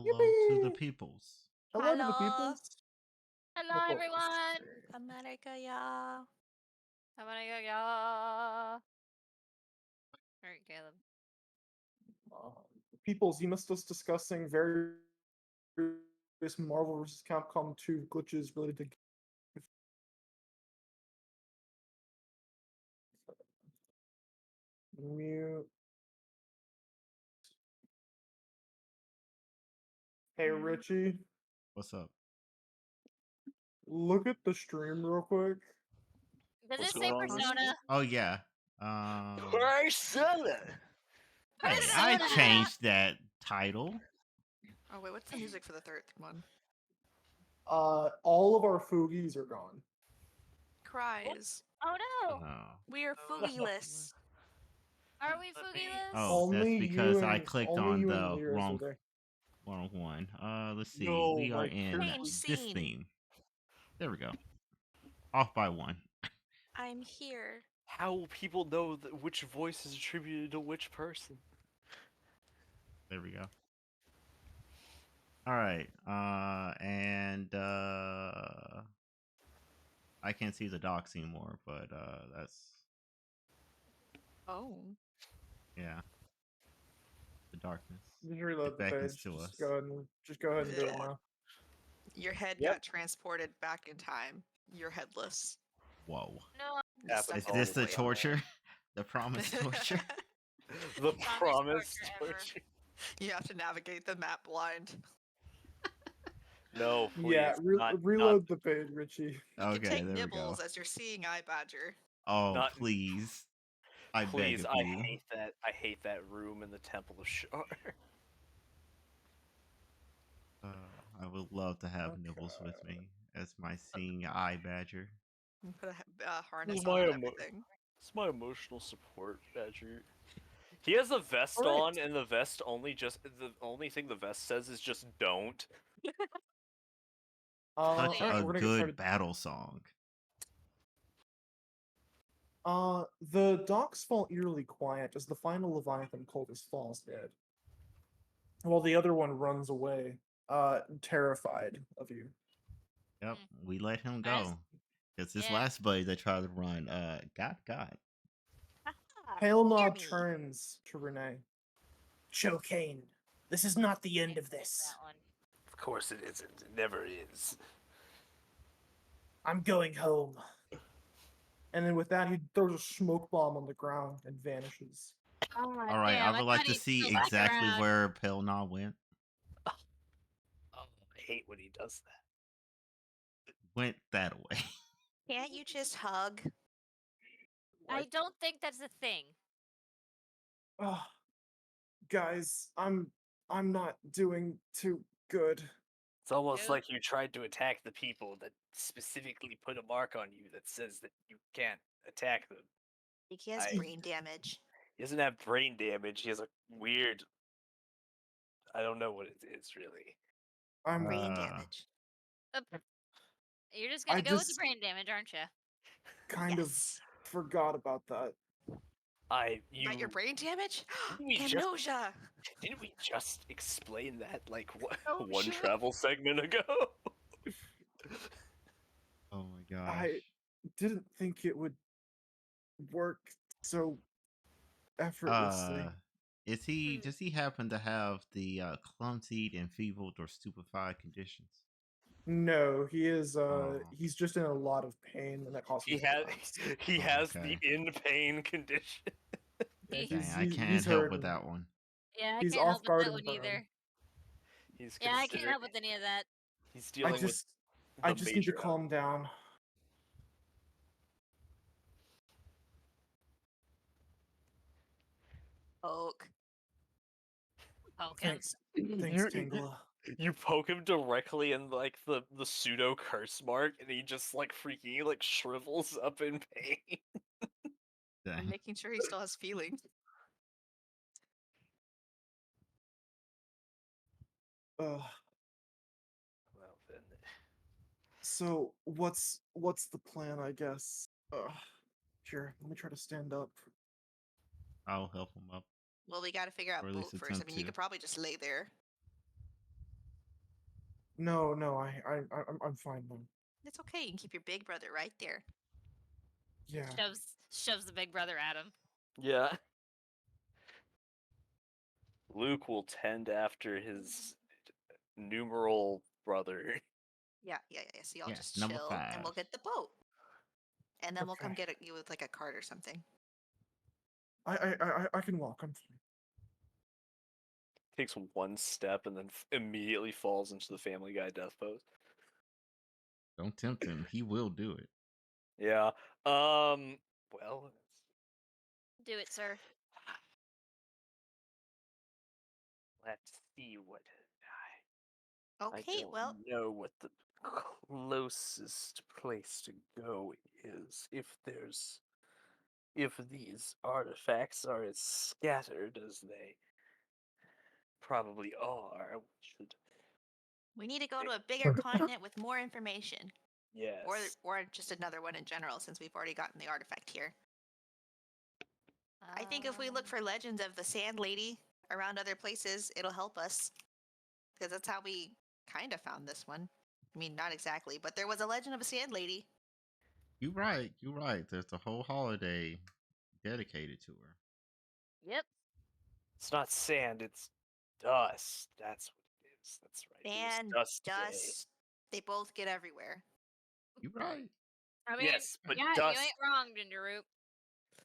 hello to the Yippee! peoples. Hello to the Hello. peoples. Hello, everyone. America, yeah. How about I go, y'all? All right, Caleb. Peoples, you missed us discussing various Marvel vs. Capcom 2 glitches related to. Mute. Hey, Richie, What's up? look at the stream real quick. Does What's it say going on? Persona? Oh yeah. Persona! Hey, I changed that title. Oh wait, what's the music for the third one? All of our foogies are gone. Cries. Oh no. Oh. We are foogieless. Are we foogyless? Oh, that's Only because you I and clicked only on you and the Lyra's are wrong there. one. Let's see. No, We are like, in Same this scene. theme. There we go. Off by one. I'm here. How will people know which voice is attributed to which person? There we go. All right. And I can't see the docs anymore, but that's Oh. yeah. The darkness. Just reload It the beckons page. to Just us. go ahead and do it now. Your head Yep. got transported back in time. You're headless. Whoa. No. You're Happens stuck Is in this the void. torture? The promised torture? The Promise promise torture ever. torture. You have to navigate the map blind. No, please. Yeah, not, reload the page, Richie. You can Okay, take there we go. nibbles as your seeing eye badger. Oh, Not- please. I beg please, of I you. hate that. I hate that room in the Temple of Shar. I would love to have Nibbles with me as my seeing eye badger. Put a harness my on and emo- everything. It's my emotional support badger. He has a vest Alright. on, and the vest the only thing the vest says is just don't. Such Alright, a we're gonna get good started. battle song. The docks fall eerily quiet as the final Leviathan cultist falls dead, while the other one runs away, terrified of you. Yep, we let him Nice. go. Because this Yeah. last buddy that tried to run, got. Pale Hear Nod me. turns to Renee. Chokane, this is not the end of this. That one. Of course it isn't. It never is. I'm going home. And then with that, he throws a smoke bomb on the ground and vanishes. Oh, All right, damn, I would like thought to he'd see still stick exactly around. where Pale Na went. Oh, I hate when he does that. Went that way. Can't you just hug? I don't think that's a thing. Oh, guys, I'm not doing too good. It's almost Dude. like you tried to attack the people that specifically put a mark on you that says that you can't attack them. He has I- brain damage. He doesn't have brain damage. He has a weird. I don't know what it is really. I'm Brain Uh, damage. You're just gonna I go with the just- brain damage, aren't you? kind of Yes. forgot about that. About your brain damage? We just- Amnesia! Didn't we just explain that like Oh, one shit. travel segment ago? oh my gosh. I didn't think it would work so effortlessly. Is he? Does he happen to have the clumsied, enfeebled, or stupefied conditions? No, he is. Oh. He's just in a lot of pain, and that causes. He Oh, has okay. the in pain condition. Yeah, He's- Dang, I can't he's help with hurting. that one. Yeah, I He's can't off help with guard that and one burned. either. He's Yeah, I can't considered- help with any of that. He's dealing I just with the need to major calm down. Oak. Okay. Thanks, You- Tingla. You poke him directly in like the pseudo curse mark, and he just like freaking like shrivels up in pain. I'm Dang. making sure he still has feelings. Ugh. Well then, So what's the plan? I guess. Here, let me try to stand up. I'll help him up. Well, we gotta figure out Or at boat least first. I attempt mean, you to. could probably just lay there. No, no, I'm fine now. It's okay. You can keep your big brother right there. Yeah. Shoves the big brother at him. Yeah. Luke will tend after his numeral brother. Yeah. So y'all Yeah, just number chill, and we'll 5. get the boat, and then we'll come Okay. get you with like a cart or something. I can walk. I'm fine. Takes one step and then immediately falls into the Family Guy death pose. Don't tempt him. He will do it. Yeah. Well, Do it, sir. let's see what I Okay. don't Well, know what the closest place to go is. If these artifacts are as scattered as they probably are, we should. we need to go to a bigger continent with more information, Yes. or just another one in general, since we've already gotten the artifact here. I think if we look for legends of the Sand Lady around other places, it'll help us, because that's how we kind of found this one. I mean, not exactly, but there was a legend of a Sand Lady. You're right. You're right. There's a whole holiday dedicated to her. Yep. It's not sand, it's dust. That's what it is. That's right. It was And Dust Day. dust. They both get everywhere. You're right. I mean, Yes, but yeah, you dust. ain't wrong, Ginger Root.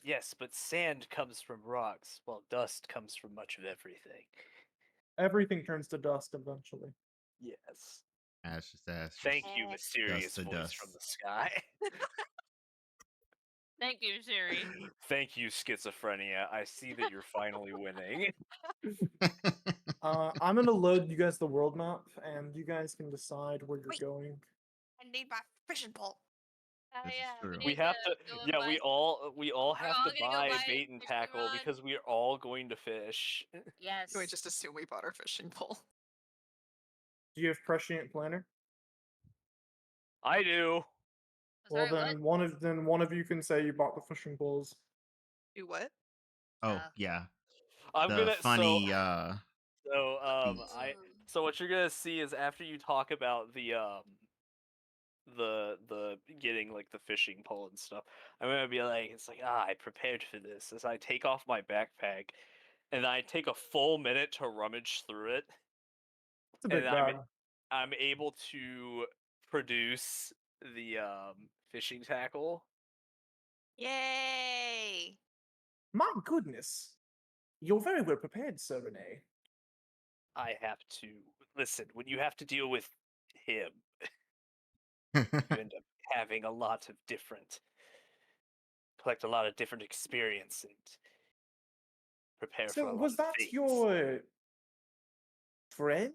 Yes, but sand comes from rocks, while dust comes from much of everything. Everything turns to dust eventually. Yes. Ashes, ashes. Thank you, Eh, mysterious dust to voice dust. from the sky. Thank you, Siri. Thank you, schizophrenia. I see that you're finally winning. I'm gonna load you guys the world map, and you guys can decide where you're Wait. going. I need my fishing pole. This is true. We We need have to. go and Yeah, buy we all have all to gonna go buy buy a bait and fishing tackle rod? because we are all going to fish. Yes. Can we just assume we bought our fishing pole? Do you have prescient planner? I do. Well, Sorry, what? then one of you can say you bought the fishing poles. Do what? Oh, yeah. I'm The gonna funny so I Ooh. so what you're gonna see is after you talk about the getting like the fishing pole and stuff, I'm gonna be like, it's like, I prepared for this as I take off my backpack and I take a full minute to rummage through it, It's a and bit bad. I'm able to produce the fishing tackle. Yay! My goodness, you're very well prepared, Sir Renee. I have to listen when you have to deal with him. You end up having a lot of different, collect a lot of different experience and prepare So for a lot was of that things. your friend?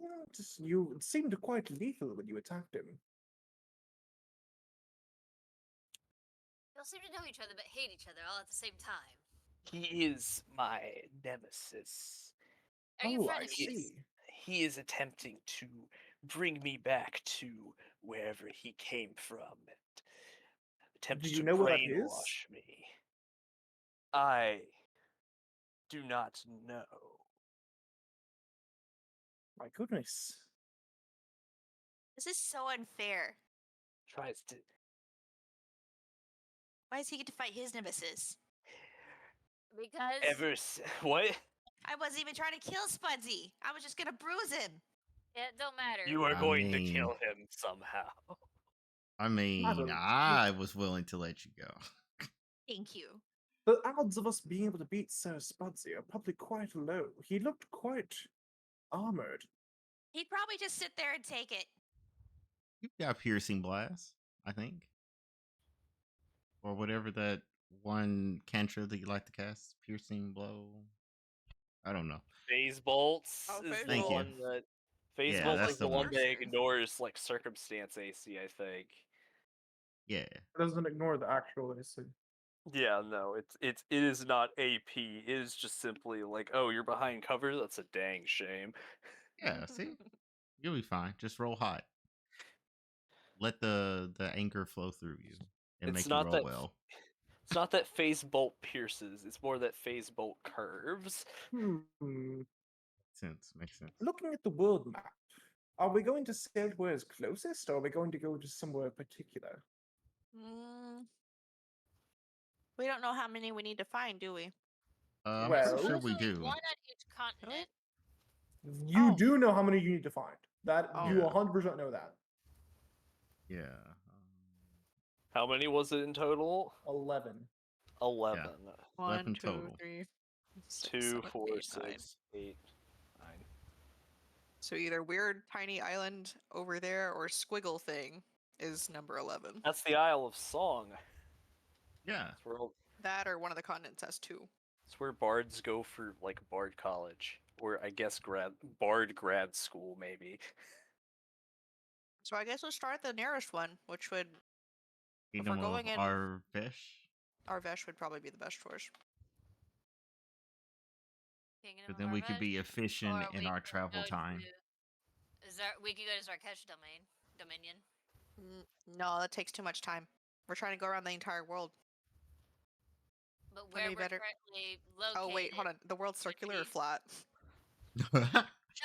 You seemed quite lethal when you attacked him. Y'all seem to know each other but hate each other all at the same time. He is my nemesis. Are you Oh, I frenemies? see. He is attempting to bring me back to wherever he came from and attempts Do you to know where that is? brainwash me. I do not know. My goodness. This is so unfair. Tries to. Why does he get to fight his nemesis? Because What? I wasn't even trying to kill Spudsy. I was just gonna bruise him. it don't matter. You are I going to mean- kill him somehow. I mean, Madam, I was willing to let you go. Thank you. The odds of us being able to beat Sir Spudsy are probably quite low. He looked quite armored. He'd probably just sit there and take it. You got piercing blast, I think, or whatever that one cantrip that you like to cast, piercing blow. I don't know. Phase bolts Oh, is phase the Thank you. one that. Phase Yeah, bolts that's is the the one one. that ignores like circumstance AC, I think. Yeah, It doesn't ignore the actual AC. Yeah, no, it is not AP. It is just simply like, oh, you're behind cover. That's a dang shame. yeah. See, you'll be fine. Just roll hot. Let the anger flow through you and It's make you not roll that. well. It's not that phase bolt pierces. It's more that phase bolt curves. Hmm. Makes sense. Looking at the world map, Are we going to say where is closest, or are we going to go to somewhere particular? Mm, we don't know how many we need to find, do we? I'm Well- pretty sure we Usually do. one on each continent. You Oh. do know how many you need to find. That Oh. you Yeah. 100% know that. Yeah. How many was it in total? 11. 11. 11 1, 2, total. 3, 6, 2, 7, 4, 8, 9. 6, 8, 9. So either weird tiny island over there or squiggle thing is number 11. That's the Isle of Song. Yeah. That or one of the continents has 2. It's where bards go for like bard college, or I guess bard grad school maybe. So I guess we'll start the nearest one, which would Kingdom we're of going in- Arvesh. Arvesh would probably be the best choice. Kingdom But of then we could Arvesh, be efficient or in we our could travel go time. we could go to Zarkesh Dominion. No, that takes too much time. We're trying to go around the entire world. But That'd where be we're better. currently located. Oh wait, hold on. The world's circular or be- flat?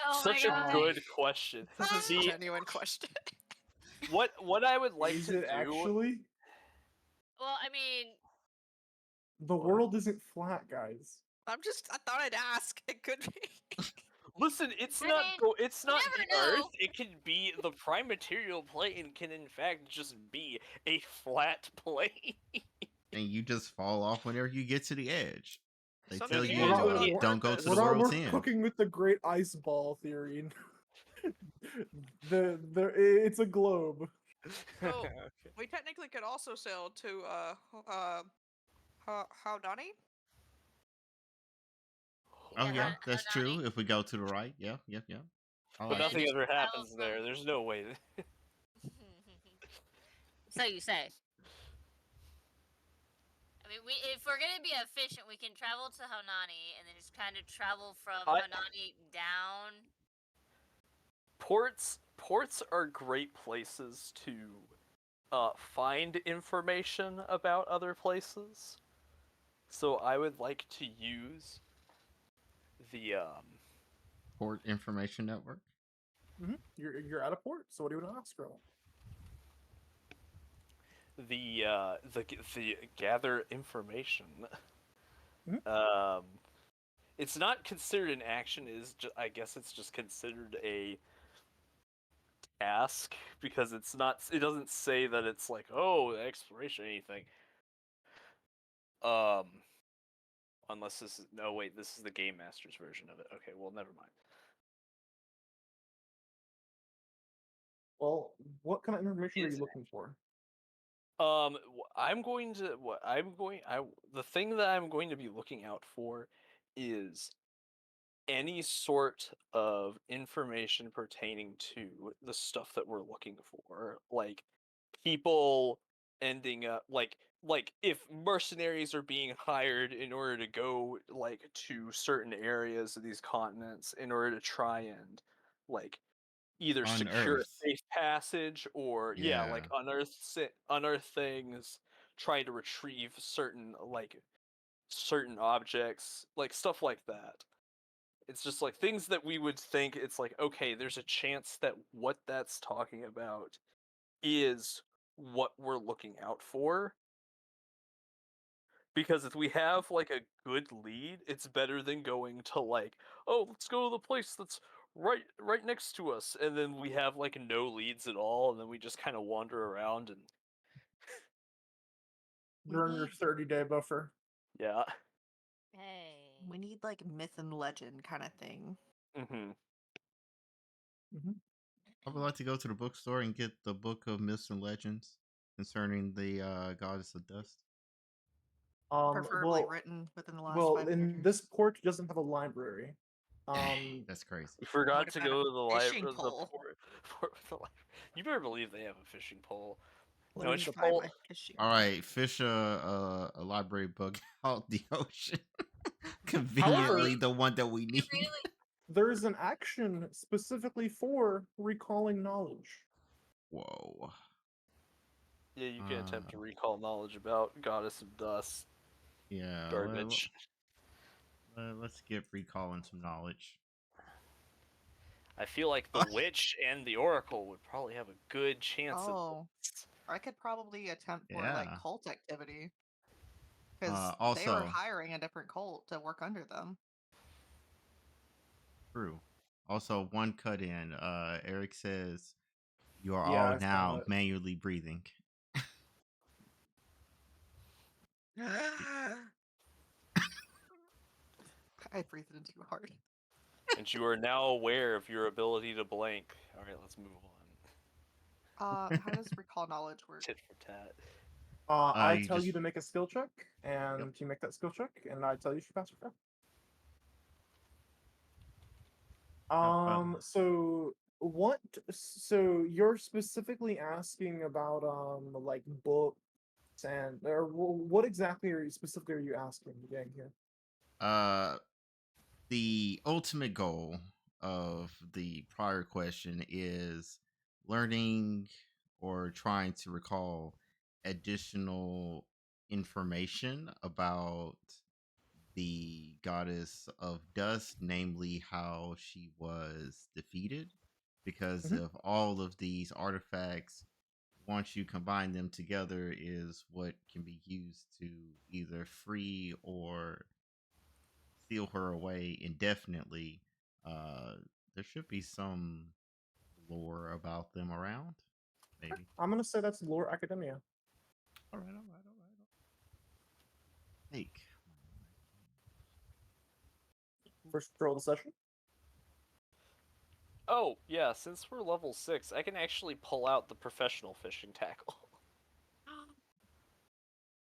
Oh Such my a god. good question. This is a See, genuine question. what I would like Is to it do. actually? Well, I mean, The world isn't flat, guys. I thought I'd ask. It could be. Listen, it's I not mean, it's not never the Earth. know. It can be the prime material plane can in fact just be a flat plane. And you just fall off whenever you get to the edge. They Some tell people you do it on don't go to purpose. the We're world's end. cooking with the great ice ball theory. It's a globe. So- Okay. We technically could also sail to Haudani. Oh Yeah, yeah, Har- that's Hardani. true. If we go to the right, yeah. I But like Yeah, nothing it. just ever travel happens from- there. There's no way. So you say. I mean, if we're gonna be efficient, we can travel to Honani and then just kind of travel from Honani down. Ports are great places to find information about other places. So I would like to use the Port Information Network. You're at a port, so what do you want to ask, girl? the gather information. Mhm. It's not considered an action. I guess it's just considered a task because it's not. It doesn't say that it's like exploration or anything. Unless this is this is the game master's version of it. Okay, well never mind. Well, what kind of information are Is you looking for? the thing that I'm going to be looking out for is any sort of information pertaining to the stuff that we're looking for, like people ending up like if mercenaries are being hired in order to go like to certain areas of these continents in order to try and like either secure a Unearth. safe passage or like unearth things, trying to retrieve certain objects, like stuff like that. It's just like things that we would think it's like, okay, there's a chance that what that's talking about is what we're looking out for. Because if we have like a good lead, it's better than going to like, oh, let's go to the place that's right next to us, and then we have like no leads at all, and then we just kind of wander around and You're on your 30-day buffer. yeah. Hey. We need like myth and legend kind of thing. Mm-hmm. I would like to go to the bookstore and get the book of myths and legends concerning the goddess of dust. Preferably written within the last Well, 5 in years. this port doesn't have a library. That's crazy. We forgot What to about go a to the fishing library. pole? You better believe they have a fishing pole. Let No, me it's find pole. my fishing All pole. right, fish a library book out the ocean. Conveniently, the one that we need. Really? There is an action specifically for recalling knowledge. Whoa. Yeah, you can attempt to recall knowledge about Goddess of Dust. Yeah. Garbage. Let's get recalling some knowledge. I feel like the witch and the oracle would probably have a good chance of Oh, this. I could probably attempt for like Yeah. cult activity because they were Also, hiring a different cult to work under them. true. Also, one cut in. Eric says you are Yeah, all I saw now it. manually breathing. I breathed in too hard. And you are now aware of your ability to blank. All right, let's move on. How does recall knowledge work? Tit for tat. I You tell just you to make a skill check, and Yep. you make that skill check, and I tell you to pass or fail. So what? So you're specifically asking about like books and or what exactly are you specifically are you asking again here? The ultimate goal of the prior question is learning or trying to recall additional information about the goddess of dust, namely how she was defeated. Because Mhm. of all of these artifacts, once you combine them together, is what can be used to either free or seal her away indefinitely. Uh, there should be some lore about them around, maybe. I'm gonna say that's lore academia. All right, all right, all right. Take. First roll of the session. Oh, yeah, since we're level 6, I can actually pull out the professional fishing tackle.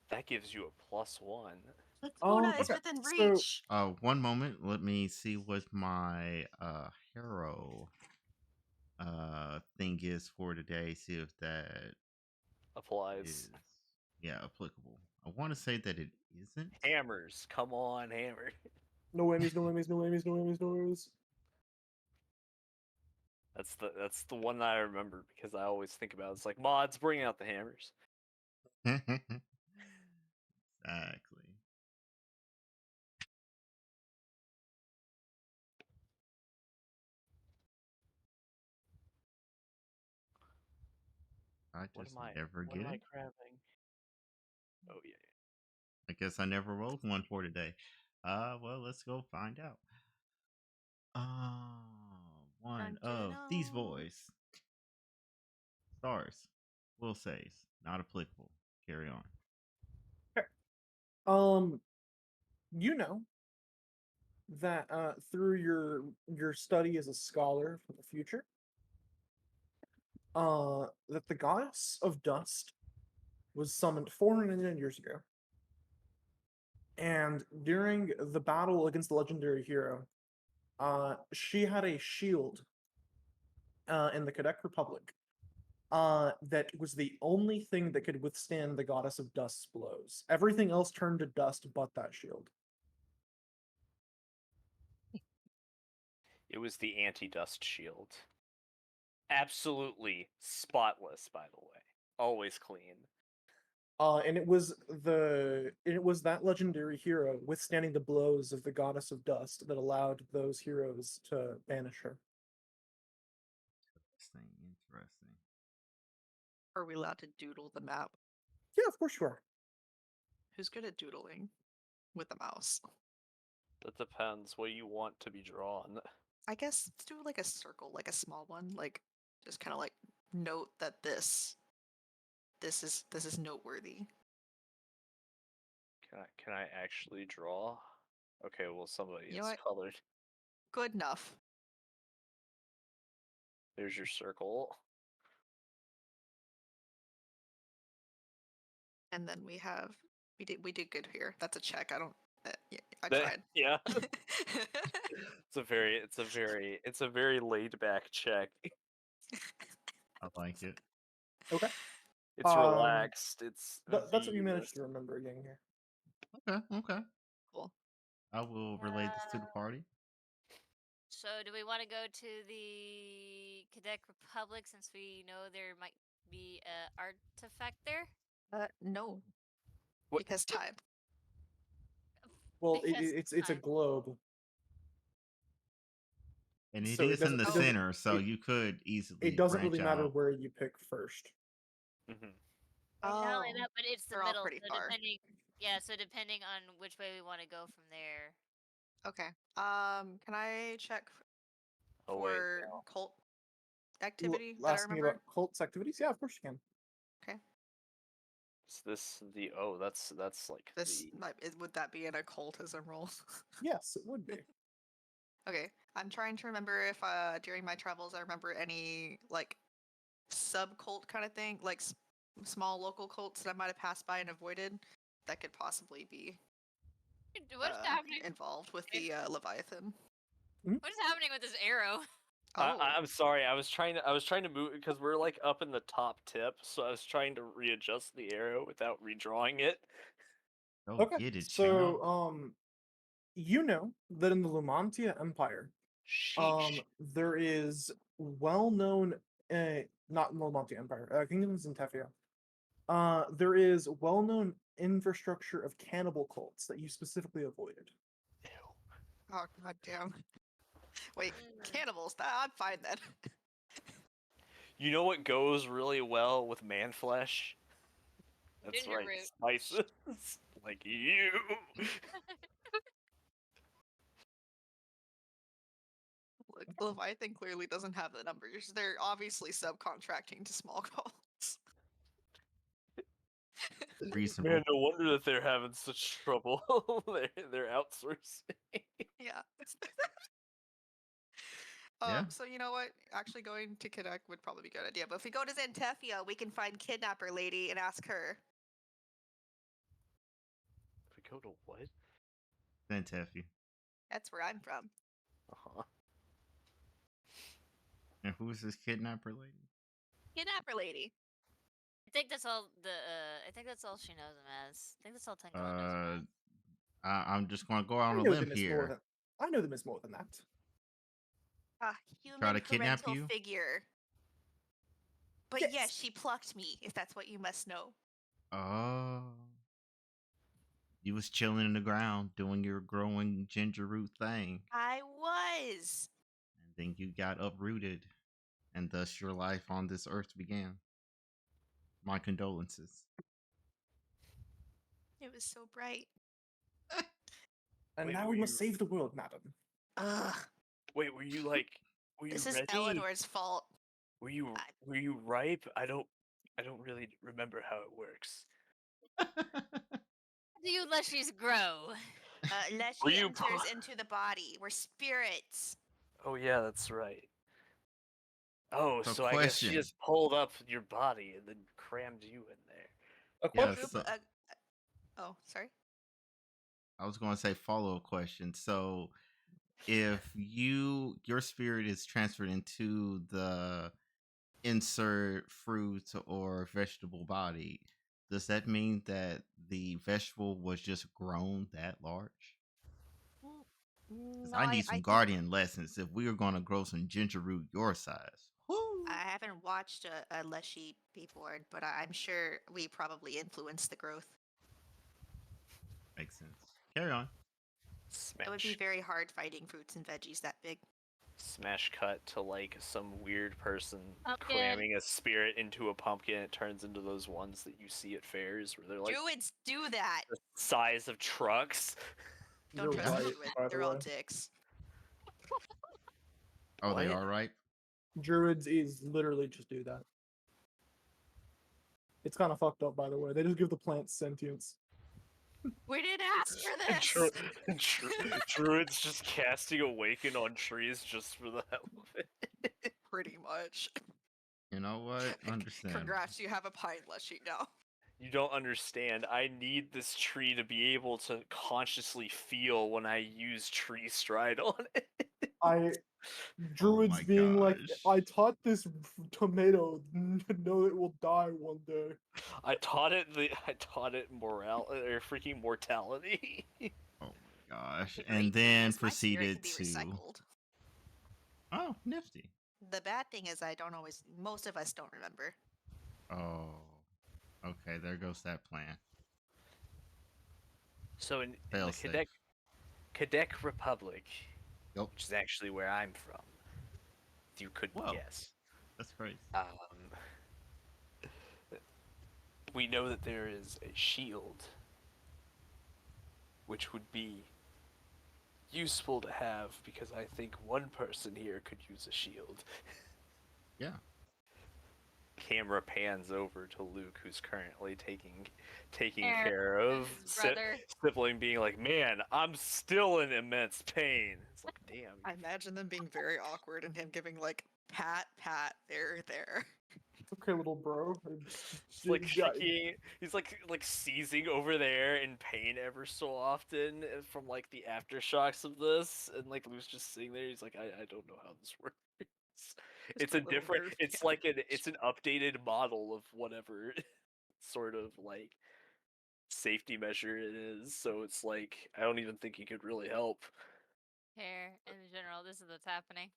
That gives you a +1. Lacuna is Okay. within So reach. One moment. Let me see what my hero thing is for today. See if that Applies. is applicable. I want to say that it isn't. Hammers. Come on, hammer. no whammies, no whammies, no whammies, no whammies, no whammies. That's the one that I remember because I always think about it. It's like mods bring out the hammers. Exactly. I What just am I? never What get am I it. grabbing? Oh yeah. I guess I never rolled one for today. Well, let's go find out. One Dun, dun, dun, of these dun. boys. Stars. Will says. Not applicable. Carry on. Okay. You know that through your study as a scholar from the future, that the goddess of dust was summoned 409 years ago. And during the battle against the legendary hero, she had a shield in the Quebec Republic that was the only thing that could withstand the goddess of dust's blows. Everything else turned to dust but that shield. It was the anti-dust shield. Absolutely spotless, by the way. Always clean. And it was that legendary hero withstanding the blows of the goddess of dust that allowed those heroes to banish her. Interesting. Are we allowed to doodle the map? Yeah, of course you are. Who's good at doodling with a mouse? That depends what you want to be drawn. I guess let's do like a circle, like a small one, like just kind of like note that this is noteworthy. Can I actually draw? Okay, well somebody You know is what? colored. Good enough. There's your circle. And then we did good here. That's a check. Yeah, I That- tried. yeah. It's a very laid back check. I like it. Okay. It's relaxed. It's That's what you V. managed to remember again here. Okay, okay. Cool. I will relay this to the party. So, do we want to go to the Quebec Republic since we know there might be a artifact there? No, What? because time. Well, Because it's a time. globe. And it So is in the it doesn't center, so it, you could easily it doesn't branch really matter out. where you pick first. Hmm. And not only Oh, that, but it's the they're all middle. pretty So far. depending on which way we want to go from there. Okay. Can I check Oh wait, for no. cult activity that I Asking remember? about cults activities? Yeah, of course you can. Okay. Is this the? Oh, that's like This the. would that be an occultism role? Yes, it would be. Okay. I'm trying to remember if during my travels I remember any like sub cult kind of thing, like small local cults that I might have passed by and avoided that could possibly be What's happening? involved with the Leviathan. What is happening with this arrow? Oh, I'm sorry. I was trying to move because we're like up in the top tip, so I was trying to readjust the arrow without redrawing it. Go Okay, get it, so Chino. you know that in the Lumantia Empire, Sheesh. there is well-known, not in the Lumantia Empire, Kingdoms in Tefia. There is well-known infrastructure of cannibal cults that you specifically avoided. Ew. oh, god damn. Wait, Mm. cannibals. I'm fine then. You know what goes really well with man flesh? That's Ginger right, root. spices. Like you. Look, Leviathan clearly doesn't have the numbers. They're obviously subcontracting to small cults. Reasonable. Man, no wonder that they're having such trouble. they're outsourcing. Yeah. Yeah. So you know what? Actually, going to Quebec would probably be a good idea. But if we go to Zantefia, we can find Kidnapper Lady and ask her. If we go to what? Fantaffy. That's where I'm from. Uh-huh. And who is this kidnapper lady? Kidnapper Lady. I think that's all I think that's all she knows him as. I think that's all Tangela knows him as. I'm just going to go out I on a know limb them as more here. than I know them as more than that. A Try human to kidnap parental you? figure. But Yes. yes, she plucked me, if that's what you must know. Oh. You was chilling in the ground doing your growing ginger root thing. I was. And then you got uprooted. And thus your life on this earth began. My condolences. It was so bright. And Wait, now were we must you- save the world, madam. Ugh. Wait, were you This is ready? Eleanor's fault. Were you ripe? I don't really remember how it works. Do you leshies grow? Unless Were she you enters into the body. We're spirits. Oh yeah, that's right. Oh, So so I guess she question. just pulled up your body and then crammed you in there. A Yeah, question. Group. so Oh, sorry. I was going to say follow-up question. So if your spirit is transferred into the insert fruit or vegetable body, does that mean that the vegetable was just grown that large? 'Cause No, I need I some think guardian lessons if we are going to grow some ginger root your size. Woo! I haven't watched a Leshy be born, but I'm sure we probably influenced the growth. Makes sense. Carry on. It would be Smash. very hard fighting fruits and veggies that big. Smash cut to like some weird person Pumpkin. cramming a spirit into a pumpkin. It turns into those ones that you see at fairs where they're like Druids do that. the size of trucks. Don't You're trust right, druids. by the They're all way. dicks. Oh, they What? are right. Druids is literally just do that. It's kind of fucked up, by the way. They just give the plants sentience. We didn't ask for Dru- this. Druids just casting awaken on trees just for the hell of it. Pretty much. You know what? Understand. Congrats, you have a pine Leshy now. You don't understand. I need this tree to be able to consciously feel when I use tree stride on it. Druids my being like, gosh. I taught this tomato know it will die one day. I taught it freaking mortality. Oh my gosh. The And great thing then is my spirit proceeded can be to. recycled. Oh, nifty. The bad thing is most of us don't remember. Oh. Okay, there goes that plan. So in Fail the safe. Quebec Republic, Yep. which is actually where I'm from, You couldn't Whoa. guess. That's crazy. We know that there is a shield, which would be useful to have because I think one person here could use a shield. Yeah. Camera pans over to Luke, who's currently taking Aaron, care of his brother. sibling, being like, "Man, I'm still in immense pain." It's like, damn. I imagine them being very awkward and him giving like pat, there. It's okay, little bro. He's like shaking. He's like seizing over there in pain ever so often from like the aftershocks of this, and like Luke's just sitting there. He's like, I don't know how this works. It's a a little different. nerve It's like damage. it's an updated model of whatever sort of like safety measure it is. So it's like I don't even think he could really help. Here, in general, this is what's happening.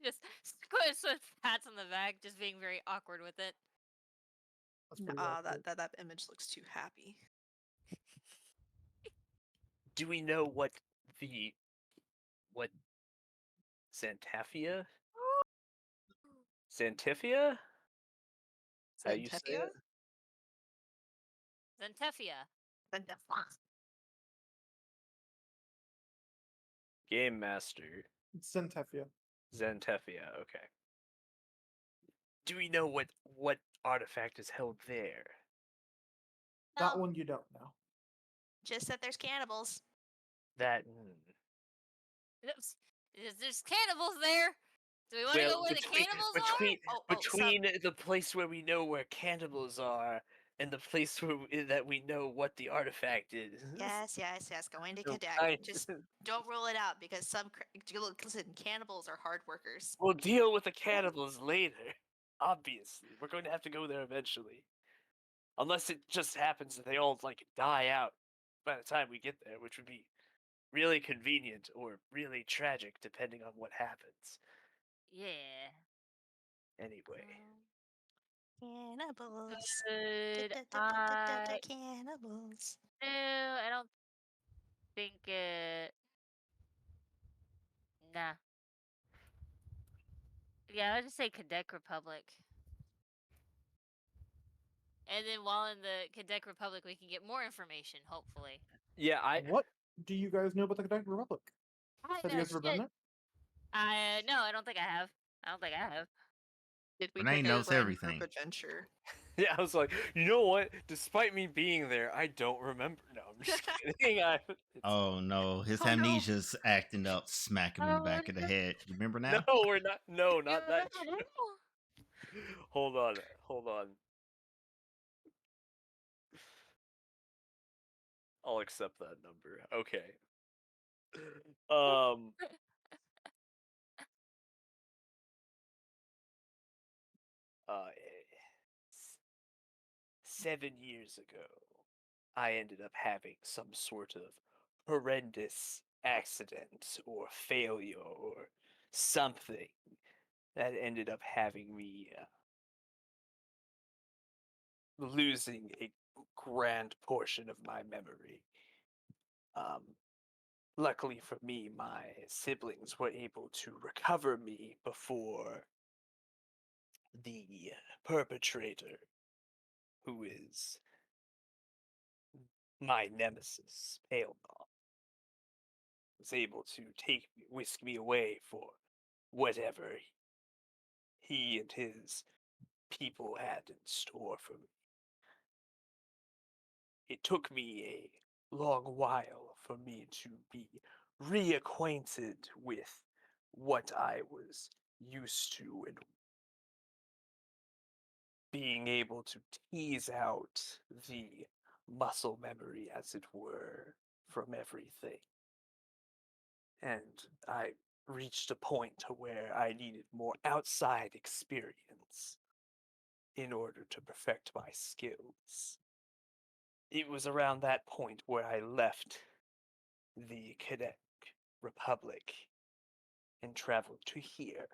Just Squish with pats on the back, just being very awkward with it. That's pretty Ah, awkward. that image looks too happy. Do we know what Xantaphia? Xantifia? How you say Xanthefia? it? Zentefia. Xanthefia. Game Master. It's Centefia. Xantifia, okay. Do we know what artifact is held there? That No, one you don't know. just that there's cannibals. That There's cannibals there. Do we want to go where the cannibals are? between the place where we know where cannibals are and the place that we know what the artifact is. Yes. Going to So Kadak. Just don't rule it out because listen, cannibals are hard workers. we'll deal with the cannibals later. Obviously, we're going to have to go there eventually, unless it just happens that they all like die out by the time we get there, which would be really convenient or really tragic depending on what happens. Yeah. Anyway, Cannibals. Could I? Cannibals. No, I don't think it. Nah. Yeah, I'll just say Quebec Republic. And then while in the Quebec Republic, we can get more information, hopefully. yeah, What do you guys know about the Quebec Republic? I Have know you guys ever been shit. there? No, I don't think I have. I don't think I have. Did we Renee take knows a random everything. group adventure? yeah, I was like, you know what? Despite me being there, I don't remember. No, I'm just kidding. Oh no, his Oh, no. amnesia's acting up, smacking him in the back of the head. You remember now? No, we're not. No, not that. Hold on. I'll accept that number. Okay. Um. 7 years ago, I ended up having some sort of horrendous accident or failure or something that ended up having me losing a grand portion of my memory. Um, luckily for me, my siblings were able to recover me before the perpetrator, who is my nemesis, Pale Dawn, was able to whisk me away for whatever he and his people had in store for me. It took me a long while for me to be reacquainted with what I was used to and being able to tease out the muscle memory, as it were, from everything. And I reached a point to where I needed more outside experience in order to perfect my skills. It was around that point where I left the Quebec Republic and traveled to here.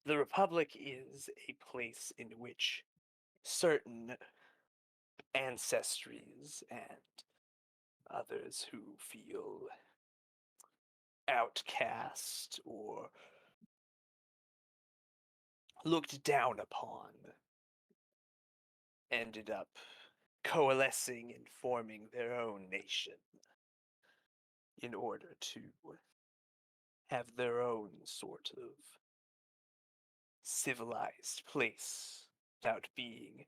The Republic is a place in which certain ancestries and others who feel outcast or looked down upon ended up coalescing and forming their own nation in order to have their own sort of civilized place without being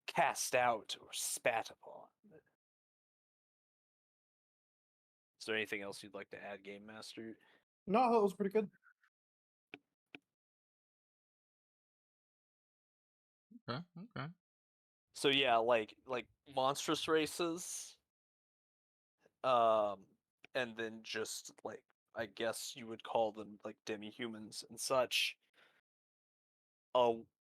cast out or spat upon. Is there anything else you'd like to add, Game Master? No, I thought it was pretty good. Okay. Okay. So yeah, like monstrous races, um, and then just like I guess you would call them like demi-humans and such.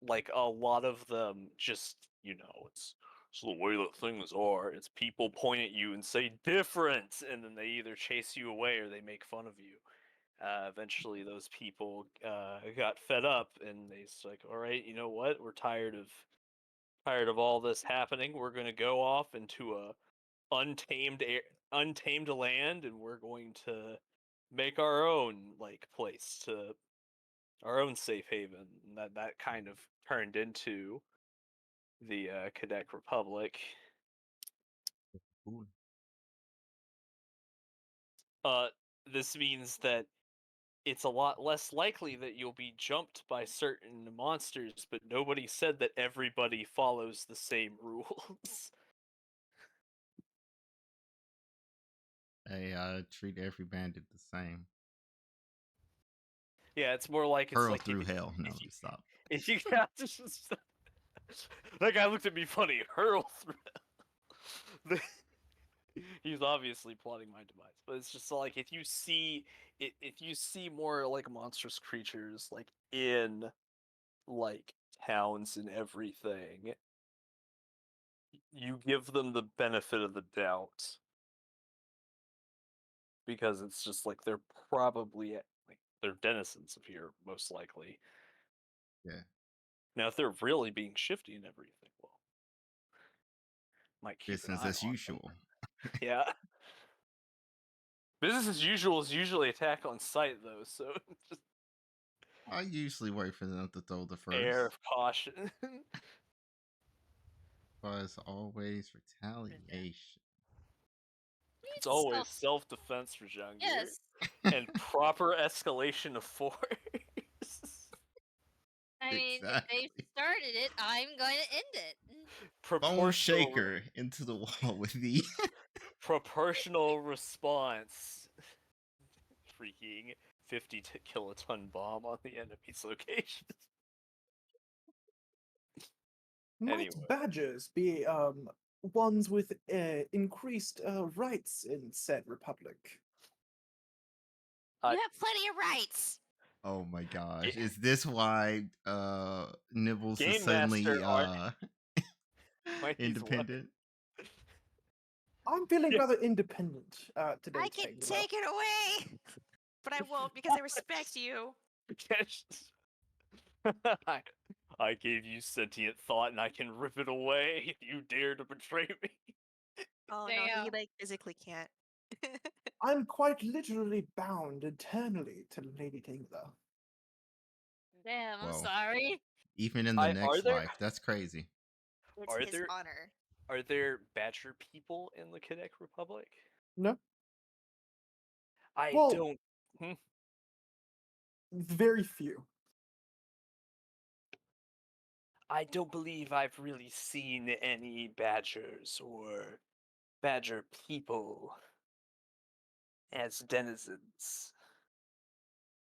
Like a lot of them just it's the way that things are. It's people point at you and say different, and then they either chase you away or they make fun of you. Eventually, those people got fed up, and they's like, "All right, you know what? We're tired of all this happening. We're gonna go off into a untamed land, and we're going to make our own like place to our own safe haven." And that kind of turned into the Quebec Republic. Cool. Uh, this means that it's a lot less likely that you'll be jumped by certain monsters, but nobody said that everybody follows the same rules. They treat every bandit the same. Yeah, it's more like it's Hurl like through hell. No, if you, stop. if you got to just that guy looked at me funny. Hurl through. He's obviously plotting my demise, but it's just like if you see more like monstrous creatures like in like towns and everything, you give them the benefit of the doubt because it's just like they're probably like they're denizens of here most likely. Yeah. Now, if they're really being shifty and everything, well, might keep an Business eye as on them. usual. Yeah. Business as usual is usually attack on sight, though, so just I usually wait for them to throw the air first. of caution. But it's always retaliation. It's It's always self. self-defense for Jungir Yes. and proper escalation of force. I mean, if they Exactly. started it, I'm going to end it. Bone proportional shaker into the wall with the proportional response. Freaking 50 kiloton bomb on the enemy's location. Might Anyway. badgers be ones with increased rights in said republic? Uh, You have plenty of rights. Oh my gosh. Is this why Nibbles is Game suddenly Master might use what? independent? I'm feeling Yeah. rather independent today. I can Taylor. take it away, but I won't because I respect you. I, I gave you sentient thought and I can rip it away if you dare to betray me. Oh no, he Damn. like physically can't. I'm quite literally bound eternally to Lady Tingler. Damn, I'm Whoa. sorry. Even in the Are next there life. That's crazy. It's Are his there- honor. Are there Badger people in the Quebec Republic? No, I Well- don't. very few. I don't believe I've really seen any badgers or badger people as denizens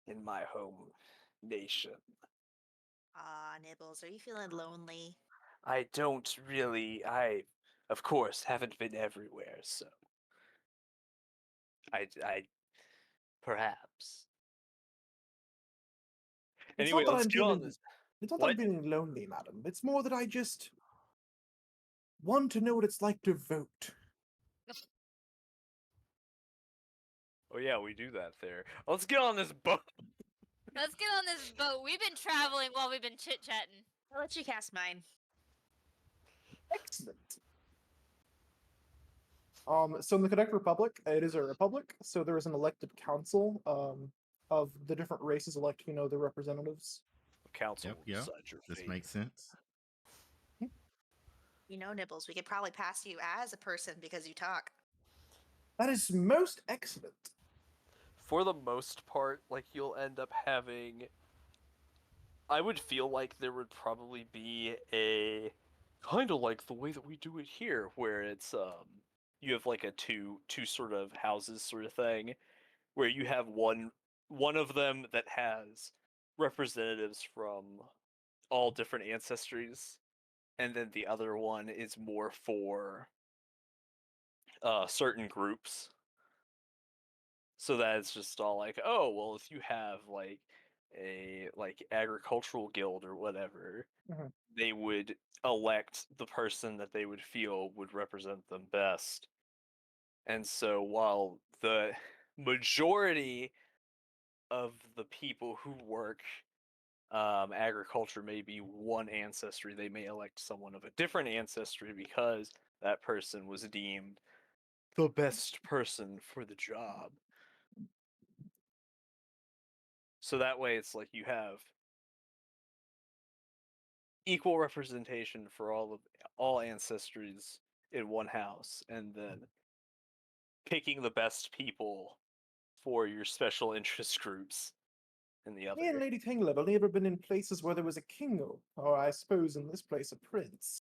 in my home nation. Ah, Nibbles, are you feeling lonely? I don't really. Of course, haven't been everywhere, so I perhaps. It's Anyway, not that let's I'm get on feeling. this. It's not that I'm What? feeling lonely, madam. It's more that I just want to know what it's like to vote. Oh yeah, we do that there. Let's get on this boat. Let's get on this boat. We've been traveling while we've been chit chatting. I'll let you cast mine. Excellent. So in the Quebec Republic, it is a republic, so there is an elected council of the different races elect, their representatives. Council Yep, will yep. decide your This fate. makes sense. Nibbles, we could probably pass you as a person because you talk. That is most excellent. For the most part, like you'll end up having. I would feel like there would probably be a kind of like the way that we do it here, where it's you have like a two sort of houses sort of thing, where you have one of them that has representatives from all different ancestries, and then the other one is more for certain groups. So that it's just all like, oh well, if you have like a like agricultural guild or whatever, Mhm. they would elect the person that they would feel would represent them best. And so while the majority of the people who work agriculture may be one ancestry, they may elect someone of a different ancestry because that person was deemed the best person for the job. So that way it's like you have equal representation for all ancestries in one house, and then picking the best people for your special interest groups in the Me and other. Lady Tangle have only ever been in places where there was a king, or I suppose in this place a prince.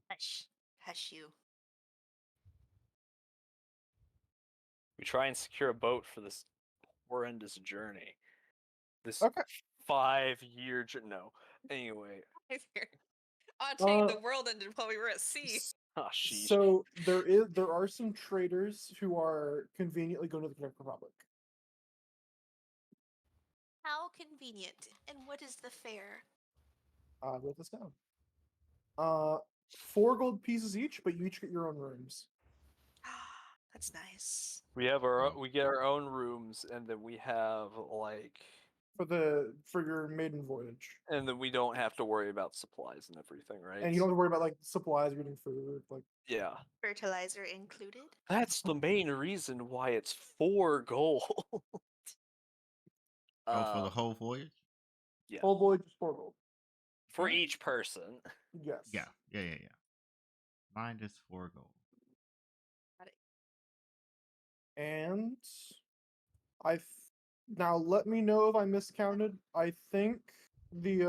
Hush. Hush you. We try and secure a boat for this horrendous journey. This Okay. 5-year journey. No. Anyway. Taking Uh, the world ended while we were at sea. Ah, sheesh. So there are some traders who are conveniently going to the Quebec Republic. How convenient. And what is the fare? I wrote this down. 4 gold pieces each, but you each get your own rooms. That's nice. We have we get our own rooms, and then we have like, For your maiden voyage. and then we don't have to worry about supplies and everything, right? And you don't have to worry about like supplies, getting food, like Yeah. Fertilizer included? That's the main reason why it's 4 gold. Oh, for the whole voyage? Yeah. whole voyage is 4 gold. For Alright. each person. Yes. Yeah. Mine is 4 gold. And now let me know if I miscounted. I think the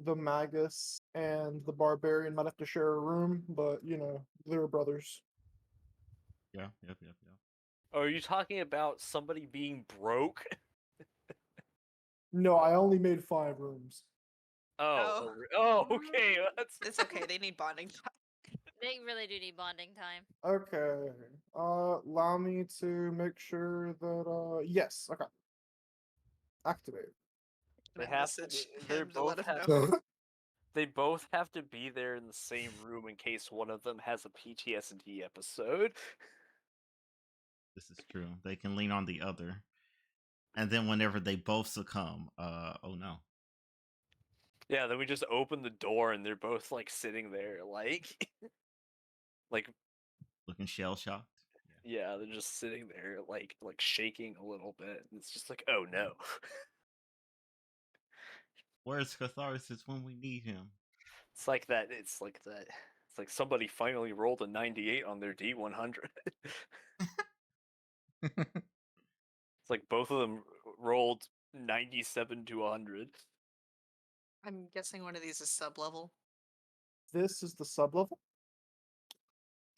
the Magus and the Barbarian might have to share a room, but they're brothers. Yeah. Oh, are you talking about somebody being broke? No, I only made 5 rooms. Oh, okay. That's It's okay. They need bonding time. They really do need bonding time. Okay. Allow me to make sure that yes, okay. Activate. They I have to message they him to let both him have know. they both have to be there in the same room in case one of them has a PTSD episode. This is true. They can lean on the other. And then whenever they both succumb, oh no. Yeah, then we just open the door and they're both like sitting there like like Looking shell shocked. yeah, they're just sitting there like shaking a little bit. And it's just like, "Oh no." Where's Catharsis when we need him? It's like that. It's like somebody finally rolled a 98 on their D100. It's like both of them rolled 97 to 100. I'm guessing one of these is sub level. This is the sub level,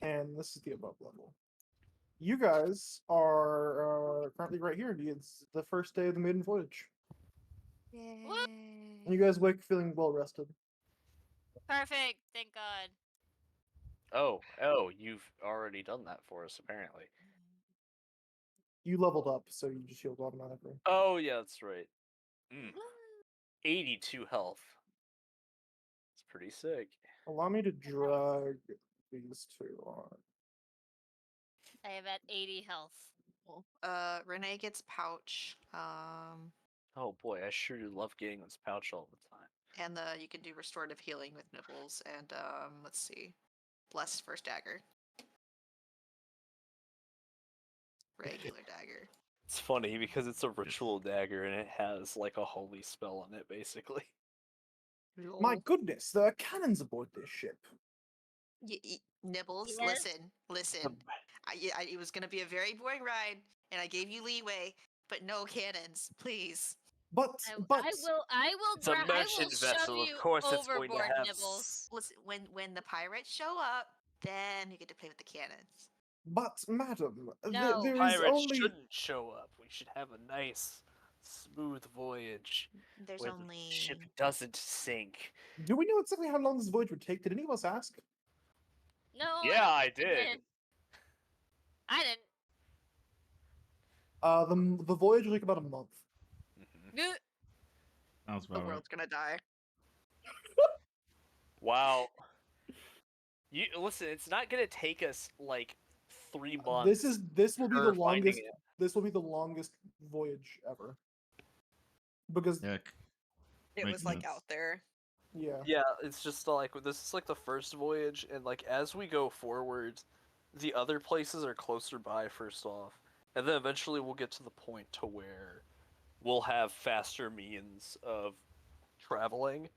and this is the above level. You guys are currently right here. It's the first day of the maiden voyage. Yay. You guys wake feeling well rested. Perfect. Thank God. Oh, you've already done that for us apparently. You leveled up, so you just healed automatically. Oh yeah, that's right. 82 health. It's pretty sick. Allow me to drag these two on. I have at 80 health. Cool. Renee gets pouch. Oh boy, I sure do love getting this pouch all the time. And you can do restorative healing with Nibbles, and let's see, blessed first dagger, regular dagger. It's funny because it's a ritual dagger and it has like a holy spell on it, basically. My goodness, there are cannons aboard this ship. Nibbles, Yes? listen. It was gonna be a very boring ride, and I gave you leeway, but no cannons, please. But I will It's a I will merchant shove vessel, of you course it's going to overboard, have Nibbles. Listen, when the pirates show up, then you get to play with the cannons. madam, No. there is Pirates only shouldn't show up. We should have a nice, smooth voyage There's where only the ship doesn't sink. Do we know exactly how long this voyage would take? Did any of us ask? No, Yeah, I don't think did. you I didn't. The voyage will take about a month. Mhm. Sounds the about right. world's gonna die. Wow. You listen. It's not gonna take us like 3 months. This will be the her finding longest. it. This will be the longest voyage ever. Because Yeah, It Makes was like sense. out there. yeah, Yeah, it's just like this is like the first voyage, and like as we go forward, the other places are closer by. First off, and then eventually we'll get to the point to where we'll have faster means of traveling,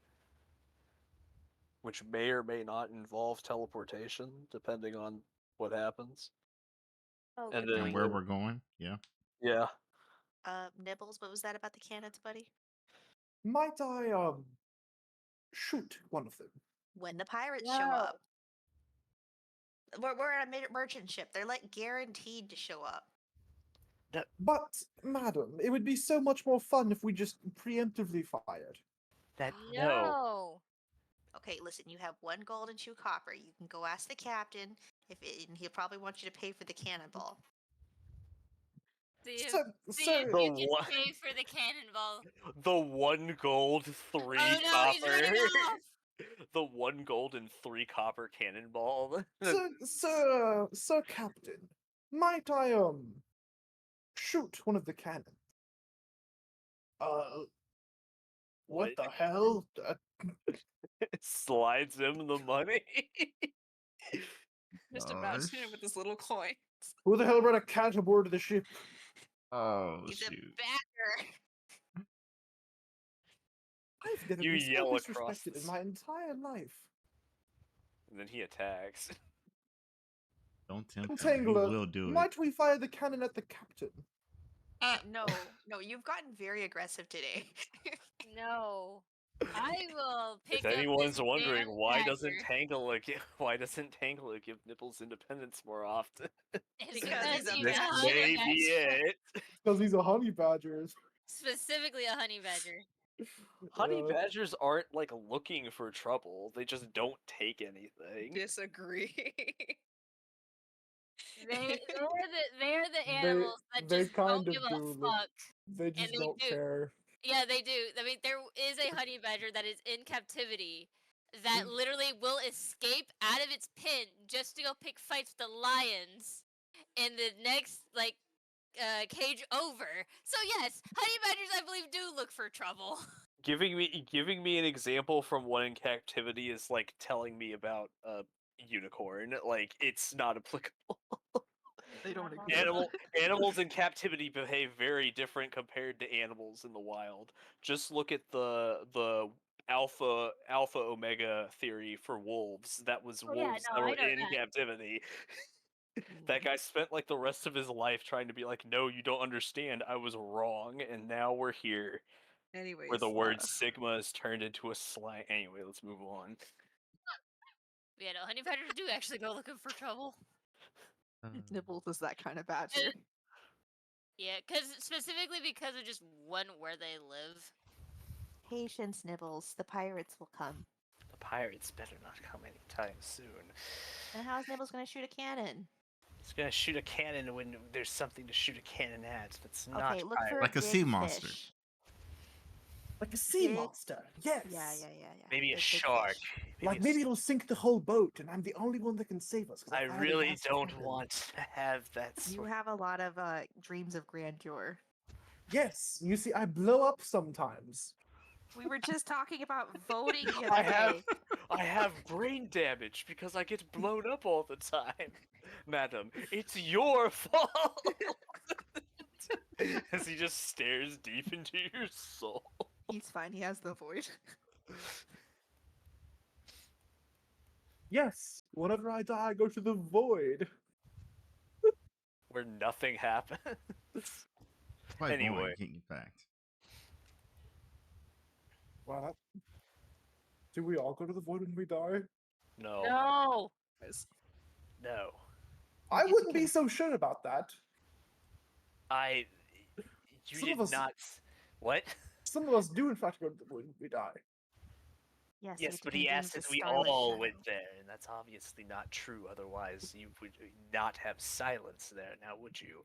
which may or may not involve teleportation, depending on what happens. Oh, And good then and point. where we're going. Yeah. Yeah, Nibbles, what was that about the cannons, buddy? might I shoot one of them? When the pirates show No. up. We're on a merchant ship. They're like guaranteed to show up. But madam, it would be so much more fun if we just preemptively fired. that No. Okay, listen, you have 1 gold and 2 copper. You can go ask the captain and he'll probably want you to pay for the cannonball. See if, So, see if so you The can one- pay for the cannonball. the 1 gold, 3 Oh no, copper. he's running off. The 1 gold and 3 copper cannonball. Sir Captain, might I shoot one of the cannons? What the hell? Slides him the money. Just Gosh. imagine him with this little coin. Who the hell brought a cat aboard the ship? Oh He's shoot. a bagger. I've never You been so yell across disrespected the in my entire life. And then he attacks. Don't tempt him. He Tangler, will do it. might we fire the cannon at the captain? No, you've gotten very aggressive today. No. I will pick If up anyone's this wondering damn why doesn't dagger. Tangela give Nipples independence more often, It's Because because he's a he's this a badger. honey may be badger. it. Because he's a honey badger. Specifically a honey badger. Honey Uh, badgers aren't like looking for trouble; they just don't take anything. Disagree. They're the animals that they just don't kind of give a do look- fuck. They just they don't do. care. Yeah, they do. I mean, there is a honey badger that is in captivity that literally will escape out of its pen just to go pick fights with the lions in the next cage over. So yes, honey badgers I believe do look for trouble. Giving me an example from one in captivity is like telling me about a unicorn. Like it's not applicable. They don't exist. Animals in captivity behave very different compared to animals in the wild. Just look at the alpha omega theory for wolves. That was Oh, yeah, wolves no, that I were know in that. captivity. That guy spent like the rest of his life trying to be like, no, you don't understand. I was wrong, and now we're here. Anyways, Where the word sigma is turned into a slang. Anyway, let's move on. Yeah, no, honey badgers do actually go looking for trouble. Nibbles is that kind of badger. Yeah, specifically because of just where they live. Patience, Nibbles. The pirates will come. The pirates better not come anytime soon. And how's Nibbles gonna shoot a cannon? It's gonna shoot a cannon when there's something to shoot a cannon at. That's not Okay, look for Like a big sea monster. fish. Like a sea Big- monster. Yes. Yeah. Maybe a Big shark. fish. Like maybe it'll sink the whole boat, and I'm the only one that can save us. 'cause I fired a really gas don't cannon. want to have that. You have a lot of dreams of grandeur. Yes, you see, I blow up sometimes. We were just talking about voting the I other have day. I have brain damage because I get blown up all the time. Madam, it's your fault. As he just stares deep into your soul. He's fine. He has the void. Yes, whenever I die, I go to the void. Where nothing happens. Quite Anyway. boring, in fact. Wow. Do we all go to the void when we die? No. No. No. I get to wouldn't be con- so sure about that. You Some of did us- not. What? Some of us do, in fact, go to the void when we die. Yes, you Yes, get to but he convene asked with if the we Starlit all Shadow. went there, and that's obviously not true. Otherwise, you would not have silence there, now would you?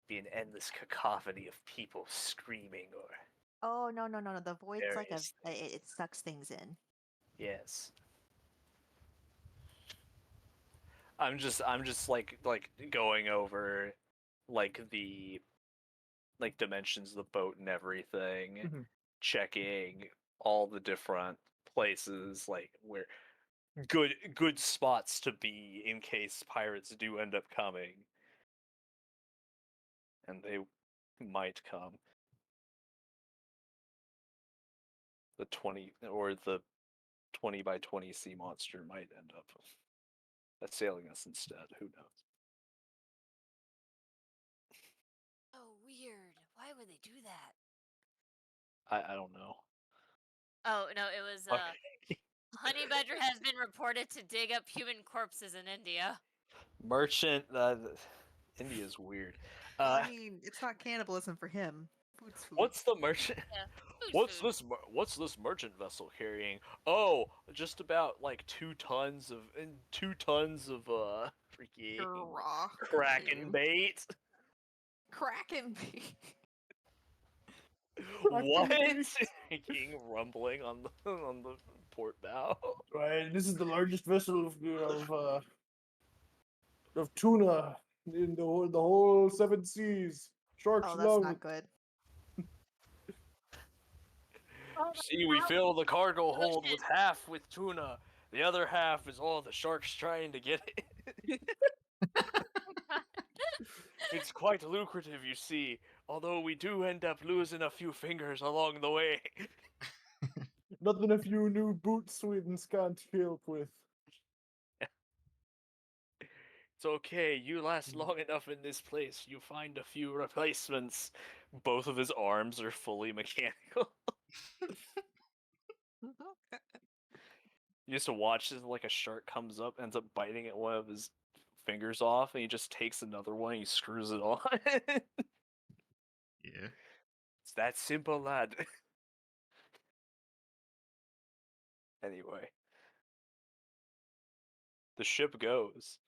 Be an endless cacophony of people screaming or Oh no. The void's like various it sucks things in. yes. I'm just like going over like the dimensions of the boat and everything, Mhm. checking all the different places like where good spots to be in case pirates do end up coming. And they might come. The 20 or the 20 by 20 sea monster might end up assailing us instead. Who knows? Oh, weird. Why would they do that? I don't know. Oh no, it was Okay. honey badger has been reported to dig up human corpses in India. Merchant. India's weird. I mean, it's not cannibalism for him. Food's food. What's the merchant? Yeah. What's this? What's this merchant vessel carrying? Oh, just about like 2 tons of freaking raw kraken bait. Kraken bait. What? bait. Freaking rumbling on the port bow. Right, this is the largest vessel of tuna in the whole 7 seas. Sharks Oh, that's love not it. good. See, we fill the cargo hold with half with tuna. The other half is all the sharks trying to get it. It's quite lucrative, you see, although we do end up losing a few fingers along the way. Nothing a few new boot Swedes can't help with. It's okay, you last long enough in this place, you find a few replacements. Both of his arms are fully mechanical. You used to watch as like a shark comes up, ends up biting at one of his fingers off, and he just takes another one, and he screws it on. Yeah. It's that simple, lad. Anyway. The ship goes.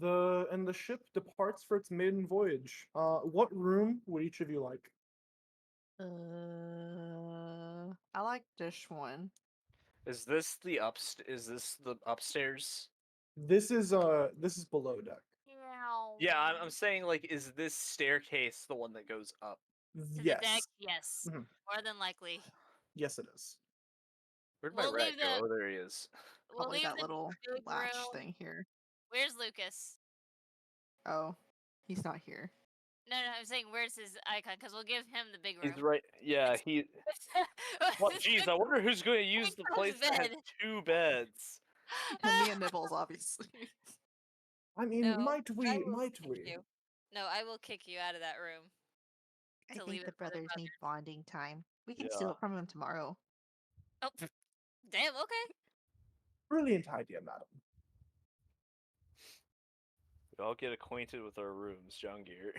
The ship departs for its maiden voyage. What room would each of you like? I like this one. Is this the upstairs? This is below deck. Yeah, I'm saying like, is this staircase the one that goes up? To the Yes. deck, yes. Mhm. More than likely. Yes, it is. Where'd my We'll rat leave go? the- Oh, there he is. We'll Probably leave that the little big latch room. thing here. Where's Lucas? Oh, he's not here. No, I'm saying where's his icon? Because we'll give him the big room. He's right. Yeah, he. Well, geez, I wonder who's going to use the place that has bed. 2 beds. Me and Nibbles, obviously. I mean, No, might I we? will Might kick we? you. No, I will kick you out of that room. I To think leave the it for the brothers need bonding time. We can Yeah. steal it from them tomorrow. Oh, damn. Okay. Brilliant idea, madam. We all get acquainted with our rooms, John Gear.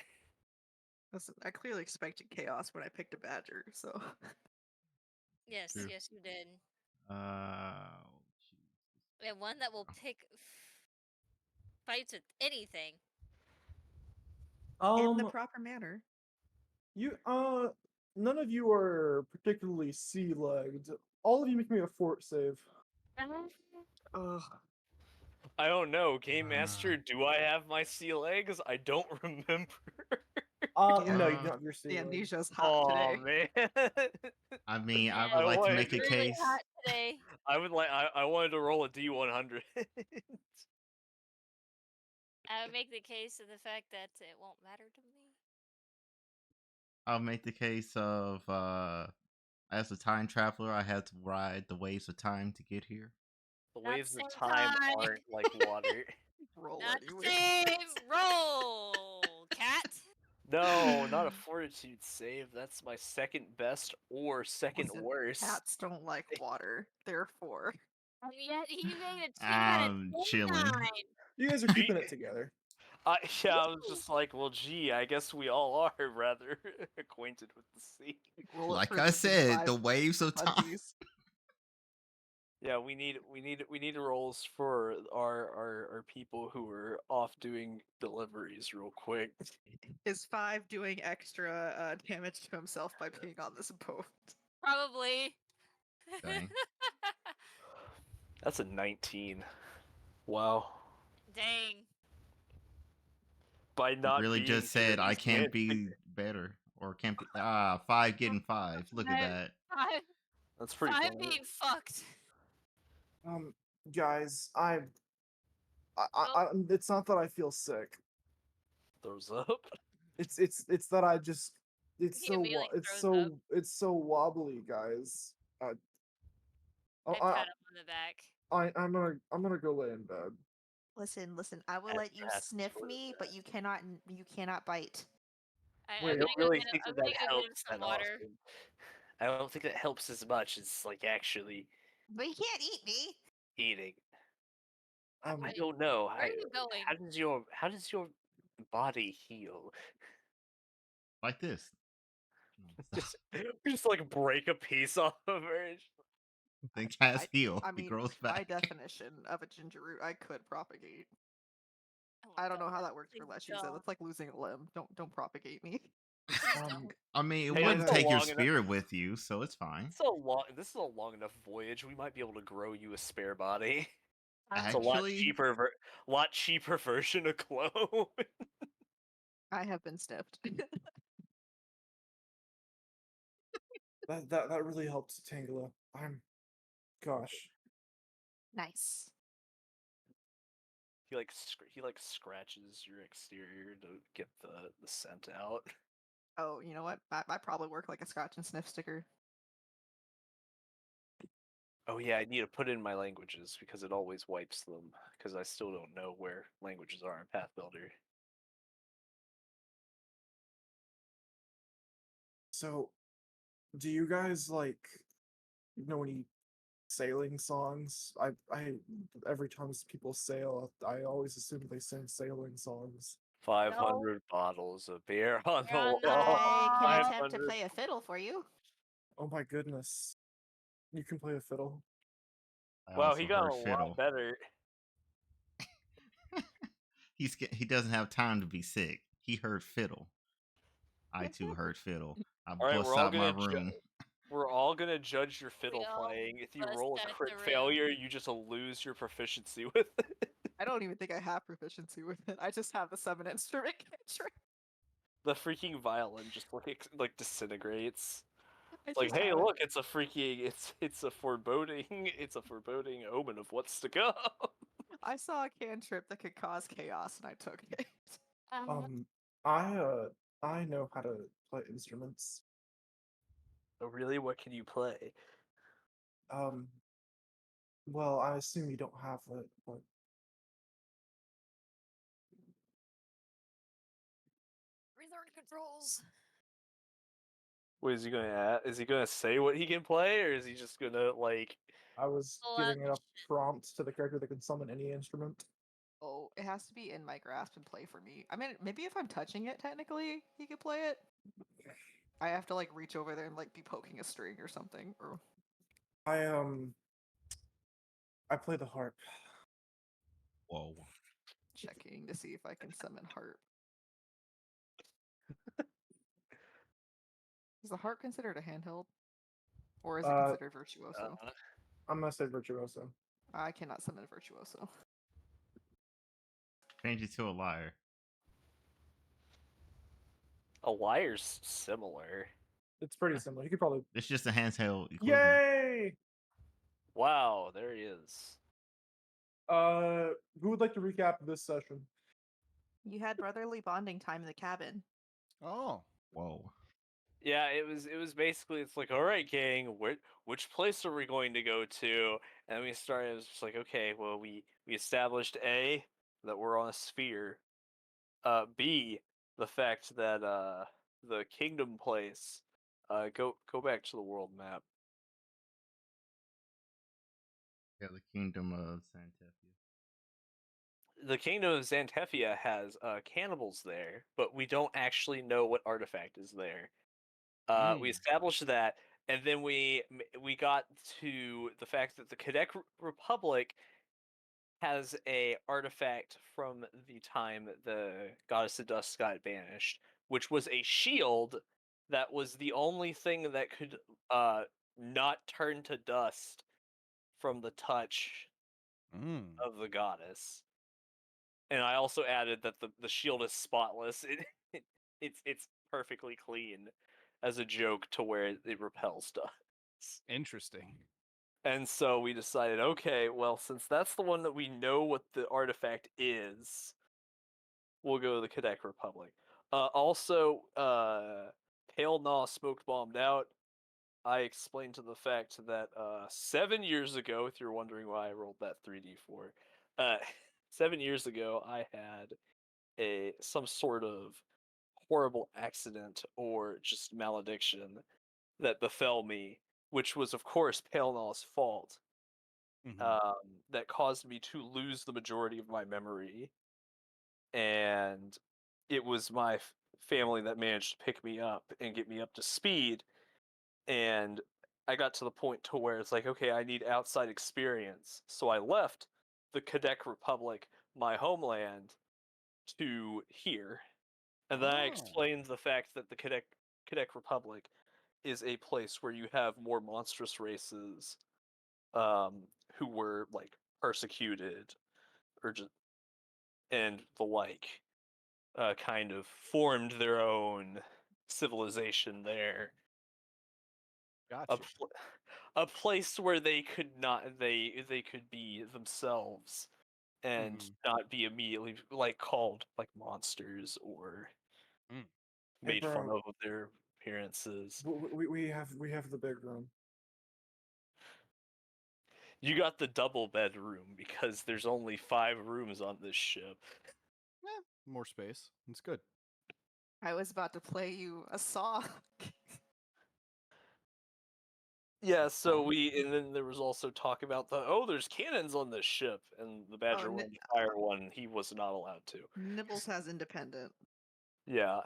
Listen, I clearly expected chaos when I picked a badger, so. Yes, True. yes, you did. Jeez. And one that will pick fights with anything. In the proper manner. You none of you are particularly sea-legged. All of you make me a fort save. Ugh. I don't know, Game Master. Do I have my sea legs? I don't remember. Yeah. No, you don't have your sea The legs. amnesia's hot Oh today. man. I mean, I Yeah, would I like to wanted- make a really case. hot today. I would like. I wanted to roll a D100. I would make the case of the fact that it won't matter to me. I'll make the case of as a time traveler, I had to ride the waves of time to get here. The Not waves the of same time time. aren't like water. Roll Not the anyway. same. Roll, cat. No, not a fortitude save. That's my second best or second Listen, worst. Cats don't like water. Therefore, And yet he made a 2 out of I'm chilling. 29. You guys are keeping it together. Yeah, I was just like, well, gee, I guess we all are rather acquainted with the sea. roll it Like for I the said, D5 the waves of time. funsies. Yeah, we need rolls for our people who are off doing deliveries real quick. Is 5 doing extra damage to himself by being on this boat? Probably. Dang. That's a 19. Wow. Dang. By You not really being just here, said I he's can't winning. be better or can't be 5 getting 5. Look at that. Five, That's pretty five funny. being fucked. Guys, I Well, it's not that I feel sick. Throws up. It's that I just it's He so immediately it's throws so up. it's so wobbly, guys. I I, pat him on the back. I'm gonna go lay in bed. Listen. I will As let you fast sniff as me, but you cannot bite. Wait, I'm I gonna don't go really get him. think I'm that gonna that go get him helps some that water. often. I don't think that helps as much as like actually But you can't eat me. eating. I Um, don't know. Where are you going? How does your body heal? Like this. Just like break a piece off of her. and The cats heal. I It mean, grows by back. definition of a ginger root, I could propagate. Oh my I don't know God. how that works for Please Leshies. don't. That's like losing a limb. Don't propagate me. Please um, don't. I mean, it Hey, wouldn't that's a take your long enough- spirit with you, so it's fine. This is a long enough voyage. We might be able to grow you a spare body. It's a Actually, lot cheaper version of clone. I have been sniffed. that really helped, Tangela. Gosh. Nice. He scratches your exterior to get the scent out. Oh, you know what? I probably work like a scratch and sniff sticker. Oh yeah, I need to put in my languages because it always wipes them because I still don't know where languages are in Path Builder. So, do you guys like know any sailing songs? I every time people sail, I always assume they sing sailing songs. 500 bottles of beer on the They're on the wall. I can attempt to 500 play a fiddle for you. Oh my goodness. You can play a fiddle. I Wow, also he got heard a fiddle. lot better. He doesn't have time to be sick. He heard fiddle. I too heard fiddle. I All right, bust we're all out my gonna room. we're all gonna judge your fiddle all playing. If you bust roll a out crit the room. failure, you just lose your proficiency with it. I don't even think I have proficiency with it. I just have the 7 instrument cantrip. The freaking violin just like disintegrates. I Like, just hey, have it. look, it's a freaking it's a foreboding it's a foreboding omen of what's to come. I saw a cantrip that could cause chaos, and I took it. Um, I know how to play instruments. So really, what can you play? Um, well, I assume you don't have it, but Relearn controls. What is he gonna is he gonna say what he can play, or is he just gonna like I was Well, giving a prompt to the character that can summon any instrument. Oh, it has to be in my grasp and play for me. I mean, maybe if I'm touching it, technically, he could play it. I have to like reach over there and like be poking a string or something. Or I play the harp. Whoa. checking to see if I can summon harp. Is the harp considered a handheld, or is it considered virtuoso? I'm gonna say virtuoso. I cannot summon a virtuoso. Change it to a liar. A wire's similar. It's pretty similar. You could probably. It's just a handheld equivalent. Yay! Wow, there he is. Who would like to recap this session? You had brotherly bonding time in the cabin. Oh. Whoa. Yeah, it was basically it's like, all right, gang, which place are we going to go to? And we started. It was just like, okay, well, we established A, that we're on a sphere. B, the fact that the kingdom place. Go back to the world map. Yeah, the kingdom of Santefia. The kingdom of Xanthefia has cannibals there, but we don't actually know what artifact is there. We established that, and then we got to the fact that the Quebec Republic has a artifact from the time that the Goddess of Dust got banished, which was a shield that was the only thing that could not turn to dust from the touch of the goddess. And I also added that the shield is spotless. It's perfectly clean as a joke to where it repels dust. Interesting. And so we decided, okay, well, since that's the one that we know what the artifact is, we'll go to the Quebec Republic. Also, Pale Gnaw smoked bombed out. I explained to the fact that 7 years ago, if you're wondering why I rolled that 3d4, 7 years ago I had some sort of horrible accident or just malediction that befell me, which was of course Pale Gnaw's fault. That caused me to lose the majority of my memory, and it was my family that managed to pick me up and get me up to speed. And I got to the point to where it's like, okay, I need outside experience. So I left the Quebec Republic, my homeland, to here. And then I explained the fact that the Quebec Republic is a place where you have more monstrous races who were like persecuted or just and the like, kind of formed their own civilization there. Gotcha. A place where they could not they could be themselves and not be immediately like called like monsters or Hey, made fun bro. of their appearances. We have the big room. You got the double bedroom because there's only 5 rooms on this ship. More space. It's good. I was about to play you a song. Yeah, so and then there was also talk about there's cannons on this ship, and the Badger wanted to fire one, he was not allowed to. Nibbles has independent, Yeah.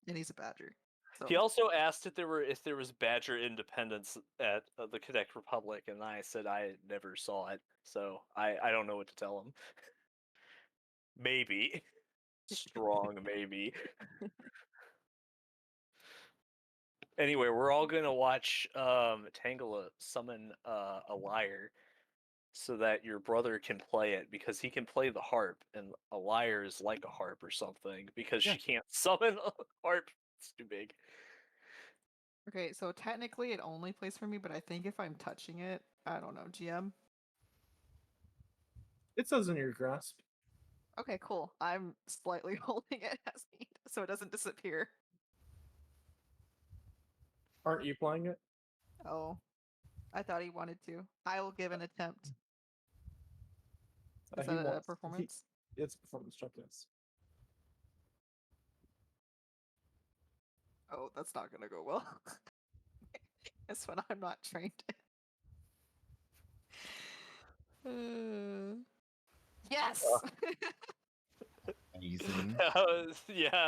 and he's a badger. So He also asked if there was Badger independence at the Quebec Republic, and I said I never saw it, so I don't know what to tell him. Maybe. Strong maybe. Anyway, we're all gonna watch Tangela summon a lyre so that your brother can play it, because he can play the harp, and a lyre is like a harp or something, because she can't summon a harp. It's too big. okay, so technically it only plays for me, but I think if I'm touching it, I don't know, GM. It says in your grasp. Okay, cool. I'm slightly holding it as need, so it doesn't disappear. Aren't you playing it? Oh, I thought he wanted to. I will give an attempt. Is He that a wants- performance? It's a performance check, yes. Oh, that's not gonna go well. That's when I'm not trained. Yes. Amazing. I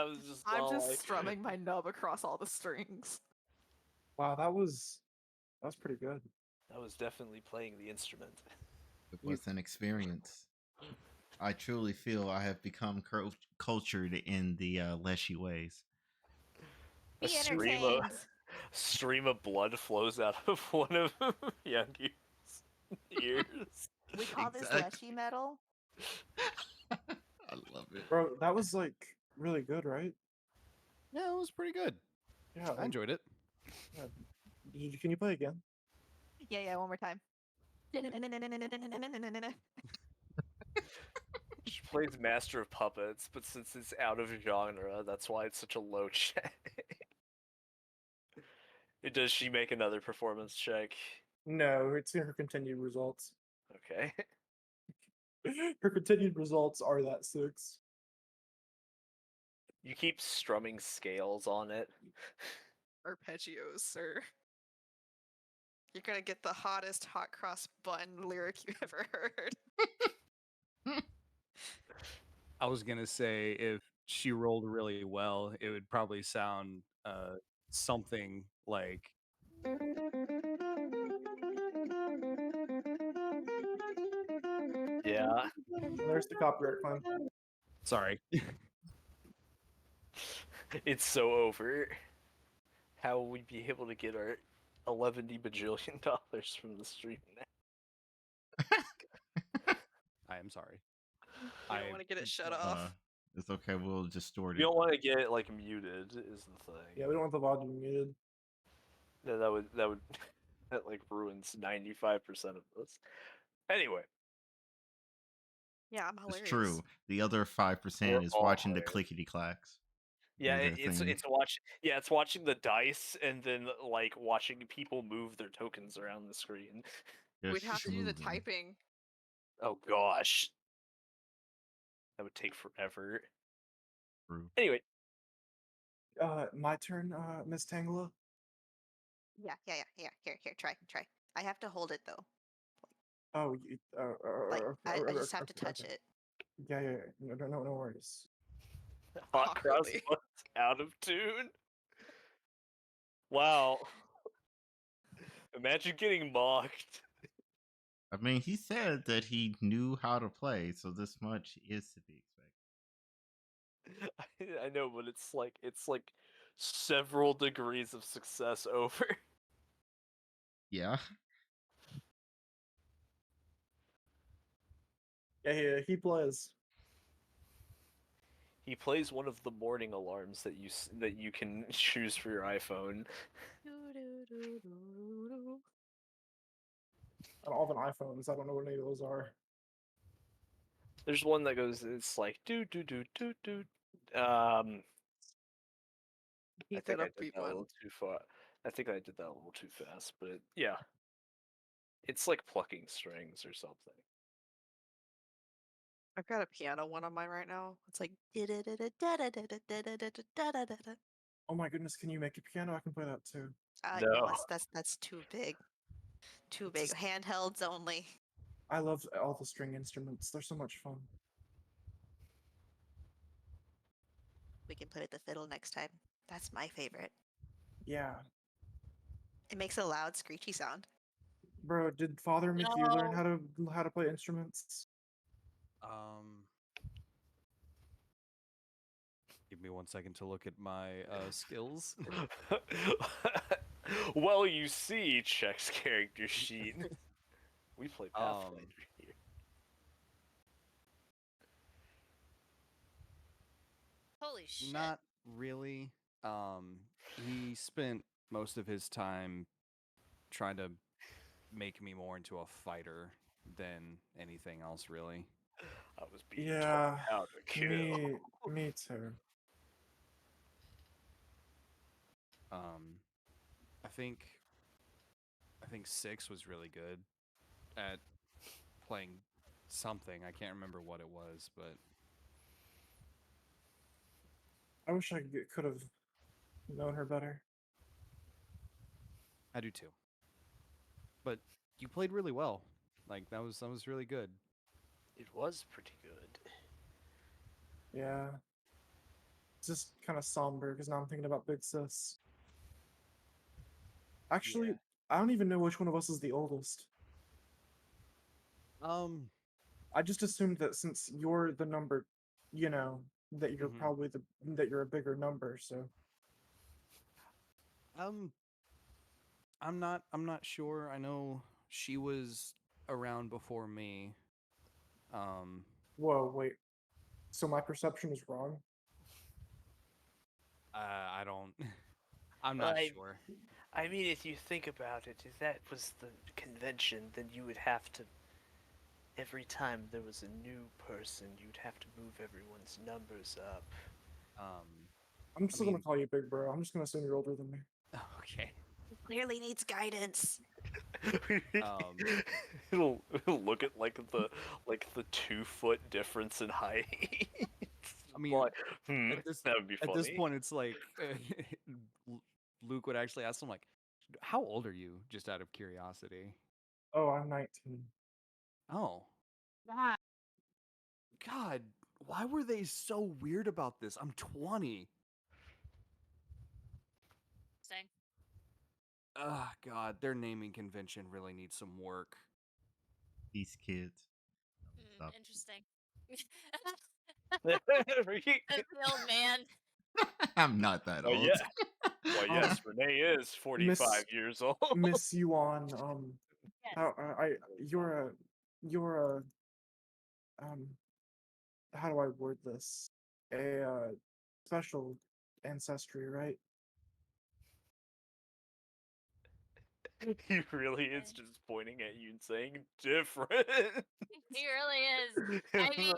was just I'm all just like, strumming my nub across all the strings. Wow, that was pretty good. I was definitely playing the instrument. It was an experience. I truly feel I have become cultured in the Leshy ways. Be stream entertained. stream of blood flows out of one of Yangi's ears. We call this Exactly. Leshy metal. I love it. Bro, that was like really good, right? Yeah, it was pretty good. Yeah, I enjoyed it. can you play again? Yeah, one more time. She plays Master of Puppets, but since it's out of genre, that's why it's such a low check. Does she make another performance check? No, it's in her continued results. Okay. Her continued results are that 6. You keep strumming scales on it. Arpeggios, sir. You're gonna get the hottest hot cross bun lyric you ever heard. I was gonna say if she rolled really well, it would probably sound something like Yeah. There's the copyright claim. sorry. It's so over. How will we be able to get our 11 bajillion dollars from the stream now? I am sorry. You don't want to get it shut off. It's okay. We'll distort You it. don't want to get it like muted, is the thing. Yeah, we don't want the VOD to be muted. That would that like ruins 95% of this. Anyway, Yeah, I'm It's hilarious. true. The other 5% We're is all watching the hilarious. clickety clacks. yeah, Do their it's thing. it's watching the dice and then like watching people move their tokens around the screen. We'd Just have to do the moving. typing. Oh gosh, that would take forever. True. Anyway, My turn, Miss Tangela. Yeah. Here, try. I have to hold it though. Oh, Like, I just okay, have to touch okay. it. Yeah. No worries. hot cross Awkwardly. buns out of tune. Wow. Imagine getting mocked. I mean, he said that he knew how to play, so this much is to be expected. I know, but it's like several degrees of success over. Yeah. Yeah, he plays. He plays one of the morning alarms that you can choose for your iPhone. I don't have an iPhone, so I don't know what any of those are. There's one that goes. It's like do do do do do. I Keep think that I did upbeat that a one. little too far. I think I did that a little too fast, but yeah, it's like plucking strings or something. I've got a piano one on mine right now. It's like Oh my goodness, can you make a piano? I can play that too. no, No. that's too big. Too It's big. just- Handhelds only. I love all the string instruments. They're so much fun. We can put it the fiddle next time. That's my favorite. Yeah. It makes a loud, screechy sound. Bro, did father make you learn how to play instruments? Give me 1 second to look at my skills. Well, you see, checks character sheet. We play Pathfinder here. Holy shit. Not really. He spent most of his time trying to make me more into a fighter than anything else, really. I was being Yeah, taught how to kill. me too. I think 6 was really good at playing something. I can't remember what it was, but I wish I could have known her better. I do too. But you played really well. Like that was really good. It was pretty good. Yeah. It's just kind of somber because now I'm thinking about Big Sis. Actually, Yeah. I don't even know which one of us is the oldest. I just assumed that since you're the number, that you're Mhm. probably that you're a bigger number, so I'm not sure. I know she was around before me. whoa, wait. So my perception is wrong? I don't. I'm Well, not I- sure. I mean, if you think about it, if that was the convention, then you would have to. Every time there was a new person, you'd have to move everyone's numbers up. I'm I still gonna mean, call you big bro. I'm just gonna assume you're older than me. okay. Clearly needs guidance. Um, It'll look at like the 2 foot difference in height. I mean, Like, at that would be at this funny. point, it's like Luke would actually ask him, like, "How old are you?" Just out of curiosity. Oh, I'm 19. Oh, God, why were they so weird about this? I'm 20. Interesting. God, their naming convention really needs some work. These kids. Stop. Interesting. Why, That's the old man. I'm not that old. yeah. Why, yes, Renee is 45 Miss- years old. Miss Yuan, Yes. you're a how do I word this? A special ancestry, right? He really is just pointing at you and saying different. He really is. I mean,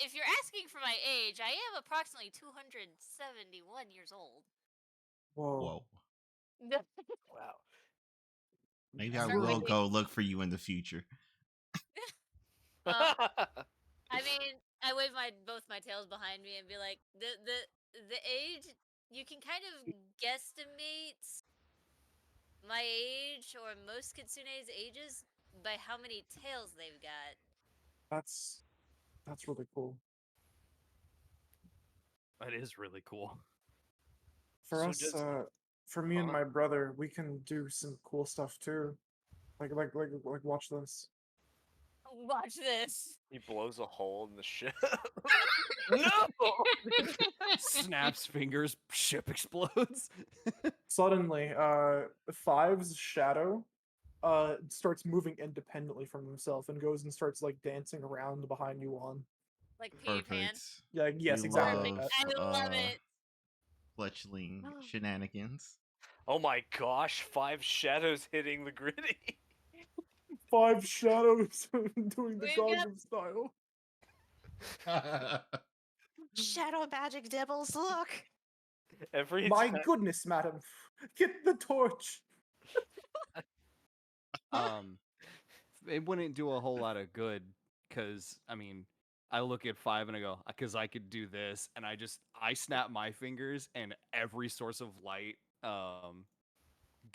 if you're asking for my age, I am approximately 271 years old. Whoa. Whoa. Wow. Maybe I I start will waiting. go look for you in the future. I mean, I wave both my tails behind me and be like, the age, you can kind of guesstimate my age or most kitsune's ages by how many tails they've got. That's really cool. That is really cool. For So us, does- for me and Huh? my brother, we can do some cool stuff too. Like watch this. Watch this. He blows a hole in the ship. No! Snaps fingers, ship explodes. Suddenly, Five's shadow starts moving independently from himself and goes and starts like dancing around behind Yuan. Like Peter Pan. Perfect. Yeah, yes, We exactly. love, that. I love it. fletchling shenanigans. Oh my gosh, 5 shadows hitting the gritty. Five shadows doing the We've got- Gangnam style. Shadow magic devils, look! Every My time. goodness, madam, get the torch. It wouldn't do a whole lot of good because I mean, I look at 5 and I go, because I could do this, and I snap my fingers, and every source of light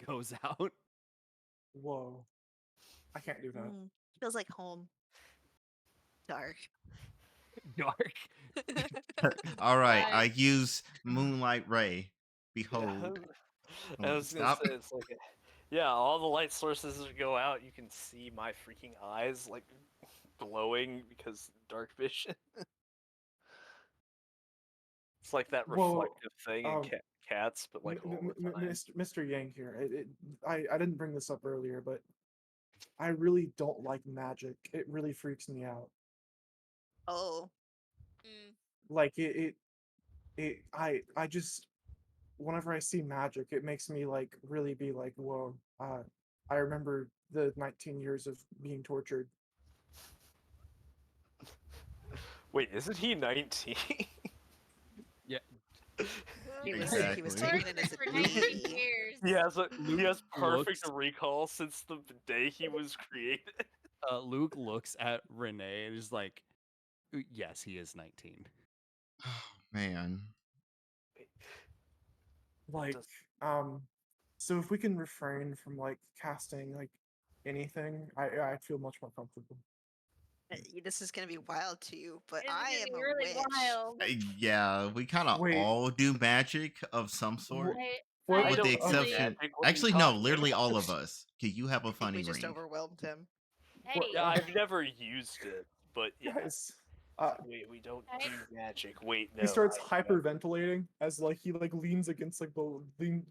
goes out. Whoa, I can't do that. Feels like home. Dark. Dark. All right, Right. I use Moonlight Ray. Behold. I was gonna Stop. say, it's like, yeah, all the light sources that go out, you can see my freaking eyes, like, glowing because dark vision. It's like that Whoa, reflective thing in cats, but like all the time. Mr. Yang here. I didn't bring this up earlier, but I really don't like magic. It really freaks me out. Oh. Like I just whenever I see magic, it makes me like really be like, whoa. I remember the 19 years of being tortured. Wait, isn't he 19? Yeah. He was Exactly. taken in as a For 19 baby. years. He has perfect looks- recall since the day he was created. Luke looks at Renee and is like, yes, he is 19. Oh, man. Like, so if we can refrain from like casting like anything, I feel much more comfortable. This is gonna be wild to you, but It's I gonna am be a really witch. wild. Yeah, we kind of Wait. all do magic of some sort. What I With the really- exception, Magic, what are you actually, no, talking literally about? all of us. Cause you have a I think we funny just ring. overwhelmed him. Hey, Yeah, I've never used it, but yeah, Guys, we don't Right? do magic. Wait, no. he starts I never- hyperventilating as like he like leans against like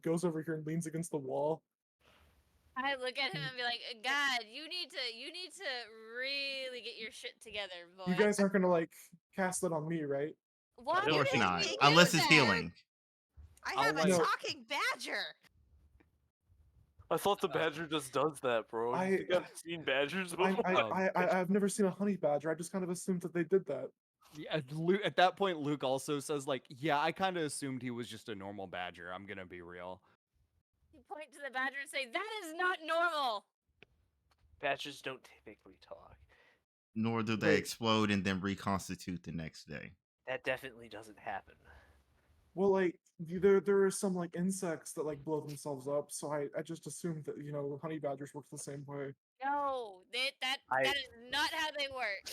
goes over here and leans against the wall. I look at him and be like, God, you need to really get your shit together, boy. You guys aren't gonna like cast it on me, right? Why Of do course you not, think unless do it's that? healing. I I'll have a like- No. talking badger. I thought the badger just does that, bro. I- You think I've seen badgers I, before? I've never seen a honey badger. I just kind of assumed that they did that. Yeah, at that point, Luke also says, like, yeah, I kind of assumed he was just a normal badger. I'm gonna be real. You point to the badger and say, "That is not normal." Badgers don't typically talk. Nor do they Wait. explode and then reconstitute the next day. That definitely doesn't happen. Well, like there are some like insects that like blow themselves up, so I just assumed that honey badgers work the same way. No, that is not how they work.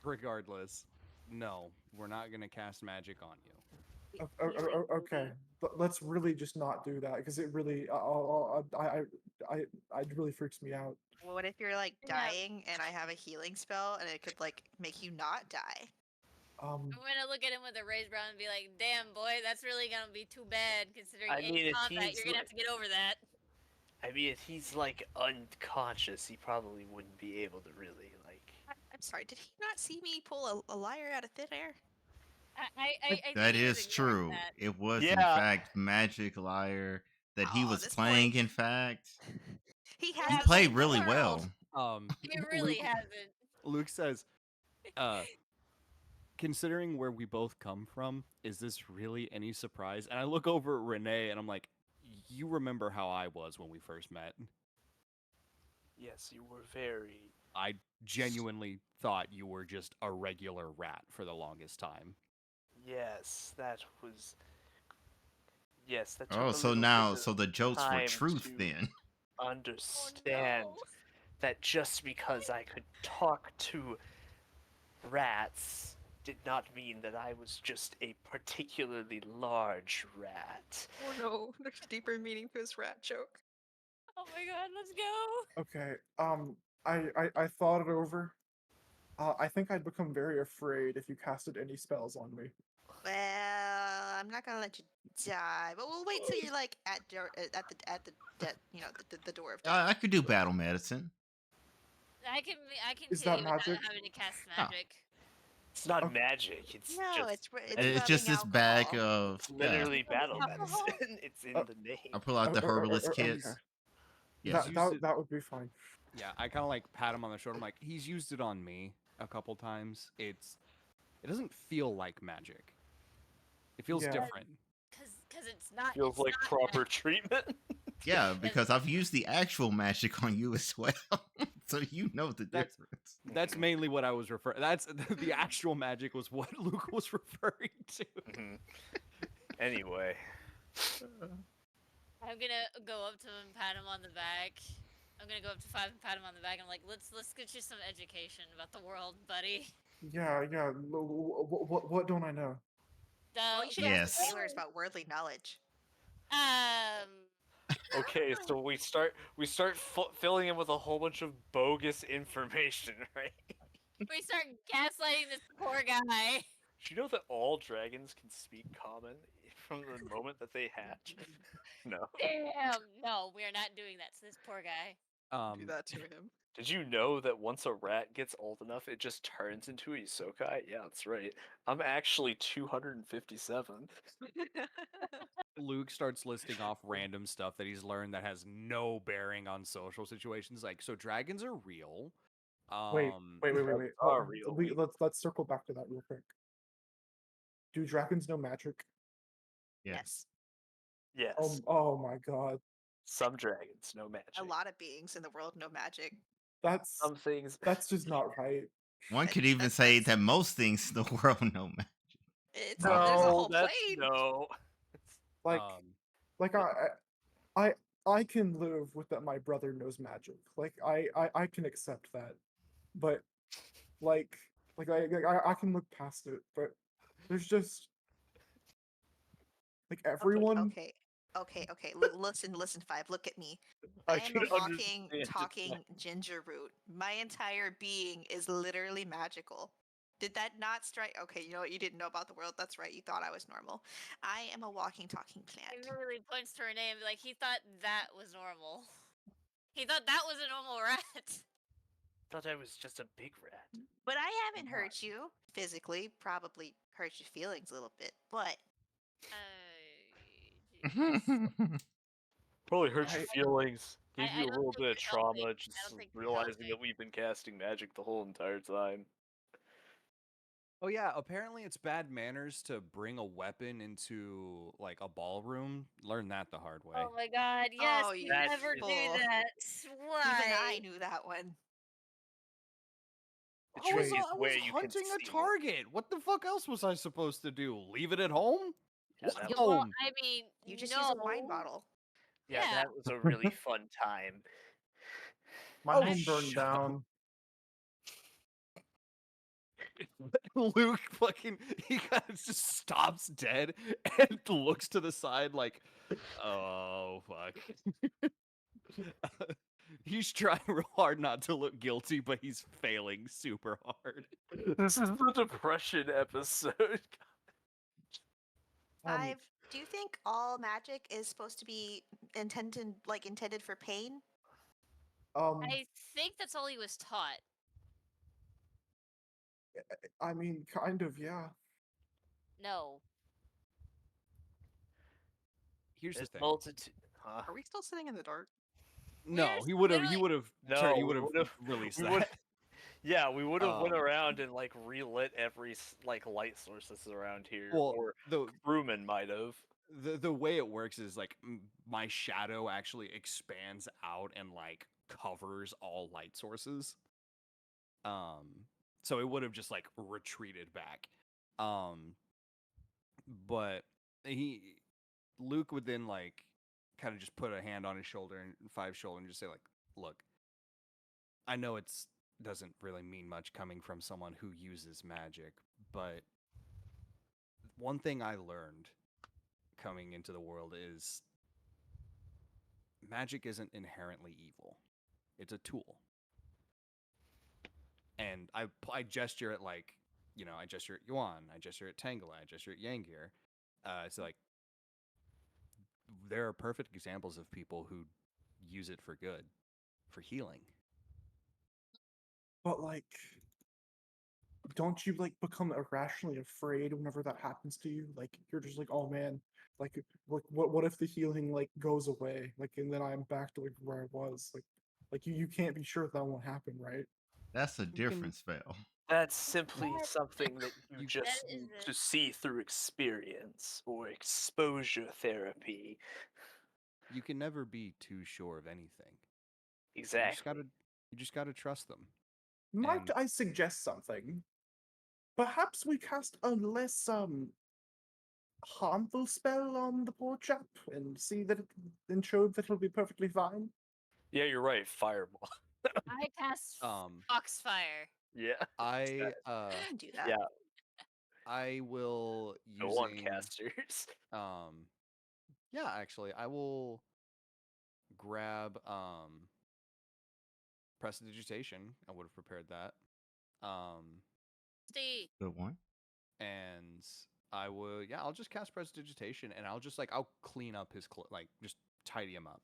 Regardless, no, we're not gonna cast magic on you. Okay, but let's really just not do that because it really it really freaks me out. What if you're like Yeah. dying and I have a healing spell and it could like make you not die? Um, I'm gonna look at him with a raised brow and be like, "Damn, boy, that's really gonna be too bad considering I in mean, if combat he's you're gonna have to get over that." I mean, if he's like unconscious, he probably wouldn't be able to really like. I'm sorry, did he not see me pull a liar out of thin air? I think That he was is ignoring true. that. It was in Yeah. fact Magic Liar that he Aw, was this playing. boy- In fact, He He has he the played same really world. well. He really Luke, hasn't. Luke says, considering where we both come from, is this really any surprise? And I look over at Renee and I'm like, you remember how I was when we first met? Yes, you were very. I genuinely thought you were just a regular rat for the longest time. Yes, that was. Yes, that. Took Oh, a so little now, bit so of the jokes were time truth to then. Understand Oh, no. that just because I could talk to rats did not mean that I was just a particularly large rat. Oh no, there's deeper meaning to his rat joke. Oh my god, let's go. okay. I thought it over. I think I'd become very afraid if you casted any spells on me. Well, I'm not gonna let you die, but we'll wait till you're like at the the door of death. I could do battle medicine. I can Is kill that you without magic? having to cast Oh. magic. It's not Okay. magic. It's No, just It's just rubbing this bag alcohol. of it's literally battle Alcohol? medicine. It's in Uh, the name. I pull out the herbalist Okay. kits. Yes. He's That used it- that would be fine. Yeah, I kind of like pat him on the shoulder. I'm like, he's used it on me a couple times. It doesn't feel like magic. It feels Yeah. different. Cause it's not. Feels it's like not proper treatment. Yeah, because I've used the actual magic on you as well, so you know the That's- difference. That's mainly what I was referring. That's the actual magic was what Luke was referring to. Mhm. Anyway, I'm gonna go up to him, pat him on the back. I'm gonna go up to Five and pat him on the back. I'm like, let's get you some education about the world, buddy. Yeah. What don't I know? Well, you should Yes. ask sailors about worldly knowledge. okay, so we start filling in with a whole bunch of bogus information, right? We start gaslighting this poor guy. Do you know that all dragons can speak common from the moment that they hatch? No. Damn. No, we are not doing that to this poor guy. Do that to him. Did you know that once a rat gets old enough, it just turns into a isekai? Yeah, that's right. I'm actually 257. Luke starts listing off random stuff that he's learned that has no bearing on social situations. Like, so dragons are real. Wait. Dragons are real. Let's circle back to that real quick. Do dragons know magic? Yes. Yes. Oh my god. Some dragons know magic. A lot of beings in the world know magic. That's Some things. that's just not right. One could That- even that- say that's- that most things in the world know magic. It's No, there's a whole that's plane. no. Like Um, I can live with that my brother knows magic. Like I can accept that. But like I can look past it, but there's just like everyone Okay. Listen, Five. Look at me. I I am can a walking, understand it talking now. ginger root. My entire being is literally magical. Did that not strike? Okay, you know what? You didn't know about the world. That's right. You thought I was normal. I am a walking, talking He plant. literally points to Renee and be like, he thought that was normal. He thought that was a normal rat. Thought I was just a big rat. But I haven't Right. hurt you physically. Probably hurt your feelings a little bit, but jeez. Probably hurt your I- feelings. Gave I you a don't little think bit of you're helping. trauma I just don't think you're realizing helping. that we've been casting magic the whole entire time. Oh yeah, apparently it's bad manners to bring a weapon into like a ballroom. Learn that the hard way. Oh my god, yes, Oh, you you never do fool. that. even I Why? knew that one. The I trick was, is I where was you can hunting a see it. target. What the fuck else was I supposed to do? Leave it at home? Yeah, What that, Yeah, well, home? I mean, You just no. use a wine bottle. yeah, Yeah. that was a really fun time. My Oh, home burned shut up. down. Luke fucking he kind of just stops dead and looks to the side like, oh fuck. He's trying real hard not to look guilty, but he's failing super hard. This is the depression episode. Five. Do you think all magic is supposed to be intended for pain? I think that's all he was taught. I mean, kind of, yeah. No. Here's the There's thing. multitude. Huh? Are we still sitting in the dark? No, We're he would have literally- No, he we would have would've- released we that. would- Yeah, we would have went Um, around and like relit every like light sources around here, Well, or the crewman might have. the way it works is like my shadow actually expands out and like covers all light sources. So it would have just like retreated back. But Luke would then like kind of just put a hand on his shoulder and Five's shoulder and just say like, look, I know it's doesn't really mean much coming from someone who uses magic, but one thing I learned coming into the world is magic isn't inherently evil. It's a tool. And I gesture at like, you know, I gesture at Yuan, I gesture at Tangela, I gesture at Yangir. It's like there are perfect examples of people who use it for good, for healing. But like, don't you like become irrationally afraid whenever that happens to you? Like you're just like, oh man, like what if the healing like goes away? Like and then I'm back to like where I was. Like you can't be sure that won't happen, right? That's a can- different spell. That's simply What? something that you You- just That is need it. to see through experience or exposure therapy. You can never be too sure of anything. Exactly. You just gotta trust them. Might And- I suggest something? Perhaps we cast a less harmful spell on the poor chap and see that and show that he'll be perfectly fine. Yeah, you're right. Fireball. I cast Um, Foxfire. Yeah. I Do that. Yeah. I will Go on, using casters. yeah, actually, I will grab prestidigitation. I would have prepared that. Steve. Good one. And I will, yeah, I'll just cast prestidigitation, and I'll clean up his like just tidy him up.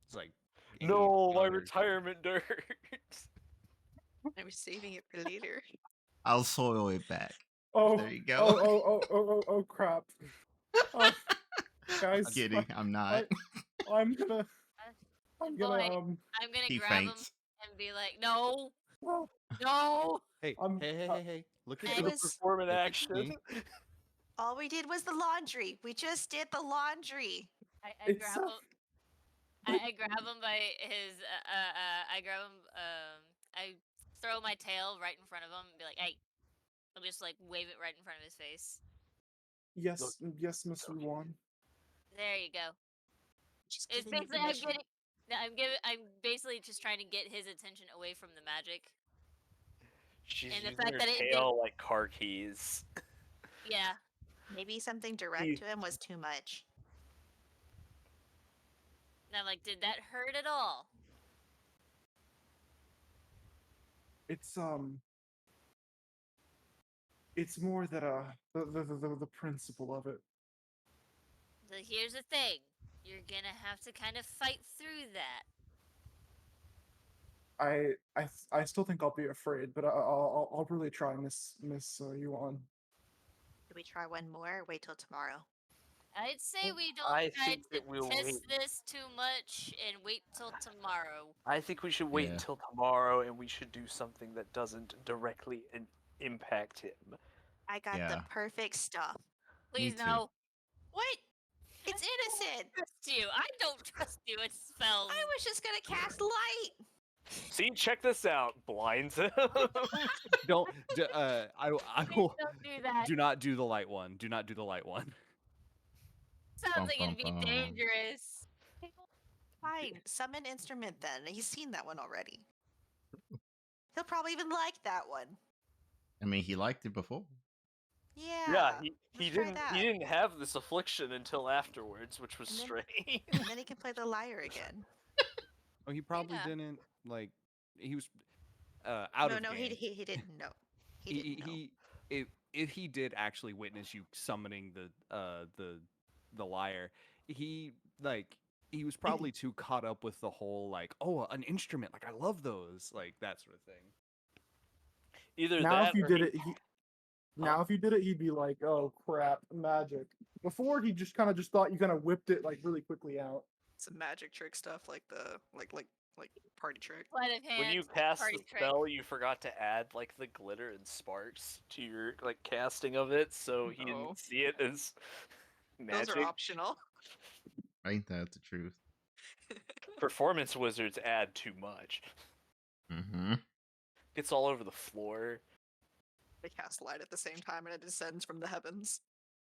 It's like No, my $80. retirement dirt. I was saving it for later. I'll soil it back. Oh, There you go. Oh, crap. Oh, guys, Just kidding. I'm not. I'm gonna Boy, um I'm gonna He grab him faints. and be like, no, oh, no. Hey, I'm- hey! Look I at me. was- Perform an Look at action. me. All we did was the laundry. We just did the laundry. I It's grab him. I grab him by his. I grab him. I throw my tail right in front of him and be like, "Hey!" I'll just like wave it right in front of his face. yes, Mr. okay. Yuan. There you go. Just It's giving you basically I'm permission. getting. No, I'm basically just trying to get his attention away from the magic. She's And the using fact her that it tail like car keys. Yeah. Maybe something direct You- to him was too much. And I'm like, did that hurt at all? It's more that the principle of it. So here's the thing. You're gonna have to kind of fight through that. I still think I'll be afraid, but I'll really try, Miss Yuan. Do we try one more or wait till tomorrow? I'd say we don't I try think to that we'll test wait. this too much and wait till tomorrow. I think we should wait Yeah. until tomorrow, and we should do something that doesn't directly impact him. I got the Yeah. perfect stuff. Me Please too. no. What? It's innocent. Trust you. I don't trust you. It's spells. I was just gonna cast light. See, check this out. Blinds him. Don't. I Please will. don't do that. Do not do the light one. Do not do the light one. Sounds Bum, like it'd be bum, bum. dangerous. Fine, summon instrument then. He's seen that one already. He'll probably even like that one. I mean, he liked it before. Yeah, he let's try didn't that. he didn't have this affliction until afterwards, which was And then- strange. And then he can play the liar again. Oh, he probably Yeah. didn't like. He was out no, of no, game. he didn't know. He didn't know. If he did actually witness you summoning the liar, he was probably too caught up with the whole like, oh, an instrument, like I love those, like that sort of thing. Either Now that if you or did he- it, now if you did it, he'd be like, "Oh crap, magic." Before he just kind of just thought you kind of whipped it like really quickly out. Some magic trick stuff like the like party trick. Sleight of hand. when you cast party the trick. spell, you forgot to add like the glitter and sparks to your like casting of it, so he No. didn't see it as magic. Those are optional. Ain't that the truth? Performance wizards add too much. Mm-hmm. It's all over the floor. They cast light at the same time and it descends from the heavens.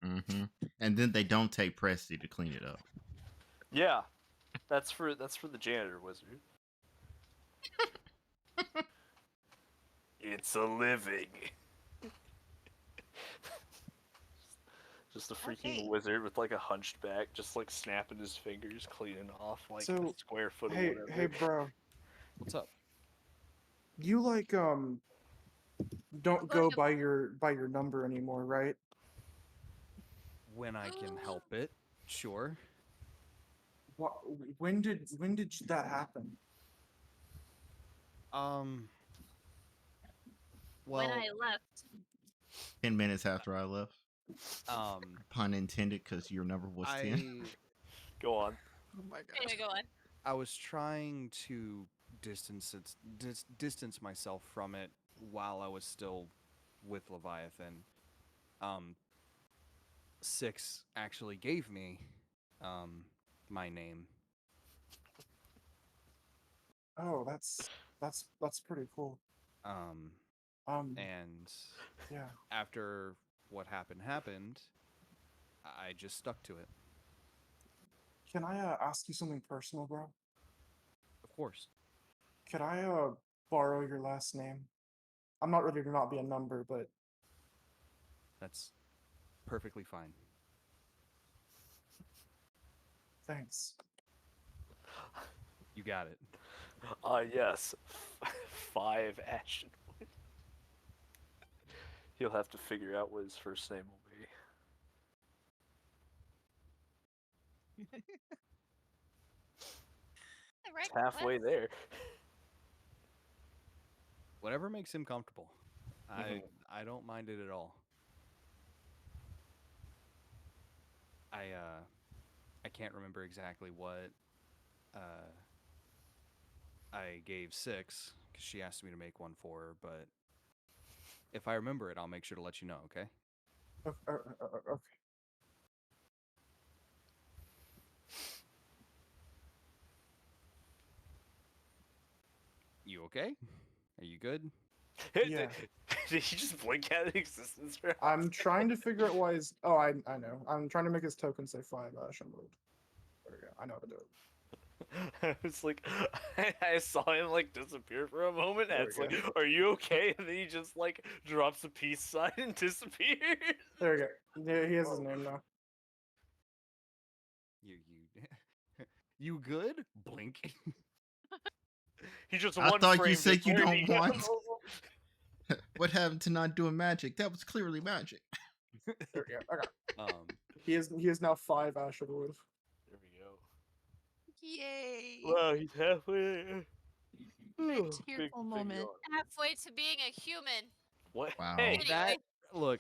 Mm-hmm. And then they don't take Presti to clean it up. Yeah, that's for the janitor wizard. It's a living. Just a freaking Okay. wizard with like a hunched back, just like snapping his fingers, cleaning off like So, a square foot Hey, of whatever. hey, bro, What's up? you like don't going go to- by your number anymore, right? When I can help it, sure. What? When did that happen? Well, when I left. 10 minutes after I left. um, Pun intended, because your number was 10. Go on. Oh my god. Anyway, go on. I was trying to distance myself from it while I was still with Leviathan. 6 actually gave me my name. Oh, that's pretty cool. And Yeah. after what happened, I just stuck to it. Can I ask you something personal, bro? Of course. Could I borrow your last name? I'm not ready to not be a number, but That's perfectly fine. thanks. You got it. Yes. 5 Ashen Wood. He'll have to figure out what his first name will be. Right, It's halfway what? there. Whatever makes him comfortable. Mhm. I don't mind it at all. I can't remember exactly what I gave 6 because she asked me to make one for her, but if I remember it, I'll make sure to let you know, okay? Okay. You okay? Are you good? Yeah. Did he just blink out of existence? For I'm trying to figure out why his. Oh, I know. I'm trying to make his token say 5 Ashen Wood. There we go. I know how to do it. It's like I saw him like disappear for a moment, and There it's we like, "Are you okay?" And then he just like drops a peace sign and disappears. There we go. Yeah, he has his name now. You you good? Blink. He just I one thought you frame said you before don't he want- goes. What happened to not doing magic? That was clearly magic. There we go. Okay. Um, He is now 5 Ashen Wood. There we go. Yay! Wow, he's halfway there. A Big tearful moment. yawn. Halfway to being a human. What? Wow. Hey, Anyway. That look,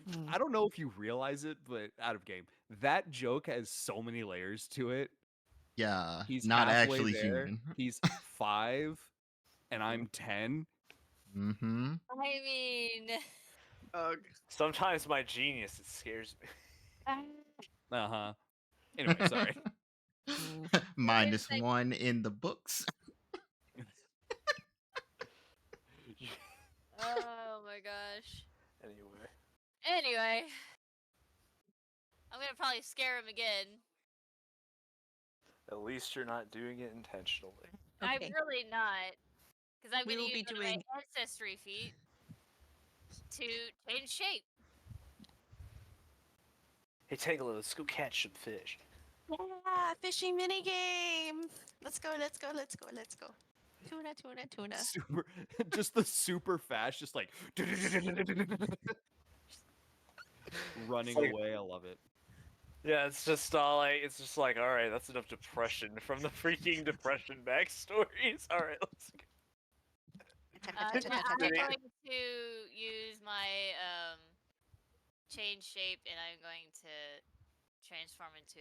Mm. I don't know if you realize it, but out of game, that joke has so many layers to it. Yeah, He's not halfway actually there. human. He's 5, and I'm 10. Mm-hmm. I mean, Ugh. sometimes my genius it scares me. Uh huh. Anyway, sorry. Minus like- 1 in the books. oh my gosh. Anyway, Anyway, I'm gonna probably scare him again. at least you're not doing it intentionally. I'm Okay. really not, because I'm We gonna will use be one of doing- my ancestry feat to change shape. Hey, Tangle, let's go catch some fish. Yeah, fishing mini game. Let's go. Let's go. Let's go. Let's go. Tuna, tuna, tuna. Super, just the super fast, just like running like- away. I love it. Yeah, it's just like, all right, that's enough depression from the freaking depression backstories. All right, let's go. I'm Tuna, tuna. going to use my change shape, and I'm going to transform into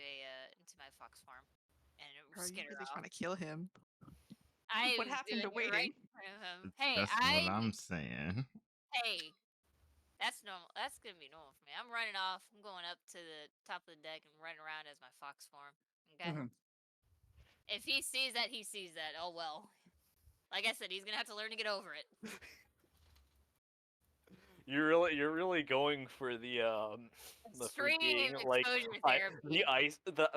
my fox form and Are you skitter really off. trying to kill him? I What was happened to doing it right waiting? in front of him. Hey, That's what I'm saying. Hey, that's normal. That's gonna be normal for me. I'm running off. I'm going up to the top of the deck and running around as my fox form. Okay. Mhm. If he sees that, he sees that. Oh well. Like I said, he's gonna have to learn to get over it. You're really going for the Extreme freaking like exposure the therapy.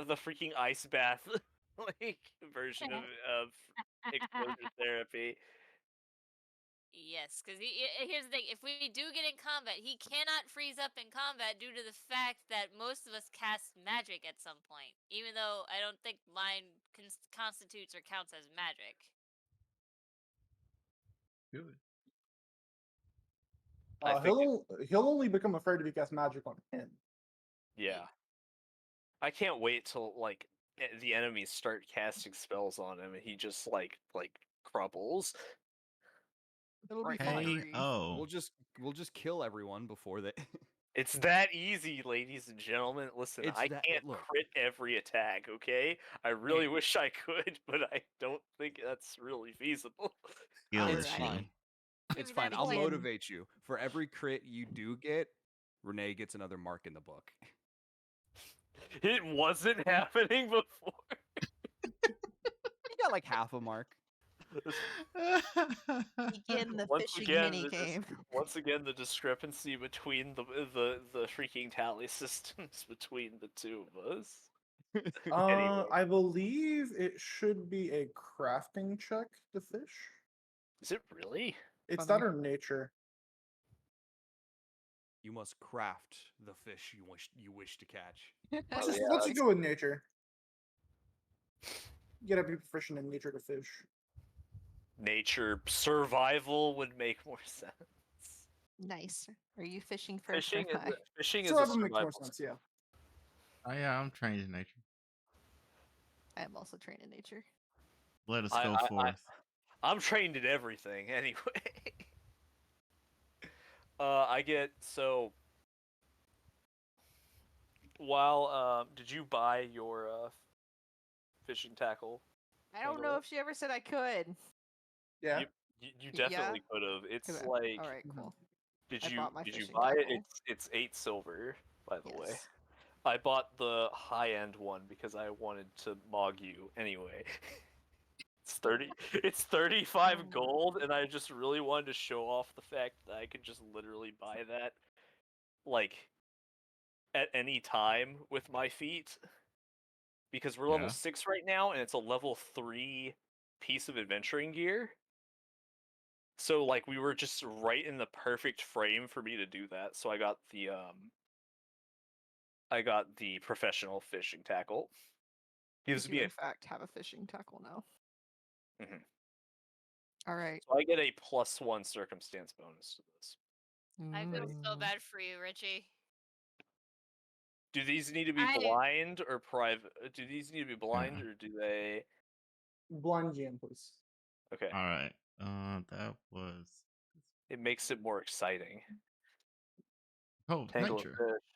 the freaking ice bath like version of exposure therapy. Yes, because here's the thing: if we do get in combat, he cannot freeze up in combat due to the fact that most of us cast magic at some point. Even though I don't think mine constitutes or counts as magic. Good. I think He'll only become afraid if he casts magic on him. yeah. I can't wait till like the enemies start casting spells on him and he just like crumbles. It'll be Right, fine. agree. Oh. We'll just kill everyone before they. It's that easy, ladies and gentlemen. Listen, It's I that- can't look. crit every attack, okay? I really wish I could, but I don't think that's really feasible. Guilty. It's fine. It's Maybe fine. that I'll again. motivate you. For every crit you do get, Renee gets another mark in the book. It wasn't happening before. You got like half a mark. Begin the Once fishing again, mini game. Once again, the discrepancy between the freaking tally systems between the two of us. Anyway. I believe it should be a crafting check to fish. Is it really? It's Funny. that or nature. You must craft the fish you wish to catch. Let's Oh, just yeah, let's just go with nature. You gotta be proficient in nature to fish. Nature survival would make more sense. Nice. Are you fishing for Fishing a is fry? fishing is a Survival makes more survival. sense, yeah. Oh yeah, I'm trained in nature. I am also trained in nature. Let us I- go I- forth. I'm trained in everything anyway. I get so. While did you buy your fishing tackle? I don't know if she ever said I could. Yeah. You Yeah? definitely could have. It's Okay. like, All right, cool. did I you bought my did you fishing buy it? tackle. It's 8 silver, by the way. Yes. I bought the high end one because I wanted to mog you anyway. It's 35 gold, and I just really wanted to show off the fact that I could just literally buy that like at any time with my feet. Because we're level Yeah. 6 right now, and it's a level 3 piece of adventuring gear. So like we were just right in the perfect frame for me to do that. So I got the professional fishing tackle. Gives I do me a in fact have a fishing tackle now. Mhm. All right. So I get a +1 circumstance bonus to this. I feel so Mm. bad for you, Richie. Do these need to be I- blind or private? Do these need to be blind or do they? Blind GM, please. Okay. All right. That was It makes it more exciting. Tangle of nature. fish.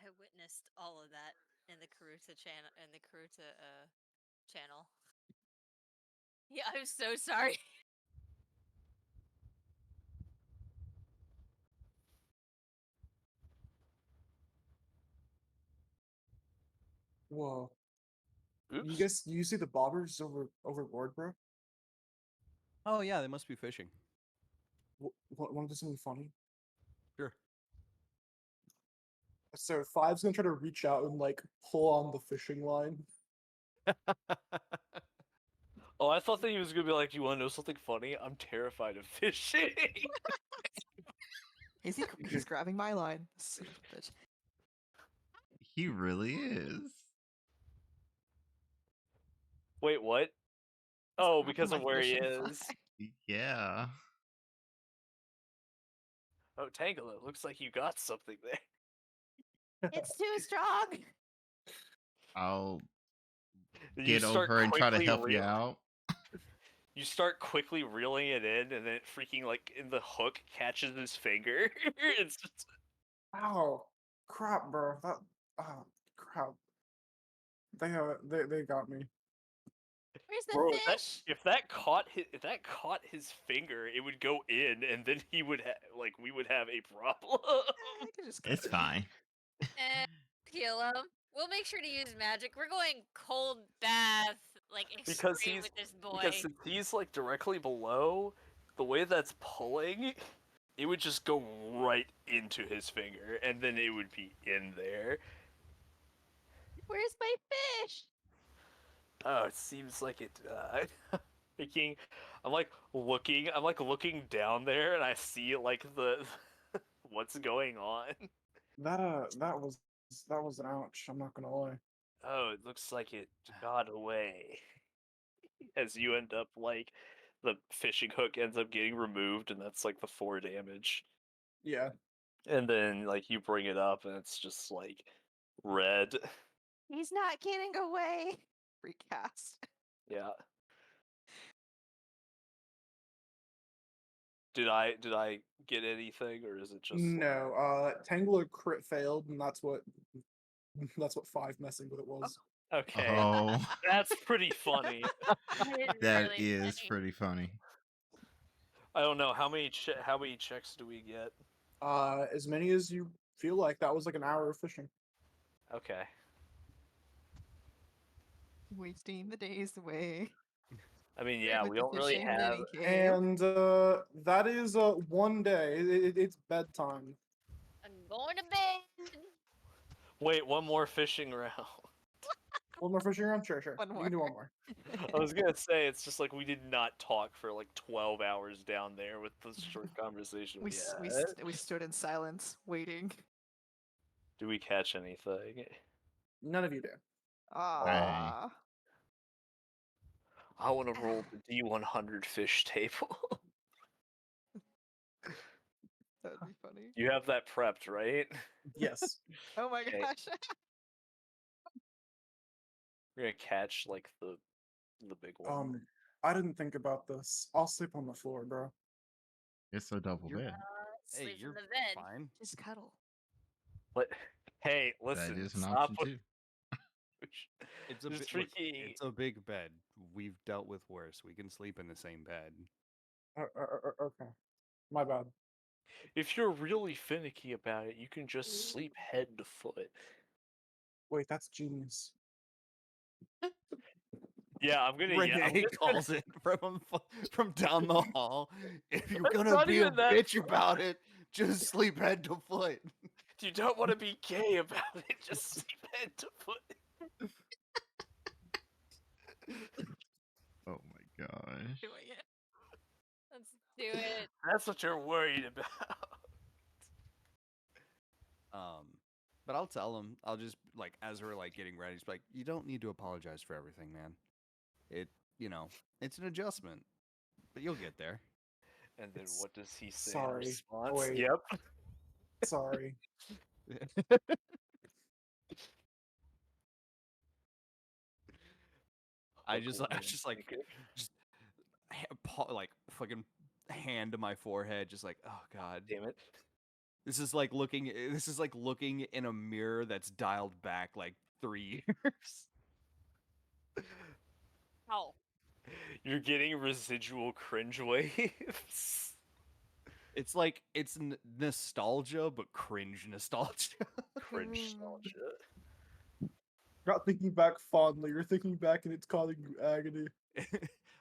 I witnessed all of that in the Karuta channel. Yeah, I'm so sorry. Whoa. Oops. You see the bobbers overboard, bro? Oh yeah, they must be fishing. Want to do something funny? Sure. So Five's gonna try to reach out and like pull on the fishing line. Oh, I thought that he was gonna be like, "You want to know something funny? I'm terrified of fishing." He's grabbing my line. Son of a bitch. He really is. Wait, what? He's Oh, grabbing because of my where he fishing is. Yeah. Oh, Tangle, it looks like you got something there. It's too strong. I'll You get start over and try to quickly help you out. You start quickly reeling it in, and then it freaking like in the hook catches his finger. It's just... Ow! Crap, bro. Crap. They got me. Where's the Bro, fish? if that caught his finger, it would go in, and then he would we would have a problem. I could just cut It's it. fine. Kill him. We'll make sure to use magic. We're going cold bath, like because extreme he's with this boy. because since he's like directly below, the way that's pulling, it would just go right into his finger, and then it would be in there. Where's my fish? Oh, it seems like it. Thinking, I'm like looking down there, and I see like the what's going on. That was an ouch. I'm not gonna lie. Oh, it looks like it got away. As you end up like the fishing hook ends up getting removed, and that's like the 4 damage. Yeah. And then like you bring it up, and it's just like red. He's not getting away. Recast. Yeah. Did I get anything, or is it just No. Tangler crit failed, and that's what 5 messing with it was. okay? Oh, That's pretty funny. that really is funny. pretty funny. I don't know how many checks do we get? As many as you feel like. That was like an hour of fishing. Okay. Wasting the days away. I mean, yeah, with we the don't really fishing have. mini game. And that is one day. It's bedtime. I'm going to bed. Wait, one more fishing round. One more fishing round? Sure. One You can do more. one more. I was gonna say it's just like we did not talk for like 12 hours down there with the short conversation we had. We stood in silence, waiting. Do we catch anything? None of you do. Ah. I want to roll the D100 fish table. That'd be funny. You have that prepped, right? Yes. Oh my Okay. gosh. We're gonna catch like the big one. I didn't think about this. I'll sleep on the floor, bro. It's a double You're- bed. Hey, Sleep you're in the bed. fine. Just cuddle. But hey, listen, That is an stop option with- too. It's a Just big. freaking- It's a big bed. We've dealt with worse. We can sleep in the same bed. Okay. My bad. If you're really finicky about it, you can just sleep head to foot. Wait, that's genius. Yeah, I'm gonna. Yeah, I'm Renee just calls it from down the hall. If you're It's gonna not be a even that bitch about it, just sleep head to foot. You don't want to be gay about it. Just sleep head to foot. Oh my gosh. Doing it. Let's do it. That's what you're worried about. But I'll tell him. I'll just like as we're like getting ready, just be like, you don't need to apologize for everything, man. It's an adjustment, but you'll get there. And then It's- what does he say sorry. in response? Wait. Yep. Sorry. I Hook, just line, just like sinker. just like fucking hand to my forehead, just like, oh god. Damn it. This is like looking in a mirror that's dialed back like 3 years. Oh. You're getting residual cringe waves. It's like it's nostalgia, but cringe nostalgia. Cringe nostalgia. Not thinking back fondly, you're thinking back and it's causing you agony.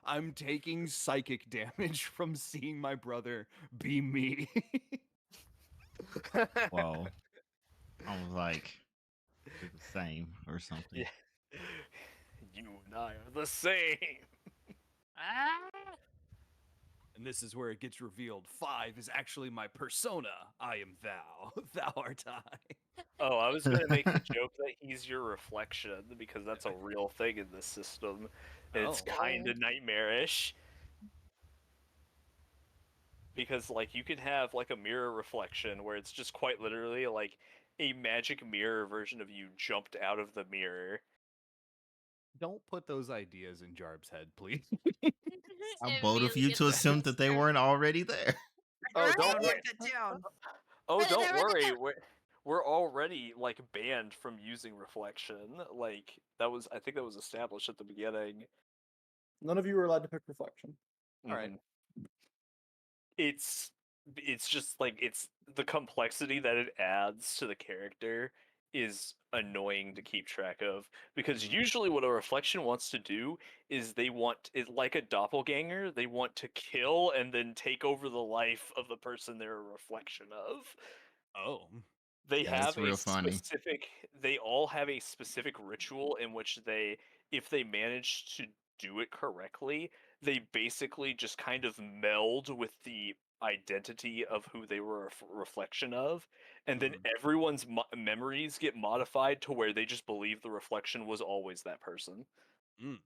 I'm taking psychic damage from seeing my brother be me. Whoa. I was like, we're the same or something. Yeah. You and I are the same. Ah. And this is where it gets revealed. 5 is actually my persona. I am thou. Thou art I. Oh, I was gonna make the joke that he's your reflection because that's a real thing in this system. And it's Oh. kind of nightmarish. Because like you can have like a mirror reflection where it's just quite literally like a magic mirror version of you jumped out of the mirror. Don't put those ideas in Jarb's head, please. How bold of Immediately you gets to assume that they disturbed. weren't already there. Oh, Right? don't worry. Write that down. Oh, don't worry. We're already like banned from using reflection. Like I think that was established at the beginning. None of you are allowed to pick reflection. All right. Mhm. It's just like it's the complexity that it adds to the character is annoying to keep track of because usually what a reflection wants to do is they want it like a doppelganger, they want to kill and then take over the life of the person they're a reflection of. Oh. They Yeah, that's have a real funny. specific they all have a specific ritual in which they if they manage to do it correctly, they basically just kind of meld with the identity of who they were a reflection of, and then everyone's memories get modified to where they just believe the reflection was always that person. Mm.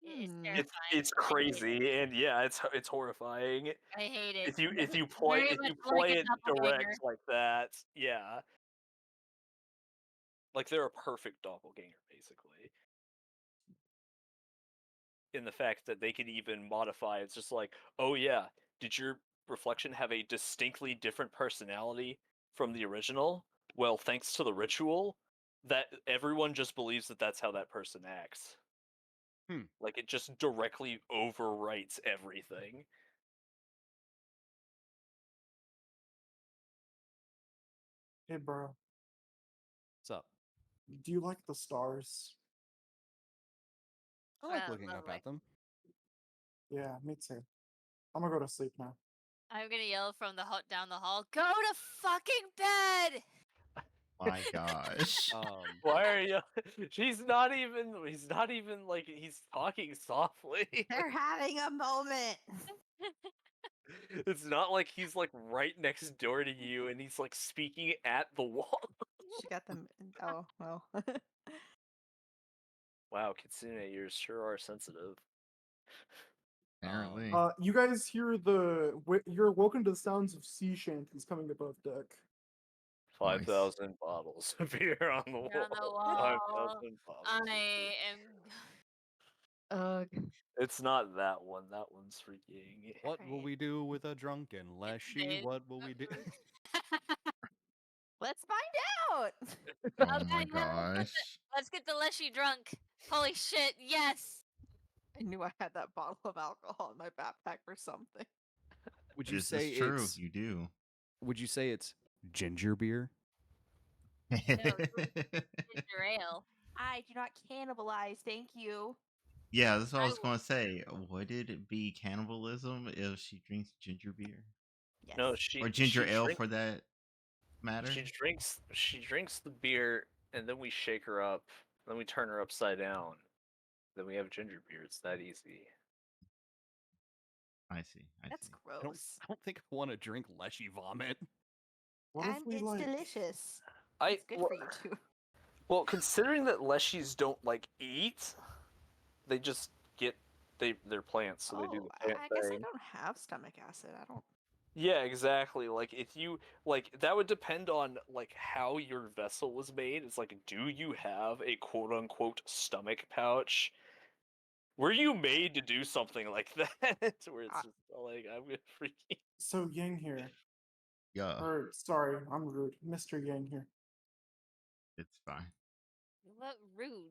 It's Hmm. terrifying. It's I hate it. crazy, and yeah, it's horrifying. I hate it. If you Very play much like a it doppelganger. direct like that, yeah. Like they're a perfect doppelganger, basically. In the fact that they can even modify, it's just like, oh yeah, did your reflection have a distinctly different personality from the original? Well, thanks to the ritual, that everyone just believes that that's how that person acts. Like it just directly overwrites everything. Hey, bro, What's up? do you like the stars? I like Oh, looking up lovely. at them. Yeah, me too. I'm gonna go to sleep now. I'm gonna yell from down the hall. Go to fucking bed. My gosh. Why are you? He's not even like he's talking softly. They're having a moment. It's not like he's like right next door to you and he's like speaking at the wall. She got them. Oh well. Wow, Kitsune, you sure are sensitive. Apparently. You guys hear you're awoken to the sounds of sea shanties coming above deck. 5,000 bottles of beer on the You're on the wall. wall. 5,000 bottles. I of beer. am. Ugh. It's not that one. That one's freaking. What will Right. we do with a drunken Leshy? They- What will we do? Let's find out. Oh Okay, my yeah, gosh. let's get the Leshy drunk. Holy shit! Yes. I knew I had that bottle of alcohol in my backpack or something. Would you This say is true. it's You do. Would you say it's ginger beer? No, ginger ale. I do not cannibalize. Thank you. Yeah, that's what I I was will- going to say. Would it be cannibalism if she drinks ginger beer? Yes. No, Or ginger she ale drink- for that matter? She drinks the beer and then we shake her up. Then we turn her upside down. Then we have ginger beer. It's that easy. I see. That's see. gross. I don't think I want to drink Leshy vomit. What if And we it's like? delicious. I It's good for you too. well, considering that leshies don't like eat, they just get they're plants, so they do the I plant guess I thing. don't have stomach acid. I don't. Yeah, exactly. Like if you that would depend on like how your vessel was made. It's like, do you have a quote unquote stomach pouch? Were you made to do something like that? Where it's I- just like I'm gonna freaking So Yang here, Yeah, or sorry, I'm rude, Mr. Yang here. it's fine. What rude.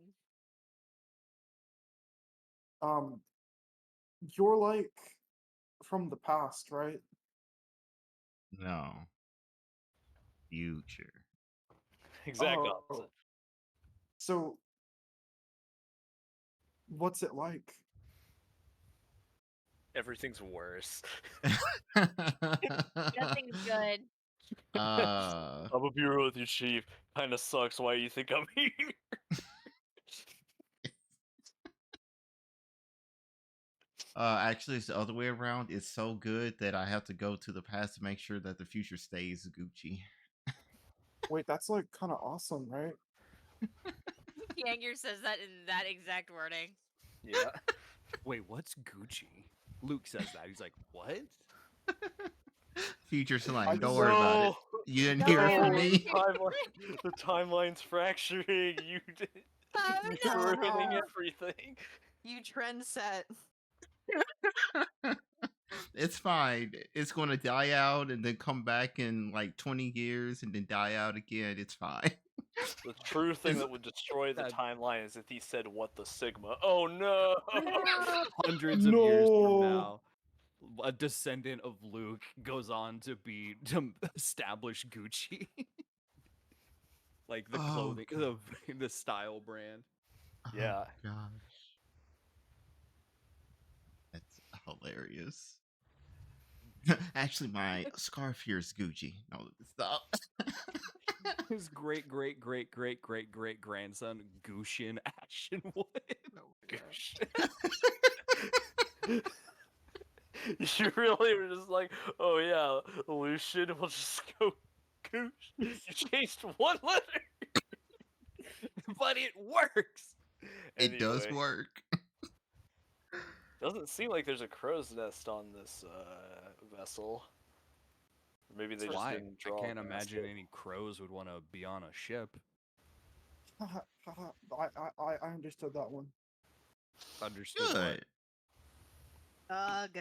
You're like from the past, right? No, future. exact Oh, opposite. so what's it like? Everything's worse. Nothing's good. I'm a bureau with you, chief. Kinda sucks. Why do you think I'm here? Actually, it's the other way around. It's so good that I have to go to the past to make sure that the future stays Gucci. Wait, that's like kind of awesome, right? Yanger says that in that exact wording. Yeah. Wait, what's Gucci? Luke says that. He's like, what? Future's I like, don't just- worry about it. No! You didn't No, hear it I from didn't me. hear The timeline's fracturing. You did. Oh, You're ruining no. everything. You trend set. It's fine. It's going to die out and then come back in like 20 years and then die out again. It's fine. The true thing It's- that would destroy the That- timeline is if he said, "What the Sigma?" Oh no! Hundreds of years from No. now, a descendant of Luke goes on to establish Gucci. Like the Oh, clothing, the style brand. Yeah. Oh, gosh. That's hilarious. Actually, my scarf here is Gucci. No, stop. His great grandson, Gushin Ashenwood. Oh my Gosh. You really were just like, oh yeah, Lucian will just go goosh. You changed one letter, But it works. It does Anyway, work. doesn't seem like there's a crow's nest on this vessel. Or maybe they just Why? didn't I draw. can't past imagine it. any crows would want to be on a ship. I understood that one. Understood what? Good. Ugh.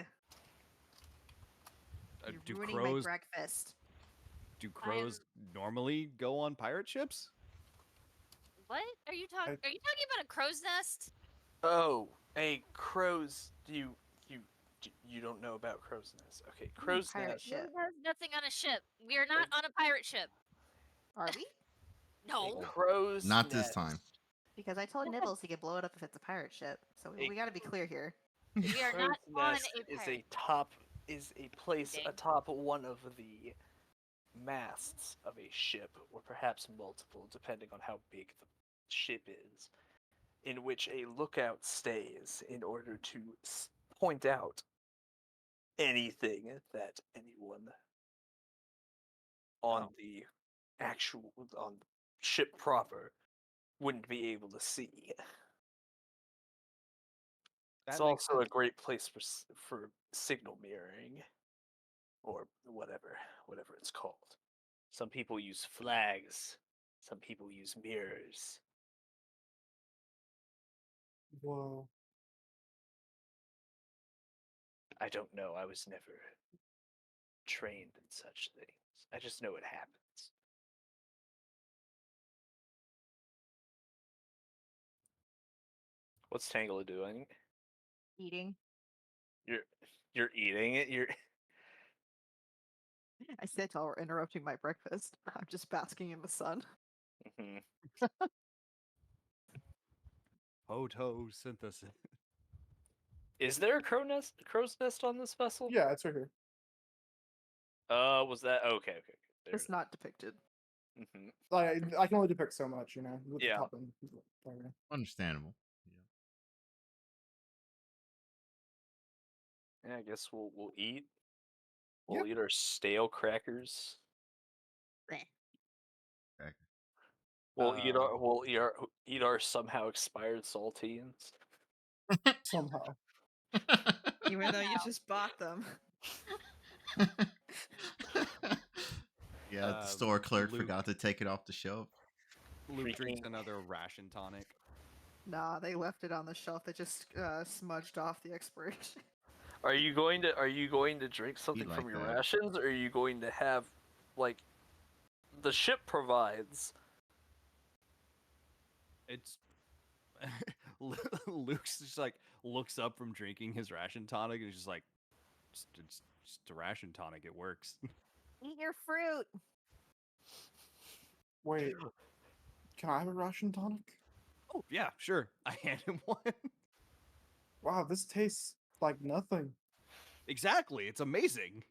Uh, You're do ruining my crows breakfast. do crows normally go on pirate ships? What are you talking? I- Are you talking about a crow's nest? Oh, hey, crows. You don't know about crow's nest? Okay, crow's pirate nest. ship. There's nothing on a ship. We are not on a pirate ship. Are we? A No. crow's Not this nest time. Because I told Nibbles he could blow it up if it's a pirate ship. So A we gotta be clear here. We are not crow's on nest a is pirate. a place Dang. atop one of the masts of a ship, or perhaps multiple, depending on how big the ship is, in which a lookout stays in order to point out anything that anyone on the actual on the ship proper wouldn't be able to see. That It's makes also a sense. great place for signal mirroring, or whatever it's called. Some people use flags. Some people use mirrors. Whoa. I don't know. I was never trained in such things. I just know it happens. What's Tangela doing? Eating. You're eating it. You're I said y'all were interrupting my breakfast. I'm just basking in the sun. Mhm. Photosynthesis. Is there a crow's nest on this vessel? Yeah, it's right here. Was that okay? Okay. There It's not depicted. hmm Like I can only depict so much, you know, with Yeah. the top and okay. Understandable. Yeah, I guess we'll eat. Yep. We'll eat our stale crackers. Okay. We'll eat our somehow expired saltines. Somehow. Even though you Somehow. just bought them. Yeah, the store clerk Luke, forgot to take it off the shelf. Luke drinks Freaking- another ration tonic. Nah, they left it on the shelf. They just smudged off the expiration. Are you going to drink something like from your that. rations, or are you going to have like the ship provides? It's Luke's just like looks up from drinking his ration tonic and he's just like, it's just a ration tonic. It works. Eat your fruit. Wait, can I have a Russian tonic? Oh yeah, sure. I hand him one. Wow, this tastes like nothing. Exactly. It's amazing.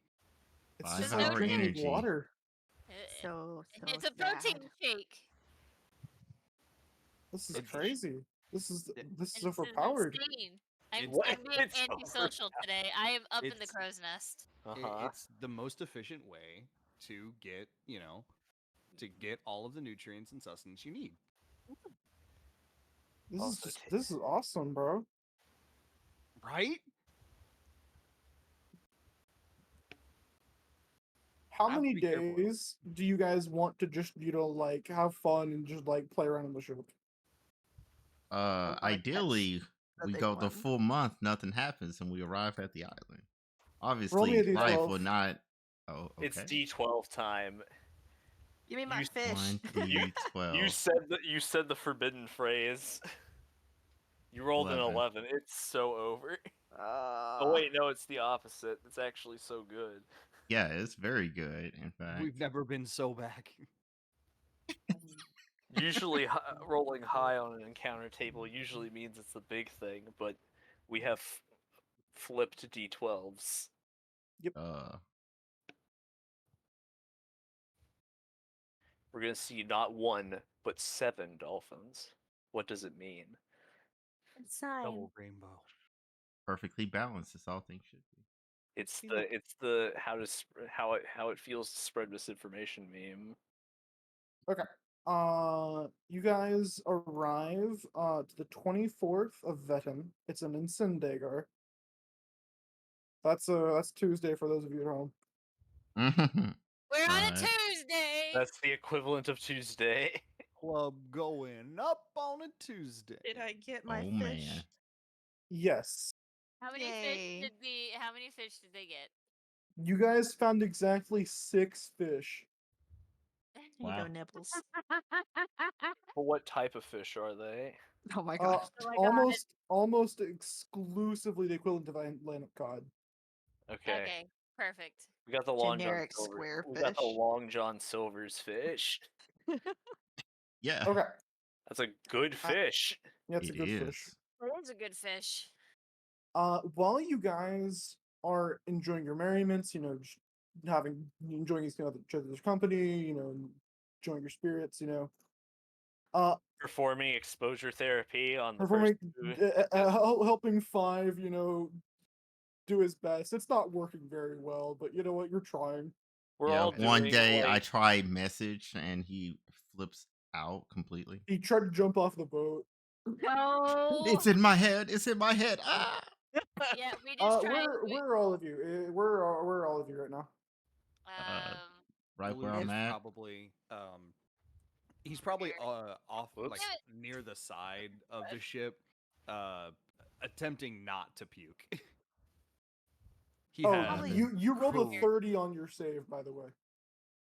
It's 5 just hour like drinking energy. water. So It's a protein shake. This is It's- crazy. This is it- This is overpowered. insane. I'm It's- being It's antisocial today. I am up in the It's- crow's nest. It's the most efficient way to get, to get all of the nutrients and sustenance you need. This is Also just, this is awesome, bro. Right? How I have to many be careful. days do you guys want to just, like, have fun and just, like, play around on the ship? wanna catch Ideally, the we big go the one. full month, nothing happens, and we arrive at the island. me Obviously, a life D12. will not. Oh, okay. It's D12 time. Give me my You- fish. 1d12. You said the forbidden phrase. You rolled 11. an 11. It's so over. Oh wait, no, it's the opposite. It's actually so good. Yeah, it's very good. In fact, We've never been so back. Usually, rolling high on an encounter table usually means it's the big thing, but we have flipped D12s. uh, We're gonna see not one, but 7 dolphins. What does it mean? Double rainbow. perfectly balanced. As all things should be. It's Yeah. the how it feels to spread misinformation meme. Okay. You guys arrive to the 24th of Vetten. It's an Incendagar. That's Tuesday for those of you at home. Mhm. We're on a Right. Tuesday. That's the equivalent of Tuesday. Club going up on a Tuesday. Did I get my Oh, fish? man. Yes. How many Yay. fish did they get? You guys found exactly 6 fish. Here you Wow. go, Nibbles. But what type of fish are they? Oh my gosh. Oh my God. Almost exclusively the equivalent of Atlantic cod. Okay. Okay, perfect. We got the Long Generic John Silver. square We got the fish. Long John Silver's fish. Yeah, Okay. That's a good fish. Yeah, it's a it good is. fish. It is a good fish. While you guys are enjoying your merriments, just enjoying each other's company, enjoying your spirits, Performing exposure therapy on the performing, person who- helping Five, do his best. It's not working very well, but you know what? You're trying. We're Yeah, all one doing, day I like- try message and he flips out completely. He tried to jump off the boat. No. It's in my head. It's in my head. Ah. Yeah, we just tried. Where are all of you? Where are all of you right now? Right where Luke I'm is at. probably he's probably off Whoops. like near the side of the ship, attempting not to puke. He Oh, has you rolled a cruel- 30 on your save, by the way.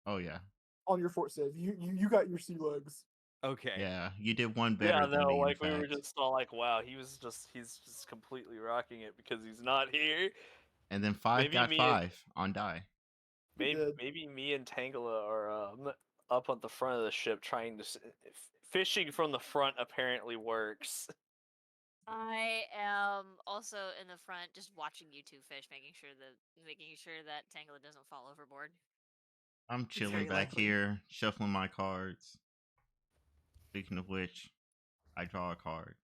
Oh yeah, On your fort save, you got your sea legs. Okay. yeah. You did one better Yeah, than no, me. like in we were fact. just all like, wow, he's just completely rocking it because he's not here. And then 5 maybe got me 5 on die. He did. Maybe me and Tangela are up at the front of the ship trying to fishing from the front apparently works. I am also in the front, just watching you two fish, making sure that Tangela doesn't fall overboard. I'm chilling very back likely. here, shuffling my cards. Speaking of which, I draw a card.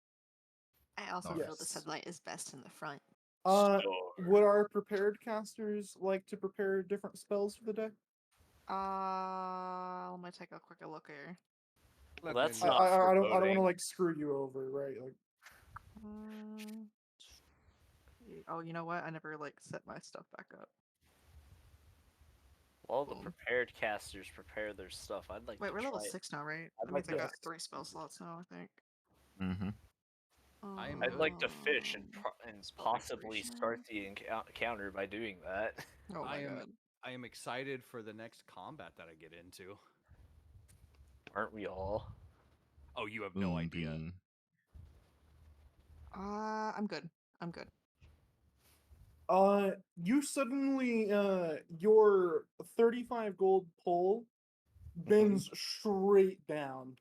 I also Yes. feel the sunlight is best in the front. Sure. Would our prepared casters like to prepare different spells for the day? Let me take a quick look here. Well, that's Let me- not I don't want to foreboding. like screw you over, right? Like, Oh, you know what? I never like set my stuff back up. While the prepared casters prepare their stuff, I'd like Wait, to we're level try it. 6 now, right? I'd That like means I to- got 3 spell slots now, I think. Mm-hmm. I am I'd like to fish Um, and spell possibly preparation. start the encounter by doing that. Oh my I am god. I am excited for the next combat that I get into. Aren't we all? Oh, you have no Boom idea. bean. I'm good. I'm good. You suddenly, your 35 gold pole bends straight down.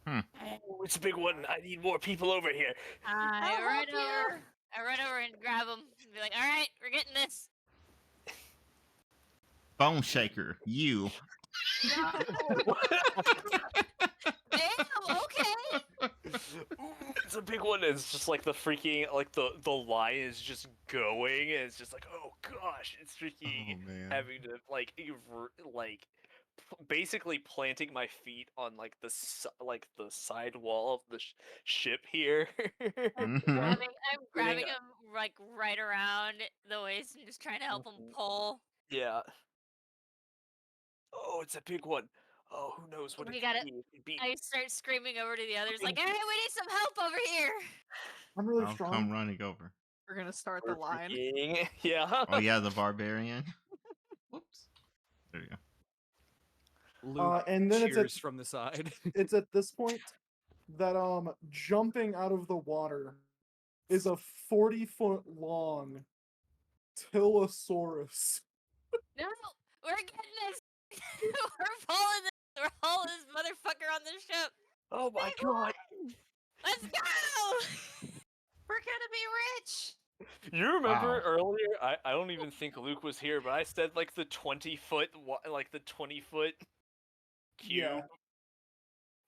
Oh, it's a big one. I need more people over here. I I'll run help you. over. I run over and grab him. And be like, all right, we're getting this. Bone shaker, you. Damn. Okay. Ooh, it's a big one. It's just like the freaking like the line is just going, and it's just like, oh gosh, it's freaking Oh man. having to like basically planting my feet on like like the side wall of the ship here. Mhm. I'm grabbing Getting- him like right around the waist and just trying to help him Mhm. pull. Yeah. Oh, it's a big one. Oh, who knows what We it gotta- could be? It could be I start screaming over to the others, like, all right, we need some help over here. I'm really I'll strong. come running over. We're gonna start the we're line. freaking- Yeah. Oh yeah, the barbarian. Whoops. There you go. Luke And then cheers from the side. it's at this point that jumping out of the water is a 40-foot long Tillosaurus. No, we're getting this. We're hauling this motherfucker on the ship. Oh my god. Let's go. We're gonna be rich. You remember Wow. earlier? I don't even think Luke was here, but I said like the 20-foot, like the 20-foot cube Yeah,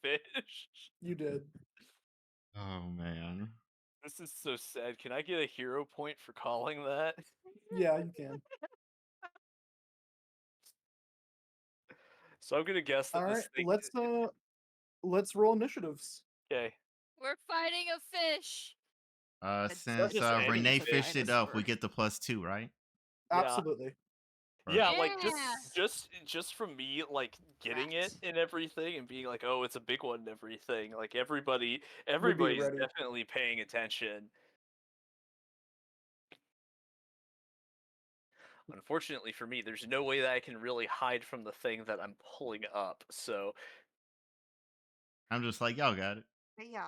fish. you did. Oh man. This is so sad. Can I get a hero point for calling that? Yeah, you can. So I'm gonna guess that All this right, thing. let's roll initiatives. Okay. We're fighting a fish. Since just any Renee fish. fished it up, we Dinosaur. get the +2, right? Yeah. Absolutely. Yeah, Perfect. like Yeah. just from me like getting it Rats. and everything and being like, oh, it's a big one and everything. Like everybody's ready. definitely paying attention. Unfortunately for me, there's no way that I can really hide from the thing that I'm pulling up. So I'm just like, y'all got it. Yeah.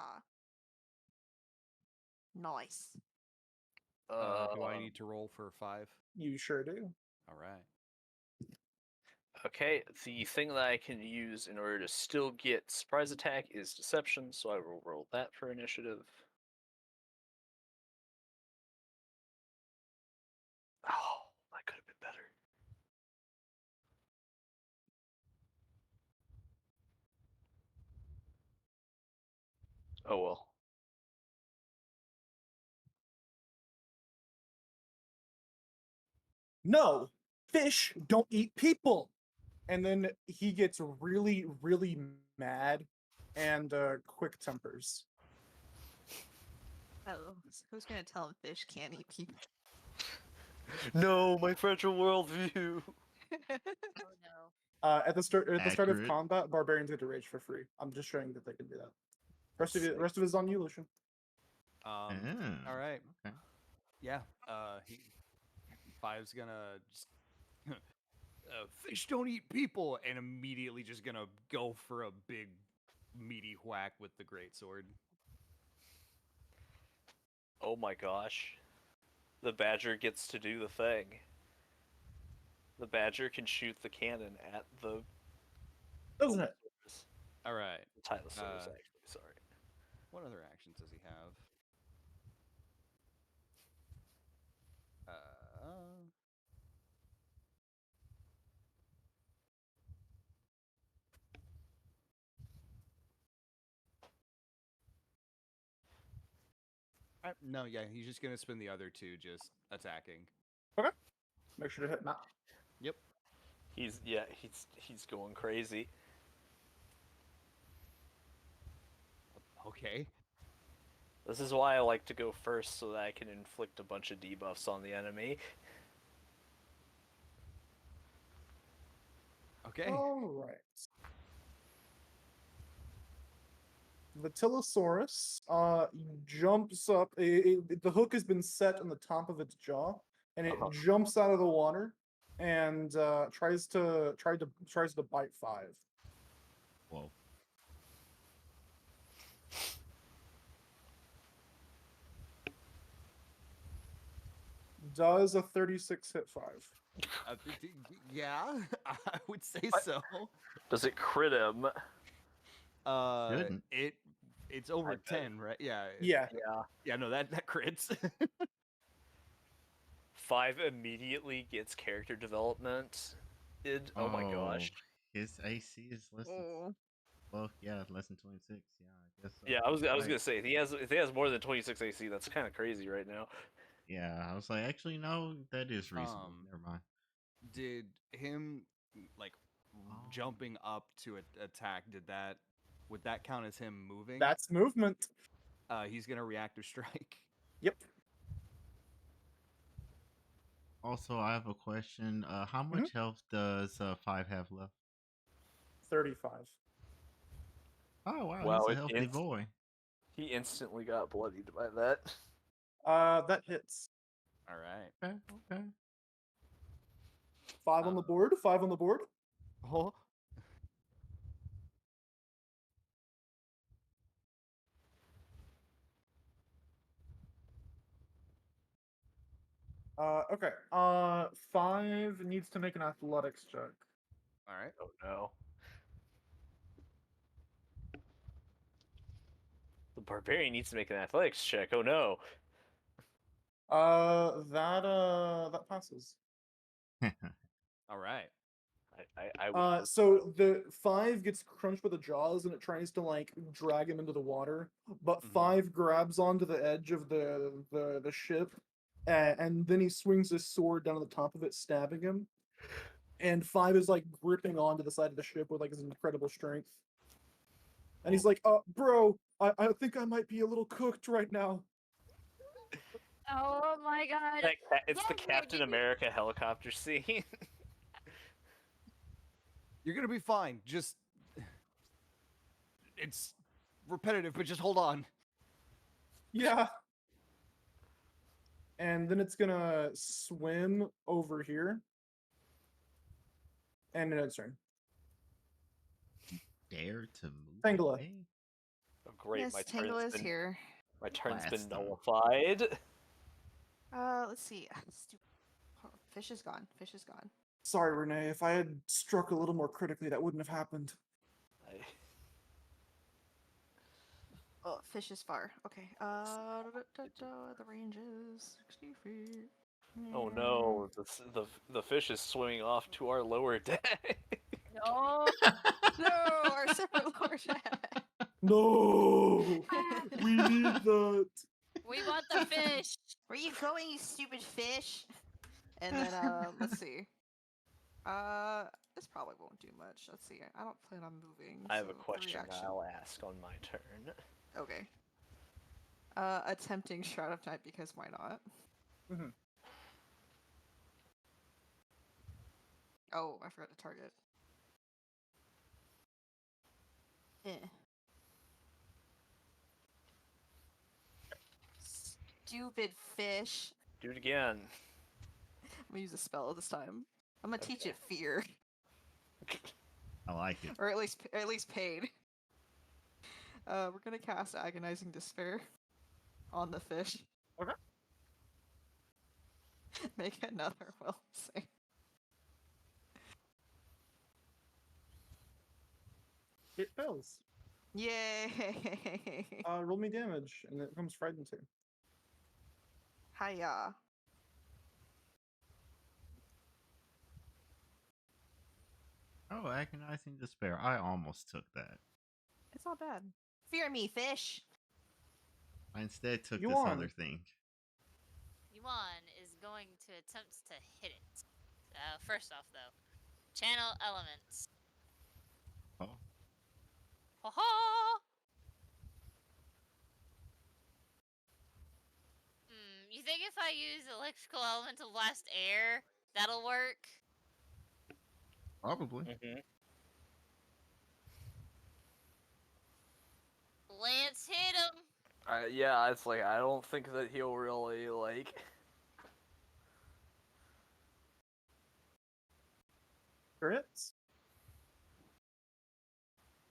Nice. Do I need to roll for 5? You sure do. All right. okay, the thing that I can use in order to still get surprise attack is deception, so I will roll that for initiative. Oh, that could have been better. Oh well. No, fish don't eat people. And then he gets really, really mad and quick tempers. Oh, who's gonna tell him fish can't eat people? No, my fragile worldview. Oh no. At the start of Accurate. combat, barbarians get to rage for free. I'm just showing that they can do that. Rest of it is on you, Lucian. Ah, All right. Okay. Yeah. Five's gonna just fish don't eat people, and immediately just gonna go for a big meaty whack with the greatsword. Oh my gosh. The badger gets to do the thing. The badger can shoot the cannon at the Doesn't it? All right. Tylosaurus, actually, sorry. What other actions does he have? No, yeah, he's just gonna spend the other 2 just attacking. Make sure to hit Matt. Yep. He's going crazy. Okay. This is why I like to go first so that I can inflict a bunch of debuffs on the enemy. Okay. All right. The Tylosaurus jumps up. The hook has been set on the top of its jaw, and it Uh-huh. jumps out of the water and tries to bite 5. Whoa. Does a 36 hit 5? Yeah, I would say What? so. Does it crit him? Shouldn't. It's over I bet. 10, right? Yeah. Yeah. Yeah, no, that crits. 5 immediately gets character development. Oh my gosh. His AC is less than. Oh. Well, yeah, less than 26. Yeah, I guess so. Yeah, I was Right. gonna say if he has more than 26 AC, that's kind of crazy right now. Yeah, I was like, actually, no, that is reasonable. Um, Never mind. Did him like jumping up to attack? Would that count as him moving? That's movement. He's gonna reactive strike. Yep. Also, I have a question. How much health does 5 have left? 35. Oh wow, Wow, he's a healthy boy. He instantly got bloodied by that. That hits. All right. Okay. 5 on the board. 5 on the board. Oh. Okay. 5 needs to make an athletics check. All right. Oh no. The barbarian needs to make an athletics check. Oh no. That passes. All right. I would. So the 5 gets crunched with the jaws and it tries to like drag him into the water, but Mhm. 5 grabs onto the edge of the ship, and then he swings his sword down on the top of it, stabbing him. And 5 is like gripping onto the side of the ship with like his incredible strength. And he's like, bro, I think I might be a little cooked right now. Oh my god. It's the Yes, Captain did you- America helicopter scene. You're gonna be fine. Just it's repetitive, but just hold on. Yeah. And then it's gonna swim over here. And then it's turn. Dare to move Tangela. away? Oh, great, Yes, my Tangle turn's is been here. my turn's been Blast them. nullified. Let's see. Fish is gone. Fish is gone. Sorry, Renee. If I had struck a little more critically, that wouldn't have happened. Oh, fish is far. Okay. The range is 60 feet. Oh no, the fish is swimming off to our lower deck. No. No, our separate lower deck. No! We need that! We want the fish. Where you going, you stupid fish? And then let's see. This probably won't do much. Let's see. I don't plan on moving. I have a so 3 question action. I'll ask on my turn. Okay. Attempting Shroud of Night because why not? Mhm. Oh, I forgot to target. Stupid fish. Do it again. I'm gonna use a spell this time. I'm gonna teach it fear, I like it. or at least pain. We're gonna cast Agonizing Despair on the fish. Okay. Make another will save. It fails. Yay! Roll me damage, and it becomes frightened too. Hiya. Oh, agonizing despair. I almost took that. It's not bad. Fear me, fish. I instead took You this won. other thing. Yuan is going to attempt to hit it. First off, though, channel elements. Oh, Ho ho! You think if I use electrical elemental blast air, that'll work? Probably. Mm-hmm. Lance hit him. Yeah, it's like I don't think that he'll really like. Crits?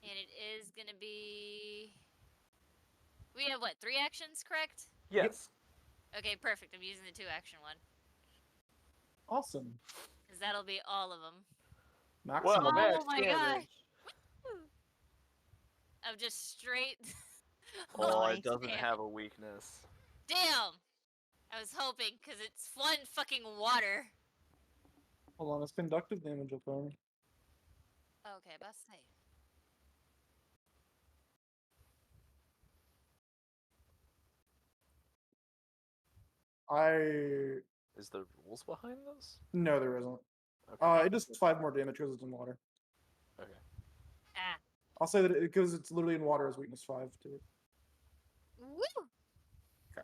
And it is gonna be. We have what, 3 actions, correct? Yes. Okay, perfect. I'm using the 2-action one. Awesome. Because that'll be all of them. Maximum. Oh max my damage. Of just straight. Oh, Nice. it doesn't Damn. have a weakness. Damn! I was hoping, because it's fun fucking water. Hold on, it's conductive damage up there. Okay, about to say. Is there rules behind this? No, there isn't. Okay. It does 5 more damage because it's in water. Okay. Ah. I'll say that because it's literally in water as weakness 5 to it. Woo!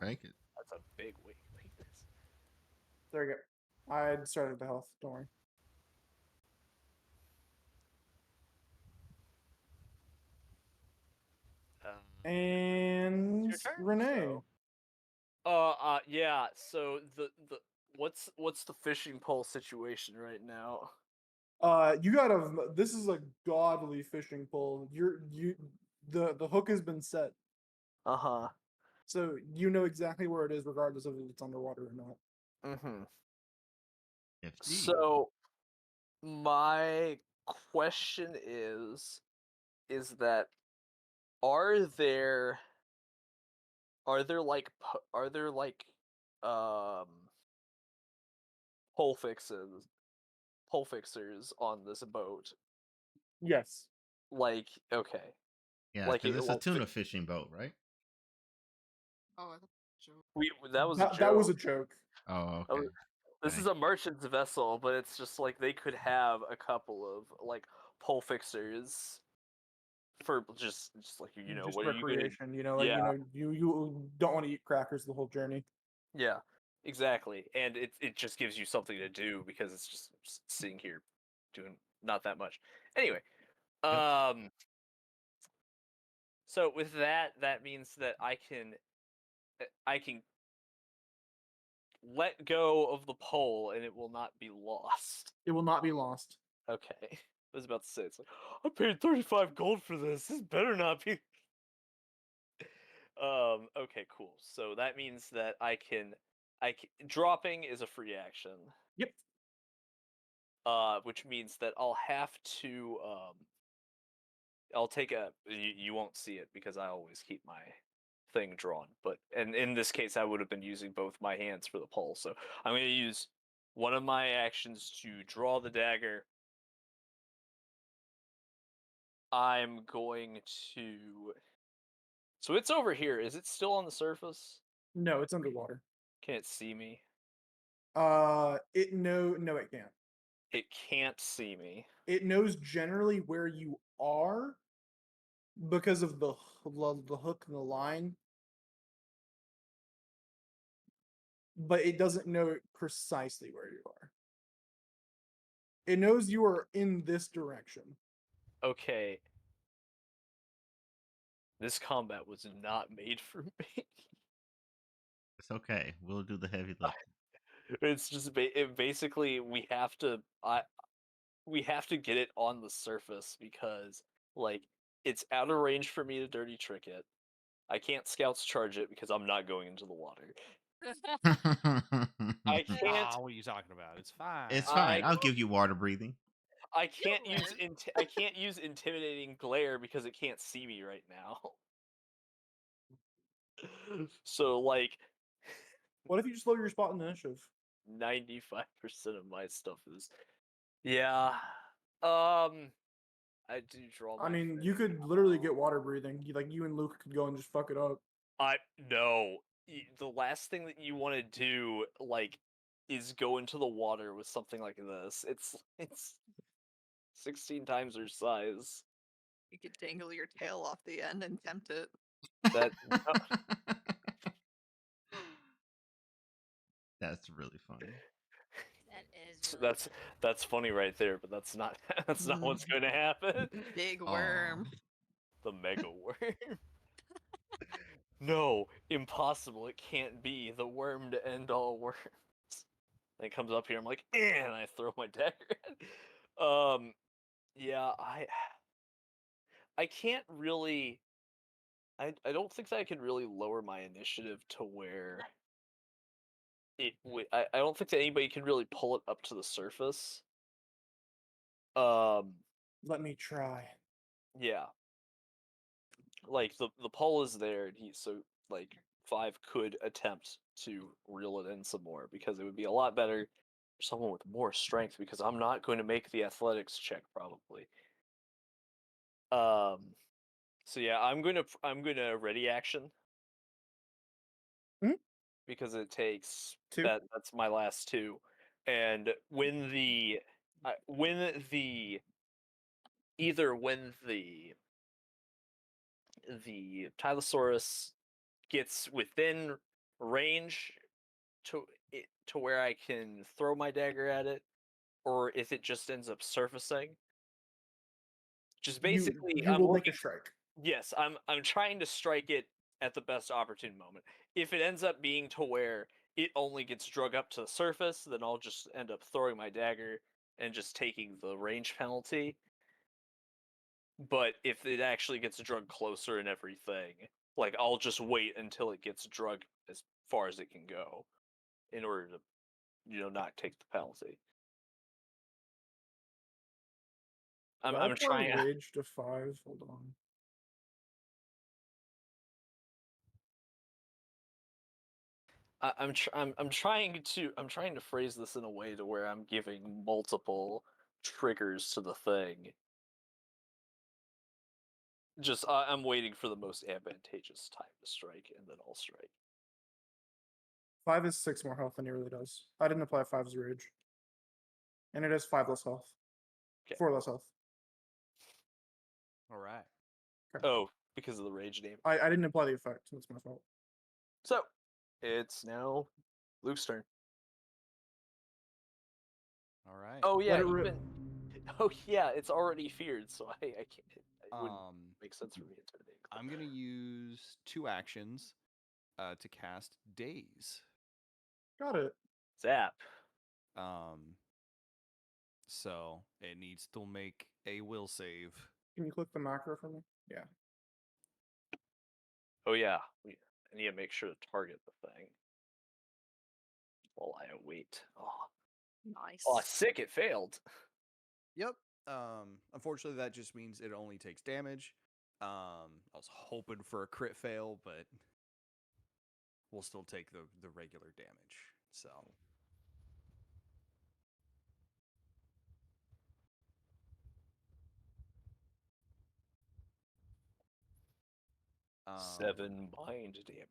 Take it. That's a big weakness. There you go. I started the health. Don't worry. And your turn, Renee. Yeah. So the what's the fishing pole situation right now? You gotta. This is a godly fishing pole. The hook has been set, Uh-huh. so you know exactly where it is, regardless of if it's underwater or not. Mm-hmm. FG. So my question is that are there are there like um pole fixes pole fixers on this boat? Yes. Like, okay. Yeah, Like because it it's a well, tuna fishing boat, right? Oh, I thought joke. that was a joke. That was a joke. Oh, Oh, okay. This is a merchant's vessel, but it's just like they could have a couple of like pole fixers for just like Just what are you gonna recreation. You don't want to eat crackers the whole journey. yeah, exactly, and it just gives you something to do because it's just sitting here doing not that much. Anyway, so with that means that I can let go of the pole and it will not be lost. It will not be lost. Okay. I was about to say, it's like, I paid 35 gold for this. This better not be. Okay, cool. So that means that dropping is a free action. Yep. Which means that I'll have to, I'll take you won't see it because I always keep my thing drawn. And in this case, I would have been using both my hands for the pole. So I'm going to use one of my actions to draw the dagger. I'm going to. So it's over here. Is it still on the surface? No, it's underwater. Can it see me? No, it can't. It can't see me. It knows generally where you are because of the hook and the line, but it doesn't know precisely where you are. It knows you are in this direction. Okay. This combat was not made for me. It's okay. We'll do the heavy lifting. It's just basically we have to get it on the surface because like it's out of range for me to dirty trick it. I can't scouts charge it because I'm not going into the water. I can't. Oh, what are you talking about? It's fine. It's fine. I'll give you water breathing. I can't You use live. I can't use intimidating glare because it can't see me right now. So like What if you just lower your spot in initiative? 95% of my stuff is yeah. I do draw my I mean, you thing. could literally get water breathing. You and Luke could go and just fuck it up. No. The last thing that you want to do like is go into the water with something like this. It's 16 times your size. You could dangle your tail off the end and tempt it. That That's really funny. That is really That's funny right there, but that's not that's not what's going to happen. Big Aw. worm. The mega worm. No, impossible. It can't be the worm to end all worms. And it comes up here. I'm like, and I throw my dagger. Yeah, I can't really. I don't think that I can really lower my initiative to where I don't think that anybody can really pull it up to the surface. Let me try. Yeah. Like the pole is there, and like 5 could attempt to reel it in some more because it would be a lot better for someone with more strength because I'm not going to make the athletics check probably. So yeah, I'm gonna ready action Mhm. because it takes 2. that's my last 2, and when the either when the Tylosaurus gets within range to where I can throw my dagger at it, or if it just ends up surfacing. Just basically, You I'm will make looking. a strike. Yes, I'm trying to strike it at the best opportune moment. If it ends up being to where it only gets drug up to the surface, then I'll just end up throwing my dagger and just taking the range penalty. But if it actually gets drug closer and everything, like I'll just wait until it gets drug as far as it can go in order to, not take the penalty. Did I I'm apply trying. rage to 5? Hold on. I'm trying to phrase this in a way to where I'm giving multiple triggers to the thing. Just I'm waiting for the most advantageous time to strike, and then I'll strike. 5 is 6 more health than he really does. I didn't apply 5's rage. And it has 5 less health. Okay. 4 less health. All right. Oh, because of the rage name. I didn't apply the effect. That's my fault. So it's now Luke's turn. All right. Oh yeah, Let it rip. oh yeah, it's already feared, so I can't. It wouldn't make sense for me to turn it. I'm gonna use 2 actions to cast Daze. Got it. Zap. So it needs to make a will save. Can you click the macro for me? Yeah. Oh yeah, I need to make sure to target the thing while I await. Nice. Oh, sick! It failed. Yep. Unfortunately, that just means it only takes damage. I was hoping for a crit fail, but we'll still take the regular damage. So. Um, 7 mind damage.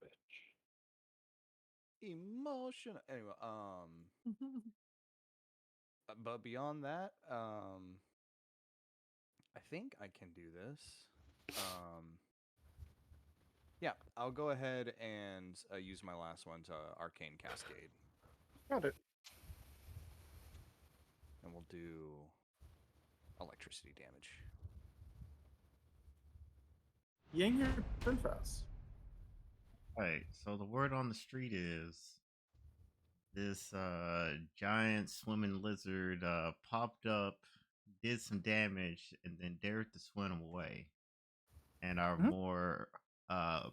Emotion. Anyway, but beyond that, I think I can do this. Yeah, I'll go ahead and use my last one to Arcane Cascade. Got it. And we'll do electricity damage. Yang, you're pretty fast. Right. So the word on the street is this giant swimming lizard popped up, did some damage, and then dared to swim away. And our Mhm. more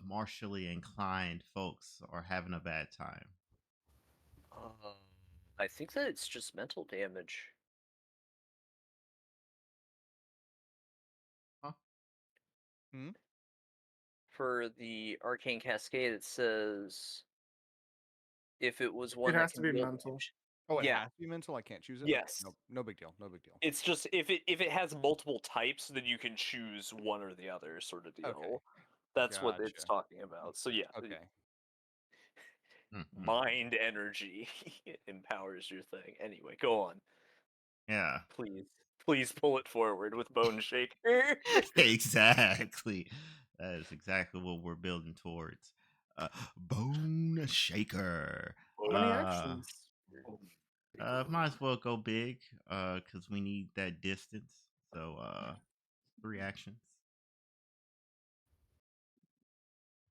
martially inclined folks are having a bad time. I think that it's just mental damage. Huh? For the Arcane Cascade, it says if it was one It that has to can be deal mental. damage. Oh, it Yeah. has to be mental? I can't choose it? Yes. Okay, no big deal. No big deal. It's just if it has multiple types, then you can choose one or the other sort of deal. Okay. That's what it's Gotcha. talking about. So yeah, Okay. mind energy empowers your thing. Anyway, go on. Yeah. Please pull it forward with Bone Shaker. Exactly. That is exactly what we're building towards. Bone Shaker. How many actions? Might as well go big, cause we need that distance. So 3 actions.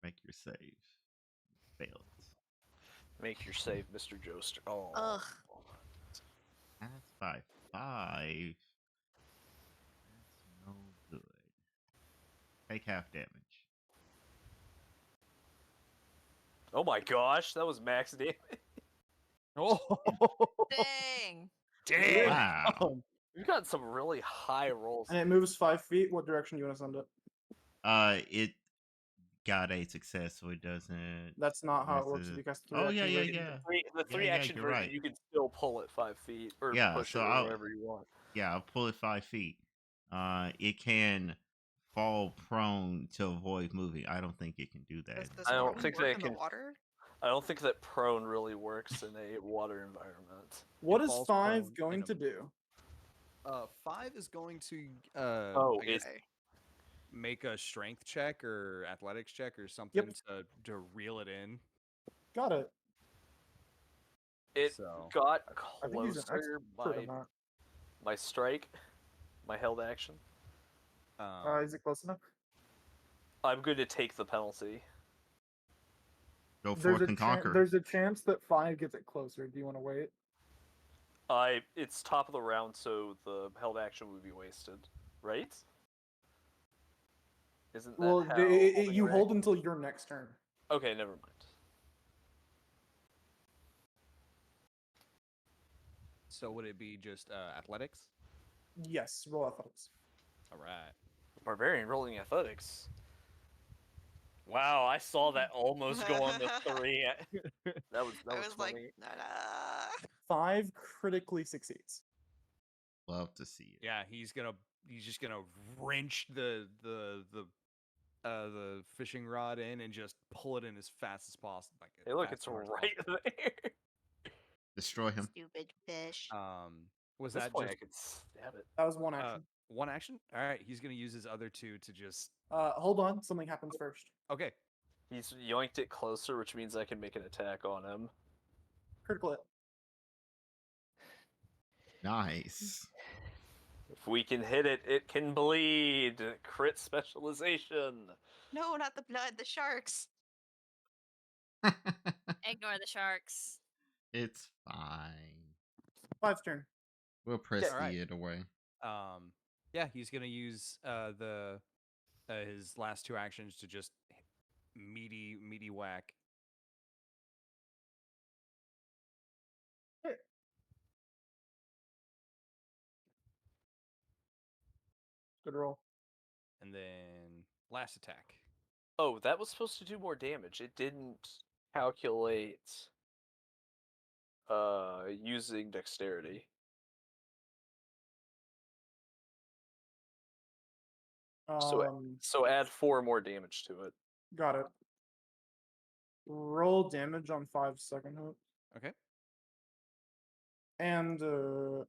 Make your save. Failed. Make your save, Mr. Joester. Oh. Ugh. That's by 5. That's no good. Take half damage. Oh my gosh, that was max damage. Oh, Dang. Dang. Wow. We've got some really high rolls. And it moves 5 feet. What direction do you want to send it? It got a success, so it doesn't. That's not how it works. This If is- you cast 3 Oh yeah, actions. yeah, right? yeah. The three yeah, action you're version, right. you can still pull it 5 feet or Yeah, push so it I'll- wherever you want. Yeah, I'll pull it 5 feet. It can fall prone to avoid moving. I don't think it can do that. Does in this this I don't prone environment. think work that in can- the water? I don't think that prone really works in a water environment. What It is falls 5 prone going in a- to do? 5 is going to Oh, I guess Okay. make a strength check or athletics check or something to reel it in. Got it. It So got I think he's an closer expert in by that. my strike, my held action. Is it close enough? I'm going to take the penalty. Go There's forth a and conquer. there's a chance that 5 gets it closer. Do you want to wait? It's top of the round, so the held action would be wasted, right? Isn't that Well, how you holding hold reaction- until your next turn. Okay, never mind. so would it be just athletics? Yes, roll athletics. All right. Barbarian rolling athletics. Wow, I saw that almost go on the 3. That was I was like, funny. nah. 5 critically succeeds. Love to see it. Yeah, he's just gonna wrench the fishing rod in and just pull it in as fast as possible. Like, Hey, look, fast it's and hard as right there. Destroy him. Stupid fish. possible. Was At this that point, just I could stab it. That was 1 action. one action? All right, he's gonna use his other 2 to just. Hold on, something happens first. Okay. He's yoinked it closer, which means I can make an attack on him. Critical hit. Nice. If we can hit it, it can bleed. Crit specialization. No, not the blood, the sharks. Ignore the sharks. It's fine. 5's turn. We'll press alright. the it away. Yeah, he's gonna use his last 2 actions to just meaty whack. Good roll. And then last attack. Oh, that was supposed to do more damage. It didn't calculate using dexterity. So add 4 more damage to it. Got it. Roll damage on 5 second hit. Okay. And okay.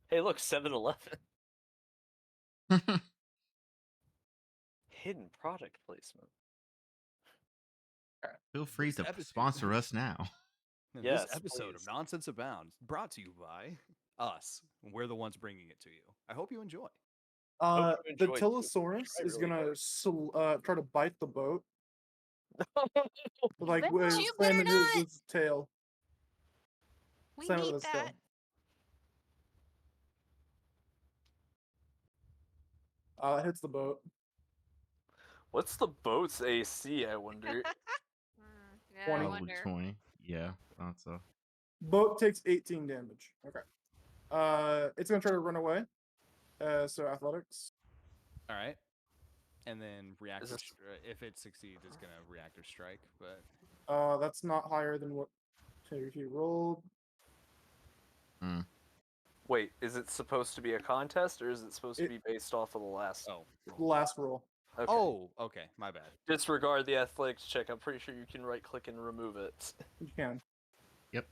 Hey, look, 7-Eleven. Hidden product placement. Feel free This to episode- sponsor us now. Yes, This episode please. of Nonsense Abound brought to you by us. We're the ones bringing it to you. I hope you enjoy. Hope you The enjoyed too. Tylosaurus Tried is really gonna try to bite the boat, like better- with you slamming better his, not! his tail. We Slam it need with his tail. that. It hits the boat. What's the boat's AC, I wonder? Yeah, I 20. Over wonder. 20. Yeah, thought so. Boat takes 18 damage. Okay. It's gonna try to run away. So athletics. All right. And then reactor, this- if it succeeds, it's gonna reactor strike. But That's not higher than what he rolled. Wait, is it supposed to be a contest, or is it supposed to It- be based off of the last? oh, Last roll. Okay. oh, okay, my bad. Disregard the athletics check. I'm pretty sure you can right click and remove it. You can. Yep.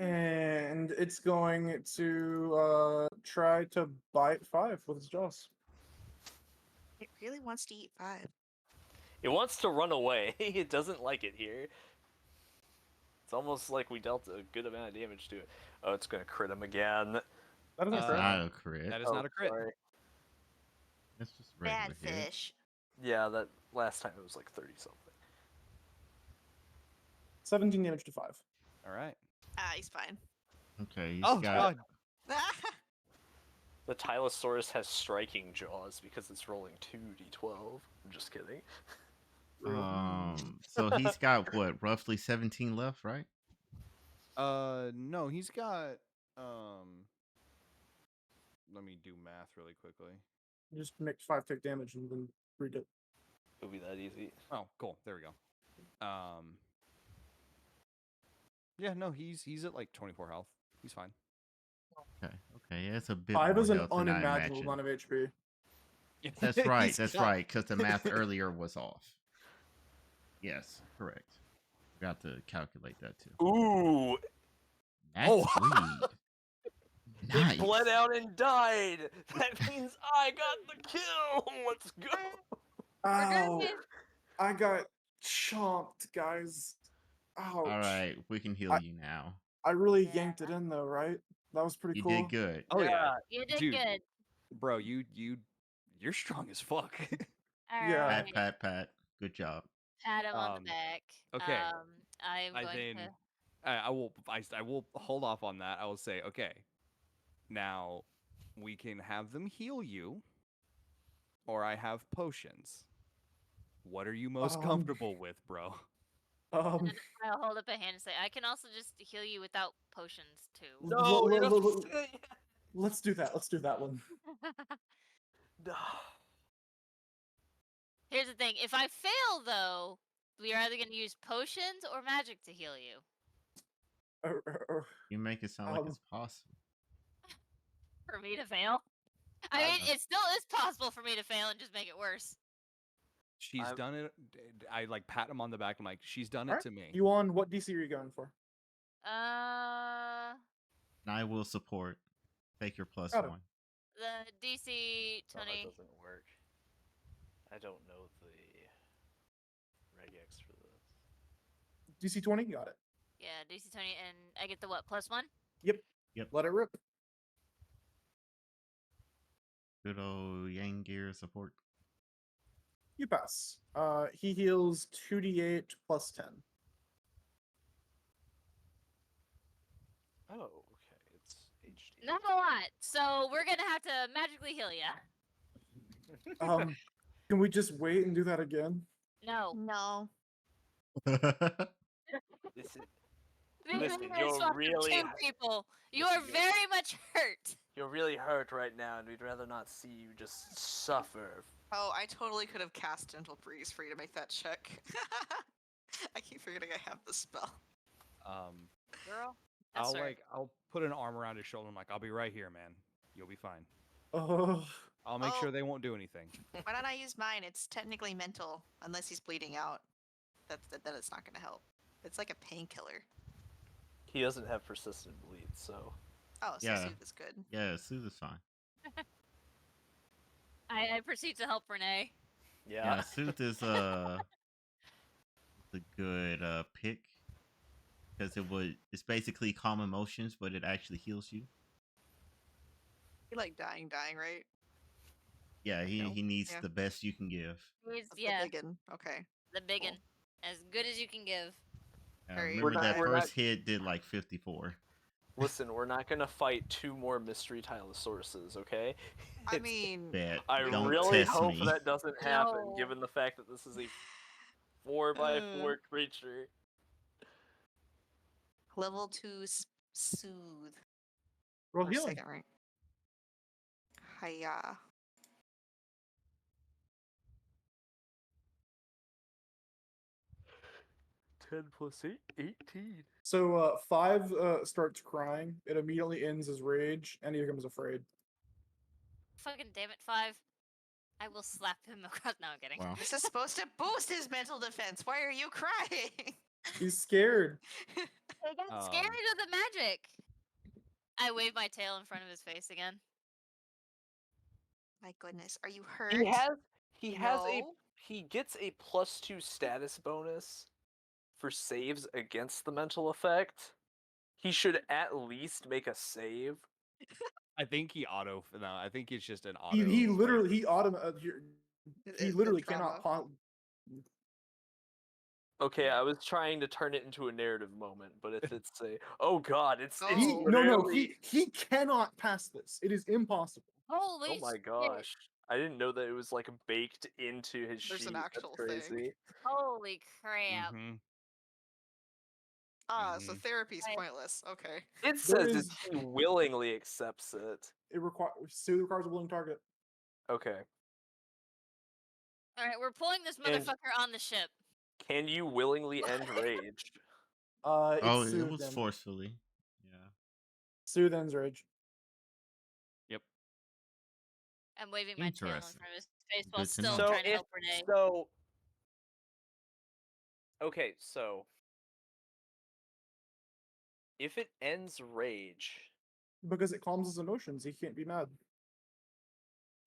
And it's going to try to bite 5 with its jaws. It really wants to eat 5. It wants to run away. It doesn't like it here. It's almost like we dealt a good amount of damage to it. Oh, it's gonna crit him again. That doesn't It's crit. not a crit. That is Oh, not a crit. sorry. It's just a regular Bad hit. fish. Yeah, that last time it was like 30 something. 17 damage to 5. All right. Ah, he's fine. Okay, he's Oh got. god. The Tylosaurus has striking jaws because it's rolling 2d12. I'm just kidding. So he's got what, roughly 17 left, right? No, he's got let me do math really quickly. Just make 5 take damage and then read it. It'll be that easy. Oh, cool. There we go. Yeah, no, he's at like 24 health. He's fine. Okay, yeah, it's a bit 5 more is an health than I unimaginable imagined. amount of HP. That's right. He's That's got- right. Because the math earlier was off. Yes, correct. Got to calculate that too. Ooh! That's Oh. bleed. Nice. He bled out and died! That means I got the kill! Let's go! Ow! doing I got chomped, guys. Ouch. All right, we can heal you now. I really Yeah. yanked it in though, right? That was pretty You cool. did good. Oh yeah. You did Dude. good. Bro, you're strong as fuck. All Yeah. right. Pat. Good job. Pat him on the Um, back. okay. I'm I going then to. I will hold off on that. I will say, okay. Now we can have them heal you, or I have potions. What are you most Um, comfortable with, bro? Um, I'll hold up a hand and say, I can also just heal you without potions too. No, L- you're l- not l- supposed to do that. let's do that. Let's do that one. No. Here's the thing: if I fail, though, we are either going to use potions or magic to heal you. You make it sound like Um, it's possible. For me to fail? I mean, it still is possible for me to fail and just make it worse. She's I'm- done it. I like pat him on the back. I'm like, she's done it Alright, to me. You on what DC are you going for? And I will support. Take your plus Got it. 1. The DC No, that 20. doesn't work. I don't know the regex for this. DC 20, got it. Yeah, DC 20, and I get the what, +1? Yep. Let it rip. Good old Yang Gear support. You pass. He heals 2d8 plus 10. Oh, okay. It's HD. Not a lot. So we're going to have to magically heal ya. Can we just wait and do that again? No. No. Listen, This Listen, is you're fucking really- two people. You listen, are you're- very much hurt. you're really hurt right now, and we'd rather not see you just suffer. Oh, I totally could have cast Gentle Breeze for you to make that check. I keep forgetting I have the spell. Girl. I'll put an arm around his shoulder. I'm like, I'll be right here, man. You'll be fine. Oh, I'll make Oh. sure they won't do anything. Why don't I use mine? It's technically mental, unless he's bleeding out. Then it's not gonna help. It's like a painkiller. He doesn't have persistent bleed, so Oh, so Yeah. Soothe is good. Yeah, Soothe is fine. I proceed to help Renee. Yeah, Soothe is a good pick because it's basically calm emotions, but it actually heals you. You like dying, right? Yeah, No? he needs Yeah. the best you can give. He's, That's yeah, the biggin. Okay. the big Cool. one. As good as you can give. Very Remember We're that not- first hit did like 54. listen, we're not gonna fight 2 more mystery Tylosauruses, okay? I It's- mean, Bet. I Don't really test hope me. that doesn't happen, No. given the fact that this is a 4x4 creature. level 2 Soothe. roll Or healing. second rank. Hiya. Ten plus 8, 18. So 5 starts crying. It immediately ends his rage, and he becomes afraid. Fucking damn it, 5. I will slap him across. No, I'm kidding. Wow. This is supposed to boost his mental defense. Why are you crying? He's scared. I got scared of the magic. I wave my tail in front of his face again. My goodness, are you hurt? He gets a No. +2 status bonus for saves against the mental effect, he should at least make a save. I think he auto. No, I think it's just an auto. He like- literally he It's literally trauma. cannot. Okay, Yeah. I was trying to turn it into a narrative moment, but if it's a oh god, it's He Oh. no literally he cannot pass this. It is impossible. Holy oh my shit. gosh. I didn't know that it was like baked into his There's sheet. an actual That's thing. crazy. Holy crap. Mhm. So Mhm. therapy's Right. pointless. Okay. It There says is- he willingly accepts it. It requires a willing target. Okay. Alright, we're pulling this And- motherfucker on the ship. Can you willingly end rage? It's Oh, it soothe was them. forcefully. Yeah. Soothe ends rage. I'm waving my tail in Interesting. front of his face while Good to still know. trying to help Renee. Okay, so if it ends rage, Because it calms his emotions. He can't be mad.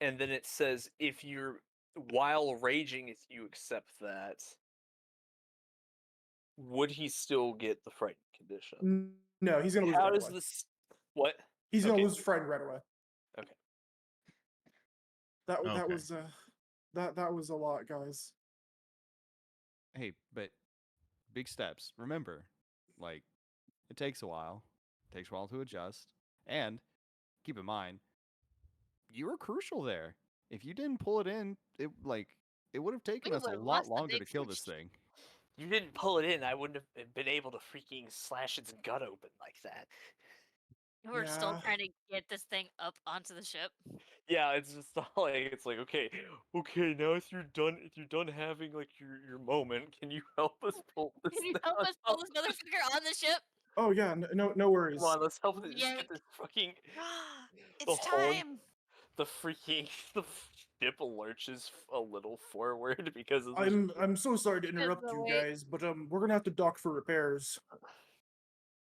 and then it says if you're while raging, if you accept that, would he still get the frightened condition? No, he's gonna lose How right does away. this? What? He's gonna okay. lose frightened right away. Okay. That Okay. was that was a lot, guys. Hey, but big steps. Remember, like, it takes a while. It takes a while to adjust. And keep in mind, you were crucial there. If you didn't pull it in, it would have taken We us a would've lot lost the longer to big kill this fish. thing. You didn't pull it in. I wouldn't have been able to freaking slash its gut open like that. We're still Yeah. trying to get this thing up onto the ship. Yeah, it's just all like it's like okay, now if you're done having like your moment, can you help us pull this Can you thing help on us pull top? this motherfucker on the ship? Oh yeah, no worries. Come on, let's help this, Yank. get this fucking It's whole- time. the freaking the ship lurches a little forward because of the I'm so sorry to Because interrupt the you weight. guys, but we're gonna have to dock for repairs.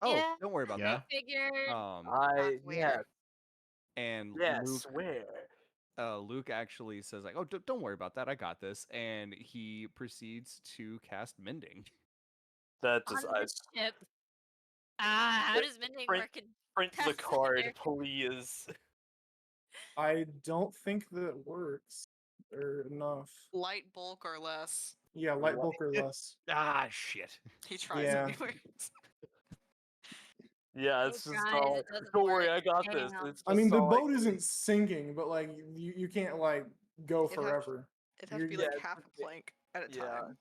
Oh, Yeah, don't worry about Yeah. I figured. that. I Where? yeah And yes where Luke actually says like, "Oh, don't worry about that. I got this." And he proceeds to cast mending. that On does the ship. How Yeah, does mending print- work in print the Pathfinder? card, please. I don't think that works or enough. Light bulk or less. Yeah, light What? bulk or less. Ah, shit. He tries Yeah. anyways. Yeah, He it's just tries, all it like, doesn't don't worry, work. I got this. Damn. It's I mean, just the all like, boat isn't sinking, but like you can't like go It'd have- forever. It'd have to be You're- like Yeah, half a plank at a yeah. time.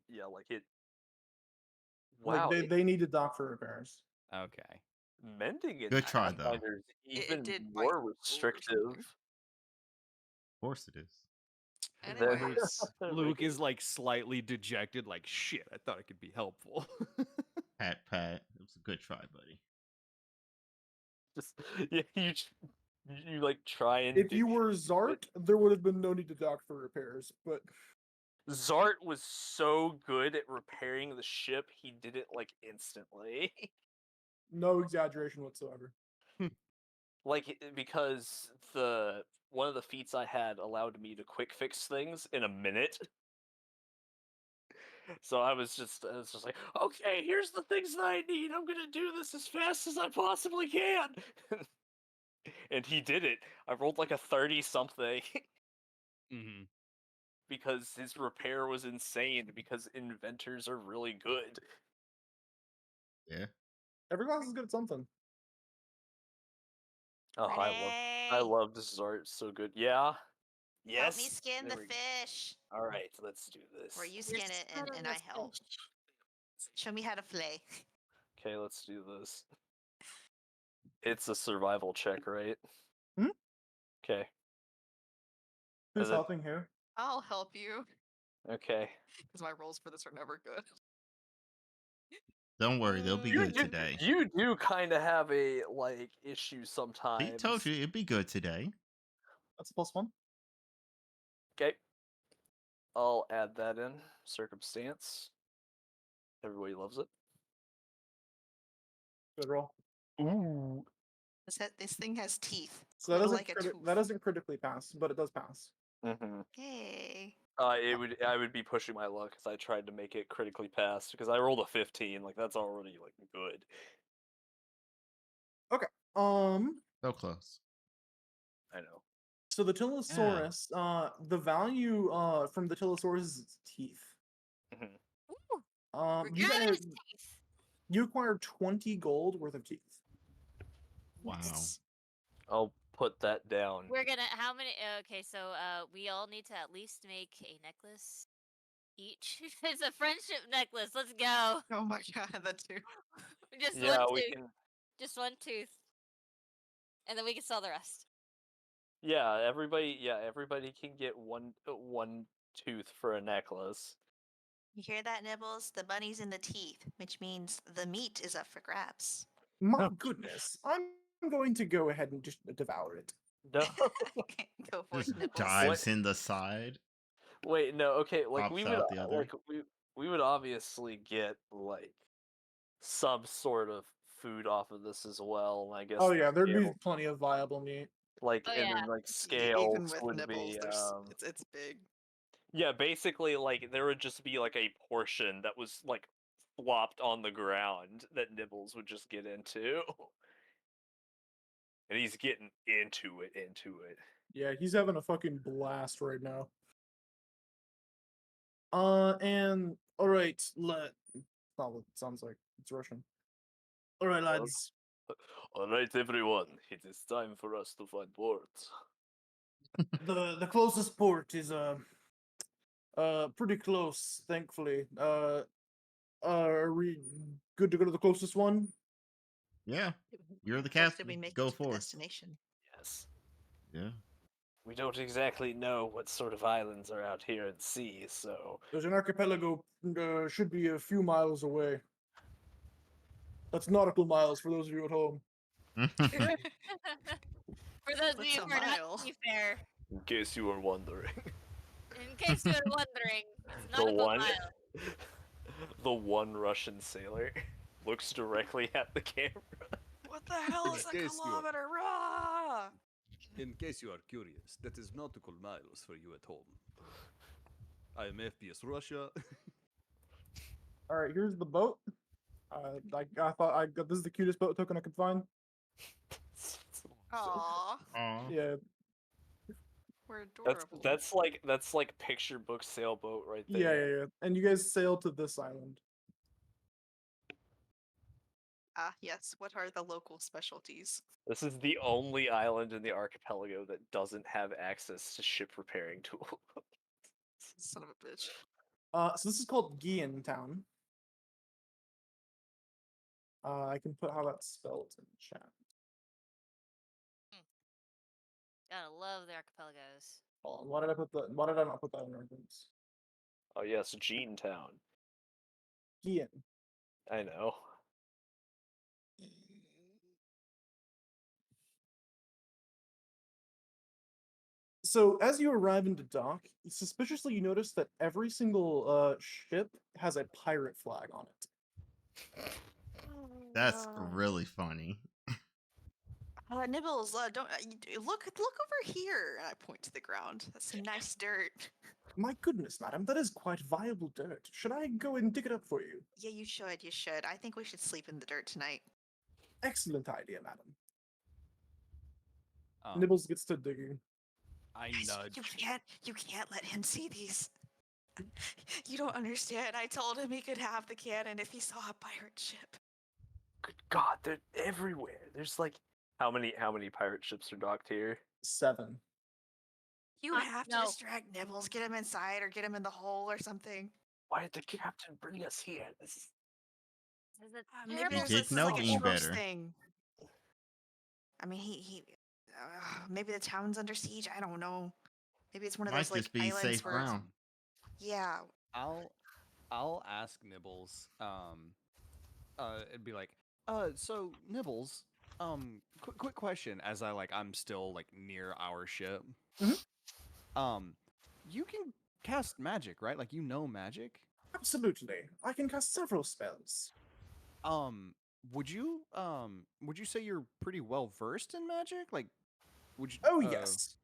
yeah, like it. Like Wow, they need to dock for repairs. Okay. mending in Good try, though. Pathfinder is It even did bite more or restrictive. something. Of course it is. than- Anyways, Luke is regular- like slightly dejected, like shit. I thought I could be helpful. Pat, it was a good try, buddy. just yeah, you like try and If you were Zart, there would have been no need to dock for repairs. But Zart was so good at repairing the ship, he did it like instantly. no exaggeration whatsoever. Because one of the feats I had allowed me to quick fix things in a minute. So I was just like, okay, here's the things that I need. I'm gonna do this as fast as I possibly can. And he did it. I rolled like a 30 something Mm-hmm. because his repair was insane because inventors are really good. Yeah. Every class is good at something. Oh, I love this art so good. Yeah. Yes. Help me skin the there we go. fish. All right, let's do this. Or you You're skin it and skinning I this help. fish. Show me how to flay. Okay, let's do this. It's a survival check, right? Hmm? Okay. Who's Is it- helping who? I'll help you Okay. because my rolls for this are never good. Don't worry, they'll be good today. You do kind of have a like issue sometimes. He told you it'd be good today. That's a +1. Okay. I'll add that in. Circumstance. Everybody loves it. Good roll. Ooh. This thing has teeth. So that Little doesn't like a tooth. that doesn't critically pass, but it does pass. Mm-hmm. Yay. I would be pushing my luck because I tried to make it critically pass because I rolled a 15. Like that's already like good. So close. I know. So the Tylosaurus, the value from the Tylosaurus is its teeth. Mhm. Ooh, we're You grabbing guys, his teeth. you acquire 20 gold worth of teeth. Wow. I'll put that down. We're gonna how many? Okay, so we all need to at least make a necklace each. It's a friendship necklace. Let's go. Oh my god, that too. Just Yeah, one we tooth. can. Just one tooth, and then we can sell the rest. Yeah, everybody can get one tooth for a necklace. You hear that, Nibbles? The money's in the teeth, which means the meat is up for grabs. My Oh. goodness, I'm going to go ahead and just devour it. No, Go for Just it, Nibbles. dives in the side. wait, no. Okay, like Pops we would out the other. like we would obviously get like some sort of food off of this as well. And I guess Oh yeah, there'd be scale- plenty of viable meat. like Oh, and yeah. then like Even scales with would nibbles, be it's big. yeah, basically like there would just be like a portion that was like flopped on the ground that Nibbles would just get into. And he's getting into it. Yeah, he's having a fucking blast right now. And all right, let. Not what it sounds like. It's Russian. All right, Well, lads. Alright everyone, it is time for us to find words. The closest port is pretty close, thankfully. Are we good to go to the closest one? Yeah. You're the How close captain. Did we make Go it to the forth. destination? Yes. Yeah. We don't exactly know what sort of islands are out here at sea, so There's an archipelago. Should be a few miles away. That's nautical miles for those of you at home. For those of What's you a who are not mile? seafarer, in case you were wondering. in case you were wondering, it's the nautical one mile. the one Russian sailor looks directly at the camera. What the hell is a In case you are- kilometer? Rah! In case you are curious, that is nautical miles for you at home. I am FPS Russia. All right, here's the boat. I thought I got this is the cutest boat token I could find. Aw, Aw. Yeah, we're That's adorable. that's like picture book sailboat right yeah, there. yeah, yeah. And you guys sail to this island. Ah, yes. What are the local specialties? This is the only island in the archipelago that doesn't have access to ship repairing tools. Son of a bitch. So this is called Gian Town. I can put how that's spelled in chat. Gotta love the archipelagos. Hold on, why did I put that? Why did I not put that in reference? Oh yes, Gene Town. Gian. I know. So as you arrive into dock, suspiciously you notice that every single ship has a pirate flag on it. That's really funny. Nibbles, don't look over here. And I point to the ground. That's some nice dirt. My goodness, madam, that is quite viable dirt. Should I go and dig it up for you? Yeah, you should. You should. I think we should sleep in the dirt tonight. Excellent idea, madam. Um, Nibbles gets to digging. I Guys, nudge. you can't let him see these. You don't understand. I told him he could have the cannon if he saw a pirate ship. Good God, they're everywhere. There's like how many pirate ships are docked here? 7. You have to No. distract Nibbles, get him inside, or get him in the hole or something. Why did the captain bring us here? This is This is a Maybe terrible this did is know like a any Schmoes better. thing. I mean, maybe the town's under siege. I don't know. Maybe it's one of Might those like just be islands safe where. ground. Yeah. I'll ask Nibbles. It'd be like, so Nibbles, quick question. As I'm still like near our ship. You can cast magic, right? Like you know magic. Absolutely. I can cast several spells. Would you say you're pretty well versed in magic? Like, would you? Oh yes.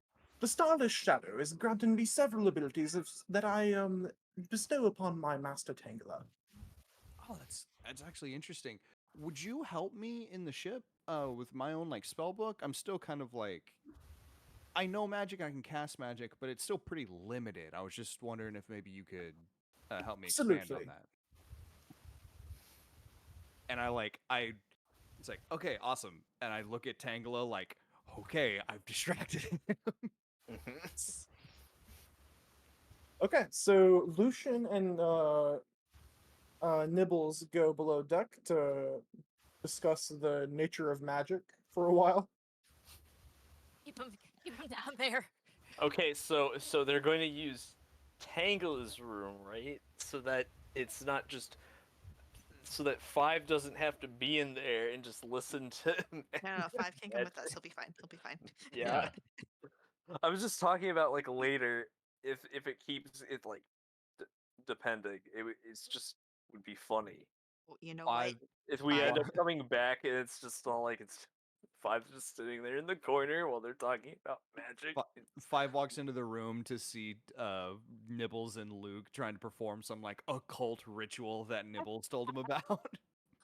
The Starless Shadow has granted me several abilities that I bestow upon my master Tangela. Oh, that's actually interesting. Would you help me in the ship with my own like spell book? I'm still kind of like I know magic, I can cast magic, but it's still pretty limited. I was just wondering if maybe you could help me expand on Absolutely. that. And it's like, okay, awesome. And I look at Tangela like, okay, I've distracted him. Okay, so Lucian and Nibbles go below deck to discuss the nature of magic for a while. Keep him down there. Okay, so they're going to use Tangela's room, right? So that it's not just so that 5 doesn't have to be in there and just listen to. No, 5 can come with us. He'll be fine. He'll be fine. Yeah. I was just talking about like later if it keeps it like depending, it's just would be funny. Well, you know what? Five If we end Five. up coming back and it's just all like it's 5 just sitting there in the corner while they're talking about magic. Five walks into the room to see Nibbles and Luke trying to perform some like occult ritual that Nibbles told him about.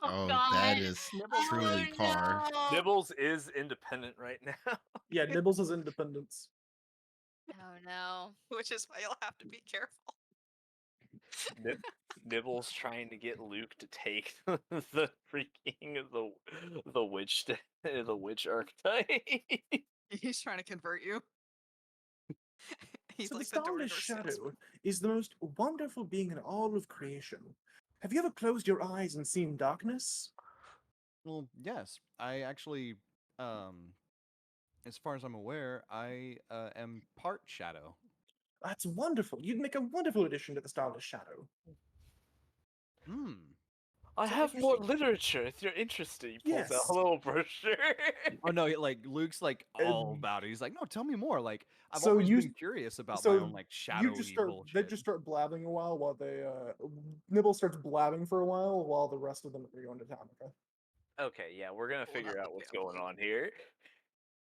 Oh, God. that is truly Carr. No. Nibbles is independent right now. Yeah, Nibbles is independence. Oh no. Which is why you'll have to be careful. Nibbles trying to get Luke to take the freaking the witch the witch archetype. He's trying to convert you. He's So like the the door-to-door Starless Shadow salesman. is the most wonderful being in all of creation. Have you ever closed your eyes and seen darkness? Well, yes, I actually, as far as I'm aware, I am part shadow. That's wonderful. You'd make a wonderful addition to the Starless Shadow. Hmm. I So have if more you- literature if you're interested. He pulls out Yes. a little brochure. Oh no, like Luke's like all Um, about it. He's like, no, tell me more. Like I've so always you- been curious about my so own like you just shadowy start. They bullshit. just start blabbing a while they. Nibble starts blabbing for a while the rest of them are going to town. Okay. Okay, yeah, we're gonna Pulling figure out out the what's going pamphlet. on here.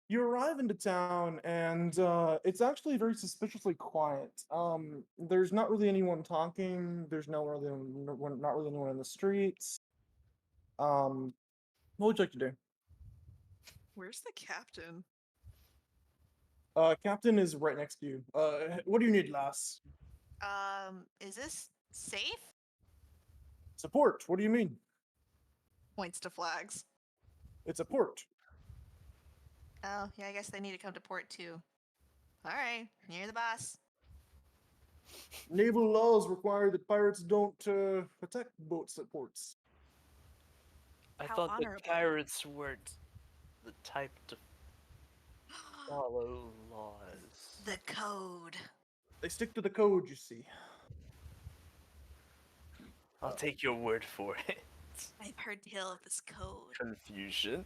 You arrive into town, and it's actually very suspiciously quiet. There's not really anyone talking. There's not really anyone in the streets. What would you like to do? Where's the captain? Captain is right next to you. What do you need, lass? Is this safe? Support. What do you mean? Points to flags. It's a port. Oh, yeah, I guess they need to come to port too. Alright, you're the boss. Naval laws require that pirates don't attack boats at ports. I How thought honorable. the pirates weren't the type to follow laws. The code. They stick to the code, you see. I'll take your word for it. I've heard tell of this code. Confusion.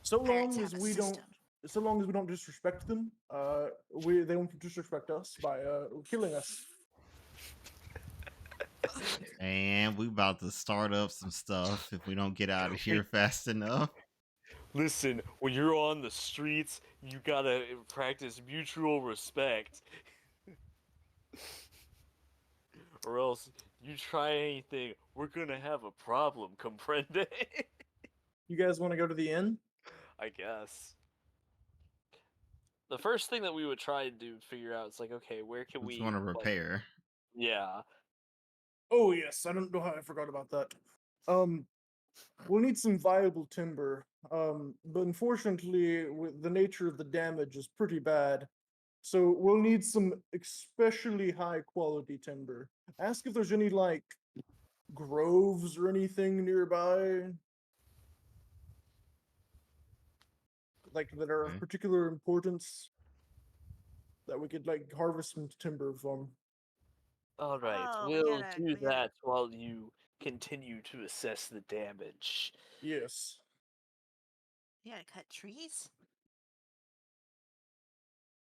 So Pirates long have as a we don't, system. so long as we don't disrespect them, they won't disrespect us by killing us. And we about to start up some stuff if we don't get out of here fast enough. Listen, when you're on the streets, you gotta practice mutual respect. Or else you try anything, we're gonna have a problem, comprende? You guys want to go to the inn? I guess. The first thing that we would try and do figure out is like, okay, where can We we just want to like, repair. yeah. Oh yes, I don't know how I forgot about that. We'll need some viable timber. But unfortunately, with the nature of the damage is pretty bad. So we'll need some especially high quality timber. Ask if there's any like groves or anything nearby. Like that are Okay. of particular importance that we could like harvest some timber from. Alright, Oh, we'll do that while you continue to assess the damage. Yes. You gotta cut trees?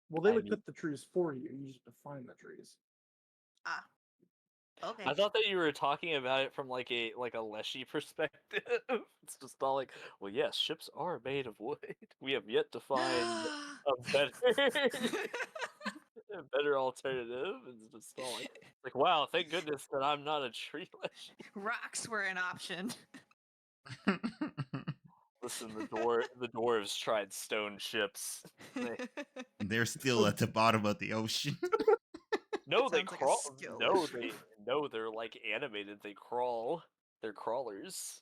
Well, they I would mean- cut the trees for you. You just have to find the trees. Ah. Okay. I thought that you were talking about it from like a Leshy perspective. It's just all like, well, yes, ships are made of wood. We have yet to find a better a better alternative. It's just all like wow, thank goodness that I'm not a tree Leshy. Rocks were an option. Listen, the dwarves tried stone ships. They're still at the bottom of the ocean. No, they Sounds like a crawl. skill No, issue. they're like animated. They crawl. They're crawlers.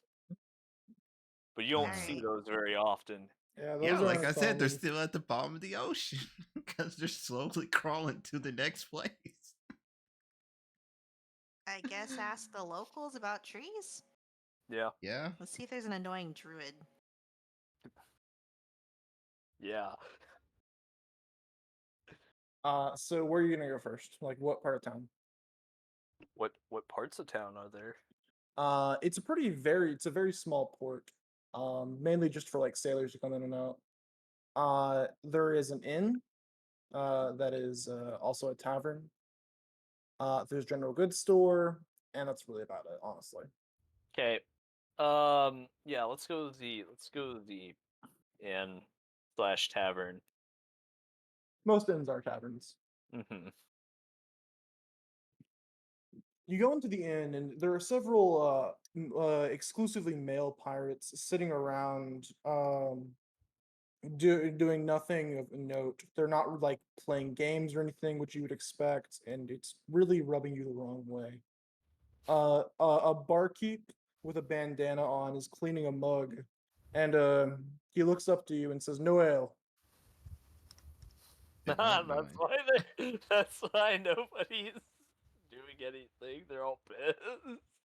But you don't see Alright. those very often. Yeah, those Yeah, are like I said, they're uncommon. still at the bottom of the ocean because they're slowly crawling to the next place. I guess ask the locals about trees. Yeah, Yeah. Let's see if there's an annoying druid. yeah. So where are you gonna go first? Like what part of town? What parts of town are there? It's a very small port. Mainly just for like sailors to come in and out. There is an inn, that is also a tavern. There's general goods store, and that's really about it, honestly. Okay. Yeah. Let's go to the inn / tavern. Most inns are taverns. Mm-hmm. You go into the inn, and there are several exclusively male pirates sitting around, doing nothing of note. They're not like playing games or anything, which you would expect, and it's really rubbing you the wrong way. A barkeep with a bandana on is cleaning a mug, and he looks up to you and says, "No ale." Good luck, That's Noah. why that's why nobody's doing anything. They're all pissed.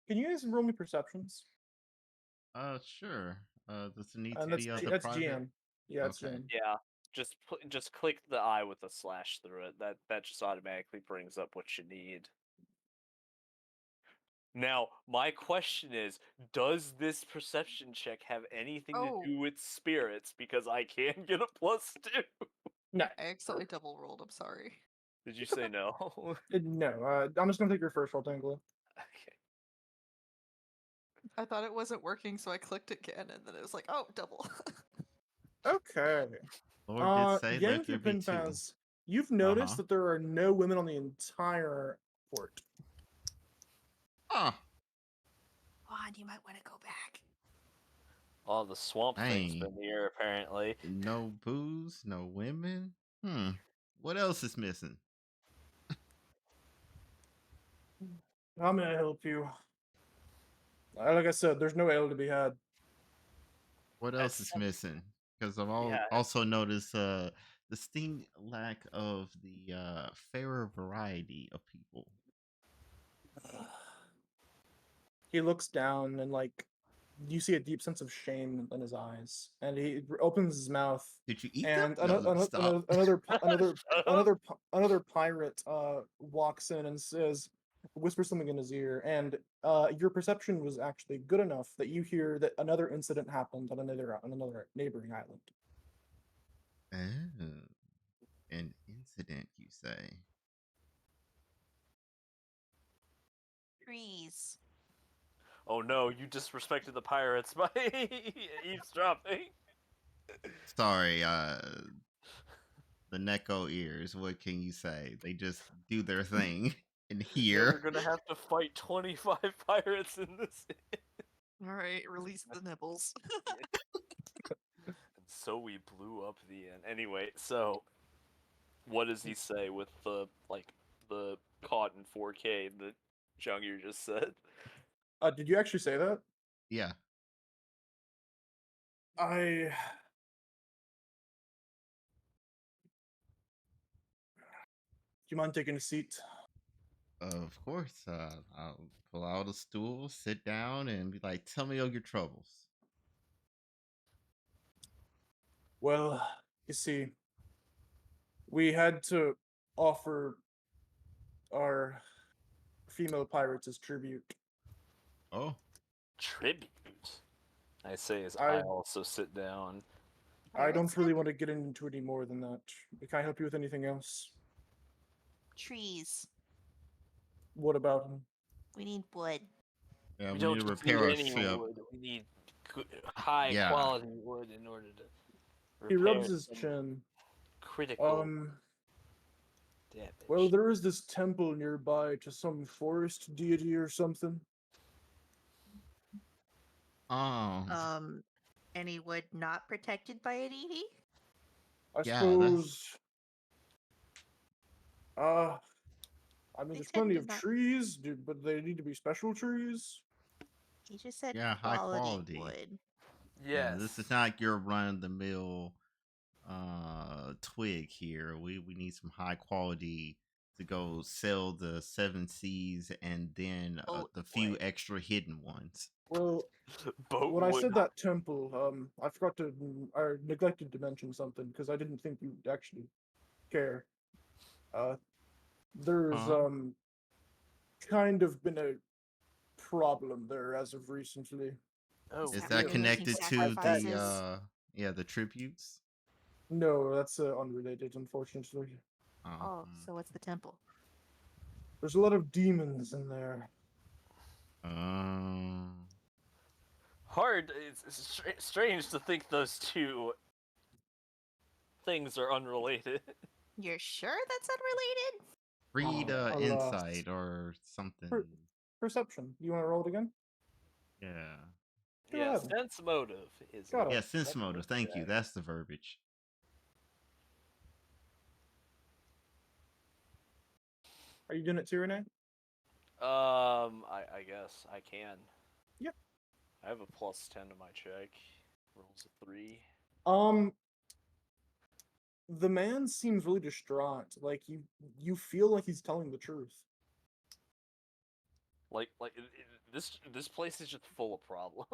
Can you guys roll me perceptions? Sure. Does it need And to be of the that's private? GM. Yeah, it's Okay. GM. Yeah. Just click the eye with a slash through it. That just automatically brings up what you need. Now, my question is, does this perception check have anything to Oh. do with spirits? Because I can get a +2. No, I accidentally double rolled. I'm sorry. Did you say no? no. I'm just gonna take your first roll, Tangela. Okay. I thought it wasn't working, so I clicked again, and then it was like, oh, double. Okay. Lord did say let Yankee there be two. Pinfaz, you've noticed Uh-huh. that there are no women on the entire port. Ah, Juan, you might want to go back. Oh, the swamp thing's dang. been here apparently. No booze, no women. What else is missing? How may I help you? Like I said, there's no ale to be had. What Has else is some- missing? Because I've Yeah. also noticed distinct lack of the fairer variety of people. He looks down and like you see a deep sense of shame in his eyes, and he opens his mouth. Did you eat And them? No, stop. another pirate walks in and whispers something in his ear, and your perception was actually good enough that you hear that another incident happened on another neighboring island. Oh, an incident, you say? Trees. Oh no, you disrespected the pirates by eavesdropping. Sorry, the Neko ears. What can you say? They just do their thing in Yeah, we're here. gonna have to fight 25 pirates in this. All right, release the nibbles. And so we blew up the end. Anyway, so what does he say with the caught in 4K that Jungir just said? Did you actually say that? Yeah. Do you mind taking a seat? Of course. I'll pull out a stool, sit down, and be like, "Tell me of your troubles." Well, you see, we had to offer our female pirates as tribute. Oh, Tribute. I say as I I also sit down. I don't Pirates really and want to get into any more than that. Can I help you with anything else? trees. What about him? We need wood. Yeah, We we need don't to just repair need our any ship. wood. We need high Yeah. quality wood in order to He repair rubs his some chin. critical damage. Well, there is this temple nearby to some forest deity or something. Any wood not protected by a deity? I Yeah, that's suppose. I mean, They there's tend plenty to of not. trees, but they need to be special trees. He just said high quality. wood. Yeah, Yes. this is not your run of the mill twig here. We need some high quality to go sell the seven seas and then Boat the few wood. extra hidden ones. Well, Boat when I wood. said that temple, I forgot to, I neglected to mention something because I didn't think you'd actually care. There's Huh? kind of been a problem there as of recently. Oh, Is that that where they're really? making connected to sacrifices? the tributes? No, that's unrelated, unfortunately. Oh, Hmm. so what's the temple? There's a lot of demons in there. Hard. It's strange to think those two things are unrelated. You're sure that's unrelated? Read Alas. insight or something. Perception. You want to roll it again? Yeah. Go Yeah, ahead. sense motive is Got what. it. Yeah, sense motive. Thank you. That's the verbiage. Are you doing it too, Renee? I guess I can. Yep. I have a +10 to my check. Rolls a 3. The man seems really distraught. Like you feel like he's telling the truth. This place is just full of problems.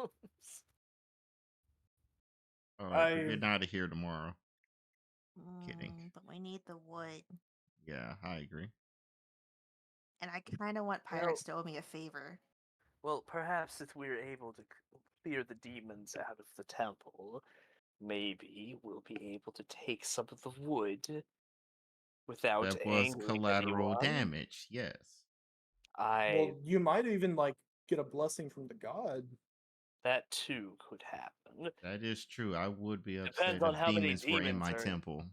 All right, we're getting out of here tomorrow. Kidding. But we need the wood. Yeah, I agree. And I kind of want pirates to owe me a favor. Well, perhaps if we're able to clear the demons out of the temple, maybe we'll be able to take some of the wood without That was angering collateral anyone. damage. Yes. Well, you might even like get a blessing from the god. That too could happen. That is true. I would be upset Depends on if how many demons were in demons my are. temple.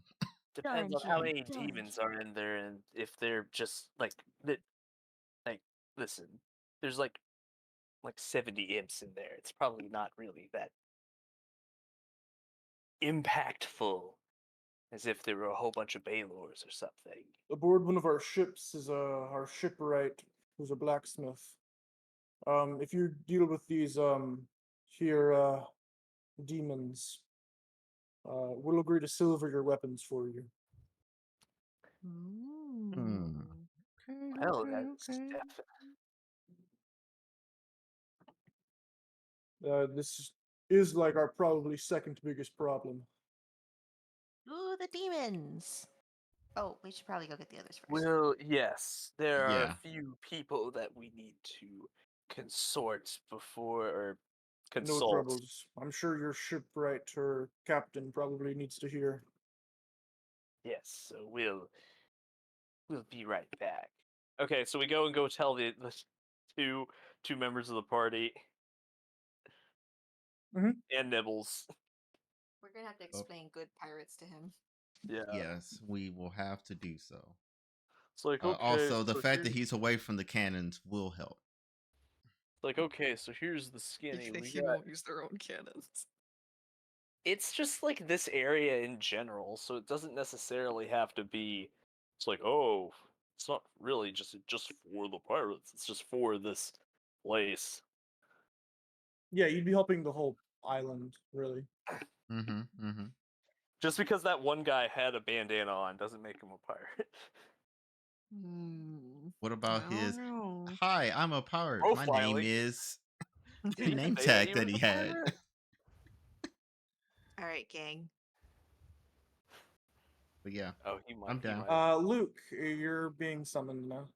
Depends on how many Dungeon. demons are in there, and if they're just like listen, there's like 70 imps in there. It's probably not really that impactful as if there were a whole bunch of Baylors or something. Aboard one of our ships is our shipwright, who's a blacksmith. If you deal with these here demons, we'll agree to silver your weapons for you. Well, that's definitely. This is like our probably second biggest problem. Ooh, the demons. Oh, we should probably go get the others first. Well, yes, there are Yeah. a few people that we need to consort before or No consult. troubles. I'm sure your shipwright or captain probably needs to hear. Yes, so we'll be right back. Okay, so we go tell the two members of the party and Nibbles. We're gonna have to explain good pirates to him. Yeah. Yes, we will have to do so. It's like okay. Also, the so fact that he's away from the cannons will help. Like okay, so here's the skinny. He won't use their own cannons. It's just like this area in general, so it doesn't necessarily have to be. It's like oh, it's not really just for the pirates. It's just for this place. Yeah, you'd be helping the whole island, really. Just because that one guy had a bandana on doesn't make him a pirate. What about his? No. Hi, I'm a pirate. My name Profiling. is. Did The he name say tag he that was he a had. pirate? All right, gang. But yeah, Oh, he might. I'm down. Luke, you're being summoned now.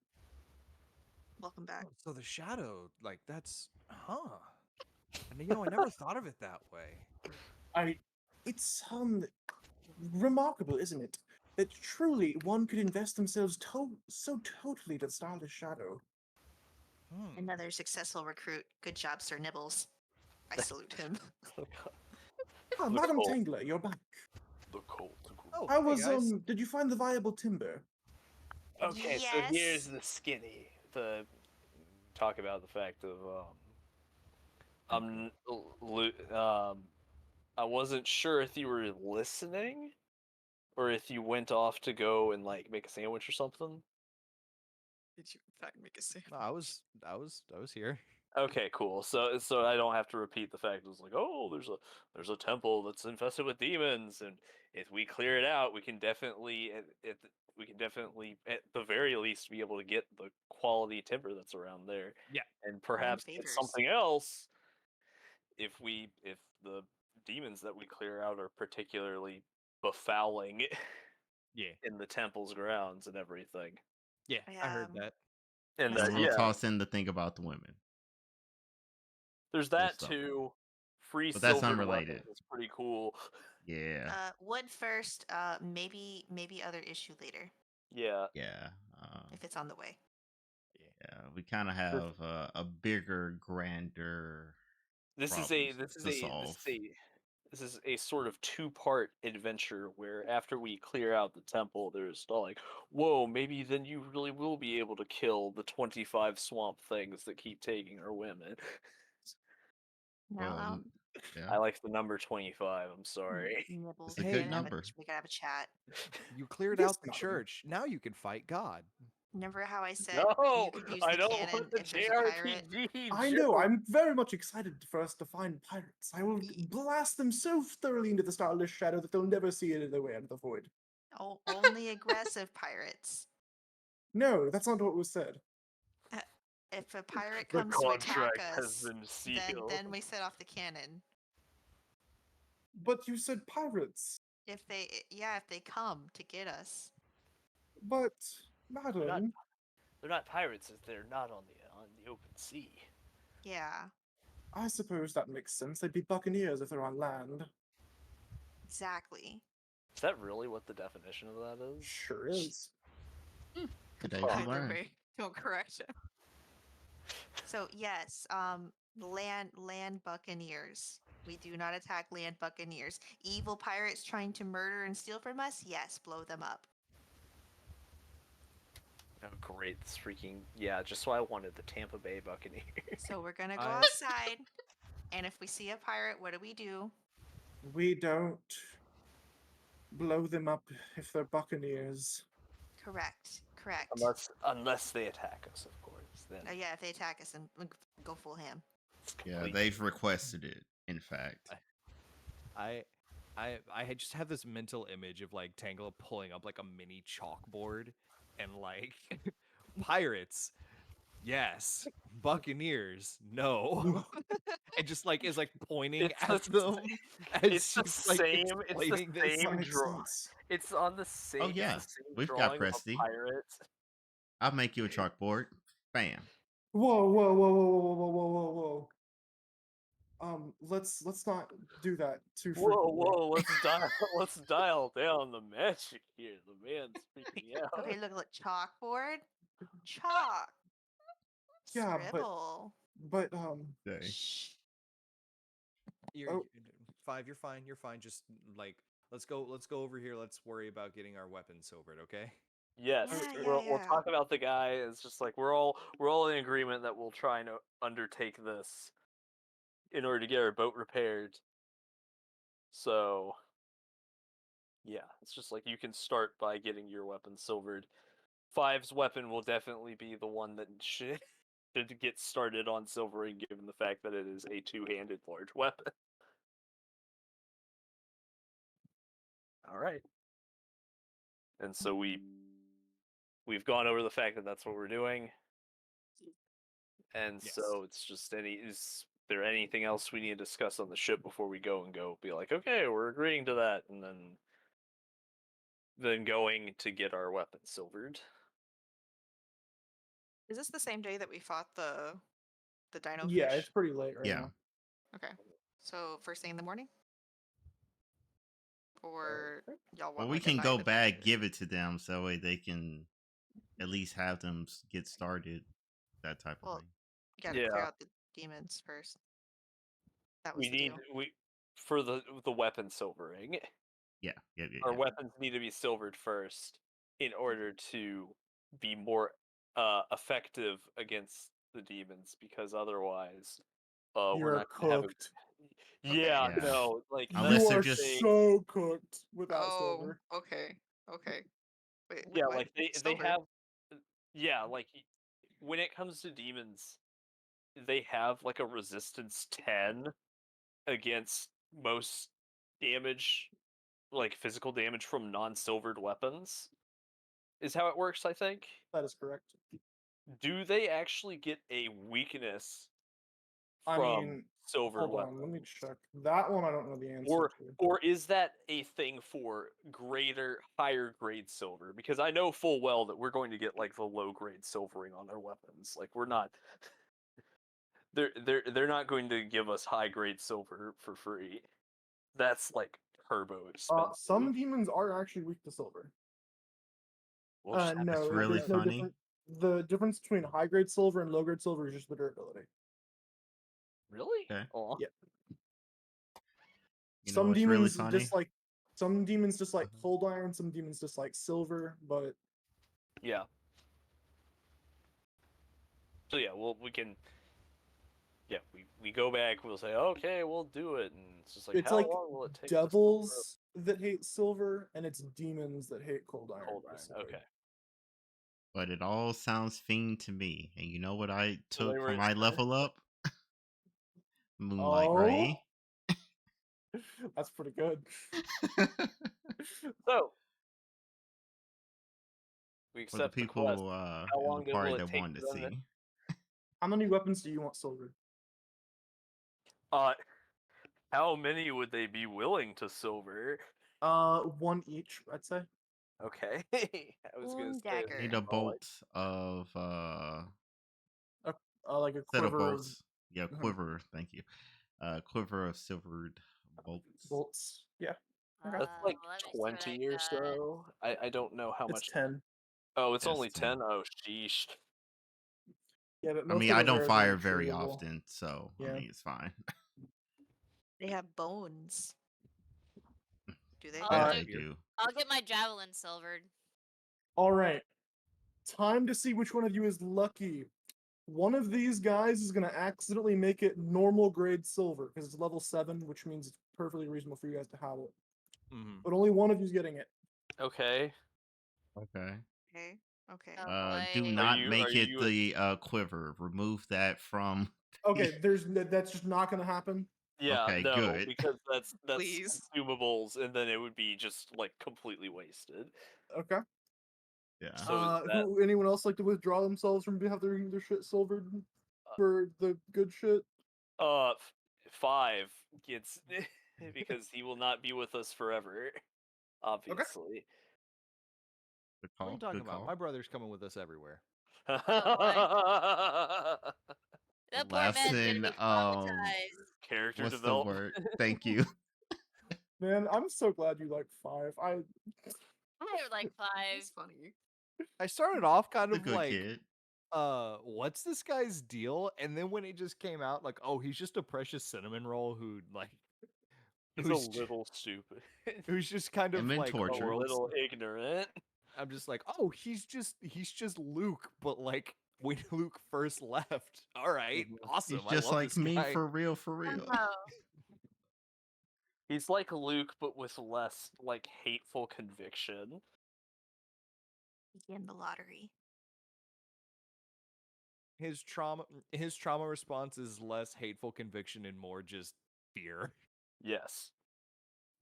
Welcome back. So the shadow, like that's, and you know, I never thought of it that way. It's remarkable, isn't it? That truly one could invest themselves so totally to style the shadow. Another successful recruit. Good job, Sir Nibbles. I salute him. Ah, The Madam Colt. Tangler, you're back. The Colt. Oh, How hey, was guys. did you find the viable timber? Okay, so here's Yes. the skinny. The talk about the fact of I wasn't sure if you were listening or if you went off to go and like make a sandwich or something. Did you in fact make a save? No, I was here. Okay, cool. So I don't have to repeat the fact it was like, oh, there's a temple that's infested with demons, and if we clear it out, we can definitely at the very least be able to get the quality timber that's around there. Yeah. And perhaps get favors. something else if the demons that we clear out are particularly befouling Yeah. in the temple's grounds and everything. Yeah, I heard Yeah. that. And That's And then we'll yeah, toss in the thing about the women. there's Full that stop. too. Free But that's silvered unrelated. weapons is pretty cool. Yeah. Wood first. Maybe other issue later Yeah. Yeah. if it's on the way. Yeah. We kind of have a bigger, grander This is problems this is to a solve. this is a sort of two-part adventure where after we clear out the temple, there's still like, whoa, maybe then you really will be able to kill the 25 swamp things that keep taking our women. Well, Now, yeah. I like the number 25. I'm sorry. Nibbles. It's a we good gotta have number. we gotta have a chat. You cleared Yes, out the madam. church. Now you can fight God. Remember how I said No, you could use I the don't cannon want the if there's a pirate? JRPG. I know. joke. I'm very much excited for us to find pirates. I will Ye- blast them so thoroughly into the starless shadow that they'll never see it in their way out of the void. Only aggressive pirates. No, that's not what was said. If a pirate The comes to attack contract has us, been sealed. then we set off the cannon. But you said pirates. If they come to get us. But, madam, They're not pirates if they're not on the open sea. Yeah, I suppose that makes sense. They'd be buccaneers if they're on land. exactly. Is that really what the definition of that is? Sure is. Today Oh. we Either learned. way, don't correct him. So yes, land buccaneers. We do not attack land buccaneers. Evil pirates trying to murder and steal from us? Yes, blow them up. Oh, great! This freaking yeah. Just so I wanted the Tampa Bay Buccaneers. So we're gonna go I- outside, and if we see a pirate, what do? We don't blow them up if they're buccaneers. Correct. Unless they attack us, of course. Then Yeah, if they attack us, then we go full ham. it's Yeah, complete- they've requested it, in fact. I just have this mental image of like Tangela pulling up like a mini chalkboard and like pirates, yes, buccaneers, no, and just like is like pointing It's at the them as it's the she's, like, same. It's explaining the this. same That makes draw. sense. It's on the same. Oh, yeah. It's the same We've got drawing of Presty. pirates. I'll make you a chalkboard. Bam. Whoa, whoa, whoa, whoa, whoa, whoa, whoa, whoa, whoa. Let's not do that too frequently. Whoa! Let's dial down the magic here. The man's freaking out. Okay, look, chalkboard, chalk, Yeah, scribble. But Okay. Shh. You're, Oh. Five, you're fine. You're fine. Just like let's go over here. Let's worry about getting our weapons silvered, okay? Yes, Yeah, we'll yeah. talk about the guy. It's just like we're all in agreement that we'll try and undertake this in order to get our boat repaired. So, yeah, it's just like you can start by getting your weapon silvered. Five's weapon will definitely be the one that should get started on silvering, given the fact that it is a two-handed large weapon. All right, and so we've gone over the fact that that's what we're doing. And Yes. so it's just is there anything else we need to discuss on the ship before we go be like, okay, we're agreeing to that, and then going to get our weapons silvered. Is this the same day that we fought the dino yeah, fish? it's pretty late right Yeah. now. Okay. So first thing in the morning? Or y'all want Well, we like, a can night go back, adventure? give it to them, so way they can at least have them get started. That type of Well, thing. You gotta clear Yeah. out the demons first. That was We the need deal. for the weapon silvering. Yeah, yeah, yeah, Our yeah. weapons need to be silvered first in order to be more effective against the demons, because otherwise, we're You're not gonna have a. cooked. Yeah, Yeah. no, like Unless You they're are just so cooked without Oh, silver. okay. Okay. Wait, yeah, what? like they Silver? have, yeah, like when it comes to demons, they have like a resistance 10 against most damage, like physical damage from non-silvered weapons. Is how it works, I think. That is correct. Do they actually get a weakness I from mean, silver hold weapons? on, let me check. That one I don't know the answer Or to. or is that a thing for higher grade silver? Because I know full well that we're going to get like the low grade silvering on our weapons. Like we're not they're not going to give us high grade silver for free. That's like turbo expensive. Some demons are actually weak to silver. We'll just have to That's No, really there's no funny. difference. The difference between high grade silver and low grade silver is just the durability. really? Okay. Oh, Yeah. You know Some what's really demons funny? dislike some demons dislike Uh-huh. cold iron, some demons dislike silver, but yeah. So yeah, we can. Yeah, we go back. We'll say, okay, we'll do it, and it's just like, it's how like long will it take? devils that hate silver and it's demons that hate cold iron. Cold iron. basically. Okay. But it all sounds fiend to me. And you know what I So they took for were. my level up? Moonlight Oh, Ray. that's pretty good. So we For the accept the quest. people How in the long will party it that take wanted to for them see. How many weapons do you want silver? how many would they be willing to silver? One each, I'd say. Okay. I was gonna One say dagger. Need a more like bolt of Like a set of quiver of bolts. Yeah, Mhm. quiver, thank you. Quiver of silvered bolts. bolts. Yeah, okay. that's like Let me see what I 20 or got. so. I don't know how It's much. 10. Oh, it's Yes, only 10. 10. Oh, sheesh. Yeah, but I most mean, of I the don't rares are fire very retrievable. often, so I Yeah. mean, it's fine. They have bones. Do they? Yeah, Uh, they do. I'll get my javelin silvered. All right. Time to see which one of you is lucky. One of these guys is going to accidentally make it normal grade silver because it's level 7, which means it's perfectly reasonable for you guys to have it. Mhm. But only one of you's getting it. Okay. Okay. Okay. Okay. Oh Do boy. not you- make are it you- the quiver. Remove that from. Okay, that's just not going to happen. Yeah, Okay, no, good. because that's Please. consumables, and then it would be just like completely wasted. Okay. Yeah. So is that Who? Anyone else like to withdraw themselves from having their shit silvered for the good shit? 5 gets because he will not be with us forever, obviously. Good What are call. you talking Good about? call. My brother's coming with us everywhere. That poor man's gonna Lesson. be traumatized. Character What's the development. word? Thank you. Man, I'm so glad you like 5. I would like 5. It's funny. I started off kind A of good like, kid. what's this guy's deal? And then when it just came out, like, oh, he's just a precious cinnamon roll who like He's a little stupid. who's just kind Him of and like a torture. A world. little ignorant. I'm just like, oh, he's just Luke, but like when Luke first left. All right, Mhm. awesome. He's I just love like this me guy. for real, for real. Oh, He's like Luke, but with less like hateful conviction. Begin the lottery. His trauma response is less hateful conviction and more just fear. Yes.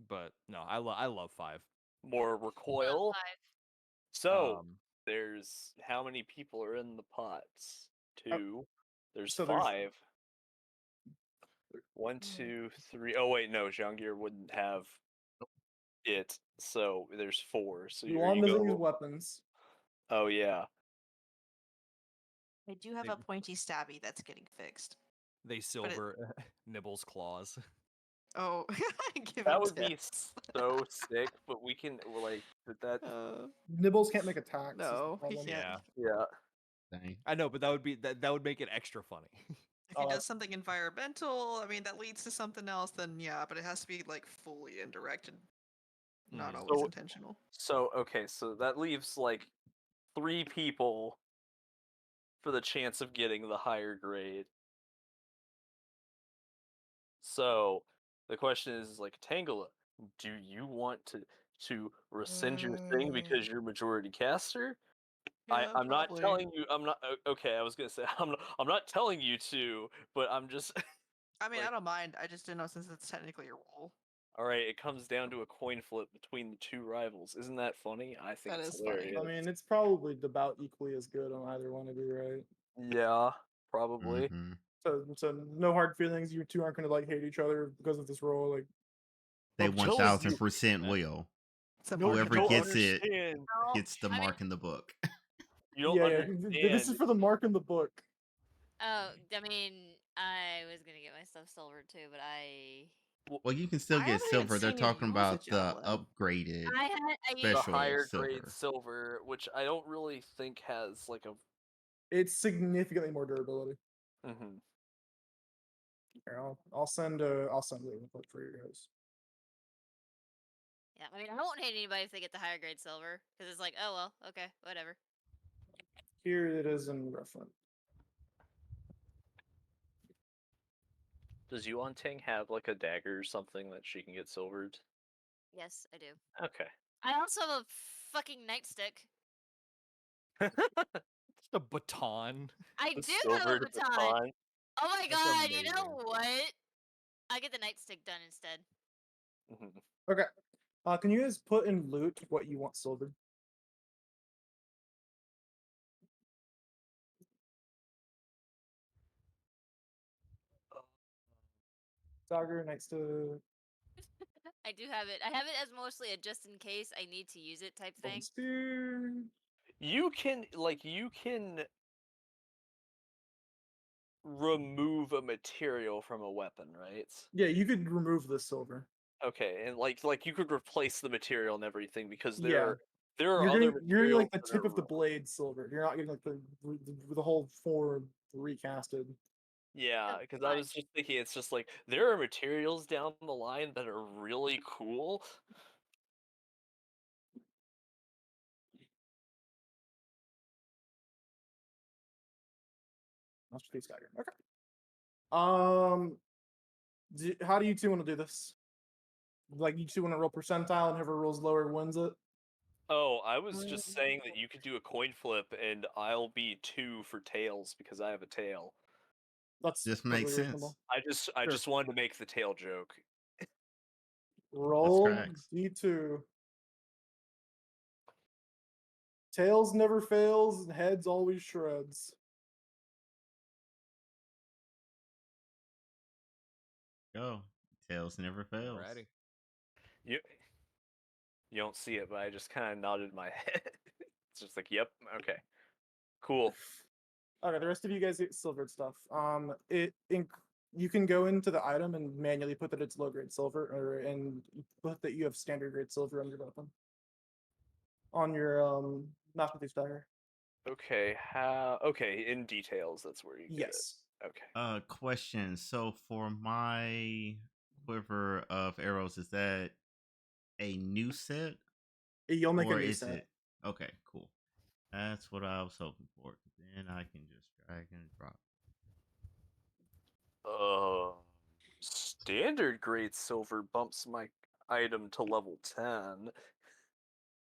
But no, I love 5. More recoil. 5. So Um, there's how many people are in the pots? 2. There's so there's- 5. 1, 2, 3. Oh wait, no, Jangir wouldn't have it. So there's 4. So here Yuan you doesn't use go. weapons. Oh yeah. I do have a pointy stabby that's getting fixed. they silver Nibbles claws. Oh, give That him would be tips. so sick, but we can like that. Uh, Nibbles can't make attacks. is the no, he problem. can't. Yeah. Yeah. thing. I know, but that would make it extra funny. If he Oh, does something environmental, I mean, that leads to something else, then yeah, but it has to be like fully indirect and not Mm. always So- intentional. So okay, so that leaves like 3 people for the chance of getting the higher grade. So the question is like Tangela, do you want to rescind your thing because you're majority caster? I'm not probably. telling you. I'm not okay. I was gonna say I'm not telling you to, but I'm just I mean, I like, don't mind. I just didn't know since it's technically a role. all right. It comes down to a coin flip between the 2 rivals. Isn't that funny? I think That it's is funny. hilarious. I mean, it's probably about equally as good on either one of you, right? Yeah, probably. Hmm. So no hard feelings. You two aren't gonna like hate each other because of this role. Like, They I'm jealous of you, 1000% man. will. It's a No, you Whoever don't market. gets it understand. No, gets the I mean, mark in the book. You don't yeah, understand. this is for the mark in the book. oh, I mean, I was gonna get my stuff silver too, but I Well, you can still I get haven't even silver. They're seen you talking use about it, the Jello. upgraded I had I The used special higher grade silver. silver, which I don't really think has like a. It's significantly more durability. Mhm. Here, I'll send a link for you guys. yeah. I mean, I won't hate anybody if they get the higher grade silver because it's like, oh well, okay, whatever. Here it is in reference. Does Yuan Ting have like a dagger or something that she can get silvered? Yes, I do. Okay. I also have a fucking nightstick. Just a baton. I The do have a silvered baton. Oh my That's god! You know amazing. what? I get the nightstick done instead. Mhm. Okay. Can you guys put in loot what you want silvered? Dagger, nightstick, I do have it. I have it as mostly a just in case I need to use it type golden thing. spear. You can remove a material from a weapon, right? Yeah, you could remove the silver. Okay, and like you could replace the material and everything because Yeah. there are You're other getting like materials the that tip are of the blade silver. You're not getting like the whole form recasted. yeah, Oh, because I fine. was just thinking it's just like there are materials down the line that are really cool. Masterpiece dagger. Okay. Um, how do you two want to do this? Like you two want to roll percentile, and whoever rolls lower wins it. Oh, I was just saying that you could do a coin flip and I'll be 2 for tails because I have a tail. That's Just perfectly makes sense. reasonable. I Sure. just wanted to make the tail joke. Roll cracks. D2. Tails never fails, and heads always shreds. Go. Tails never fails. Alrighty. You you don't see it, but I just kind of nodded my head. It's just like, yep, okay, cool. Okay, the rest of you guys get silvered stuff. You can go into the item and manually put that it's low grade silver, and put that you have standard grade silver on your weapon. On your masterpiece dagger. Okay, how? Okay, in details, that's where you get Yes. it. Okay. Question. So for my quiver of arrows, is that a new set You'll make a or new is set. it okay? Cool. That's what I was hoping for. 'Cause then I can just drag and drop. Standard grade silver bumps my item to level 10.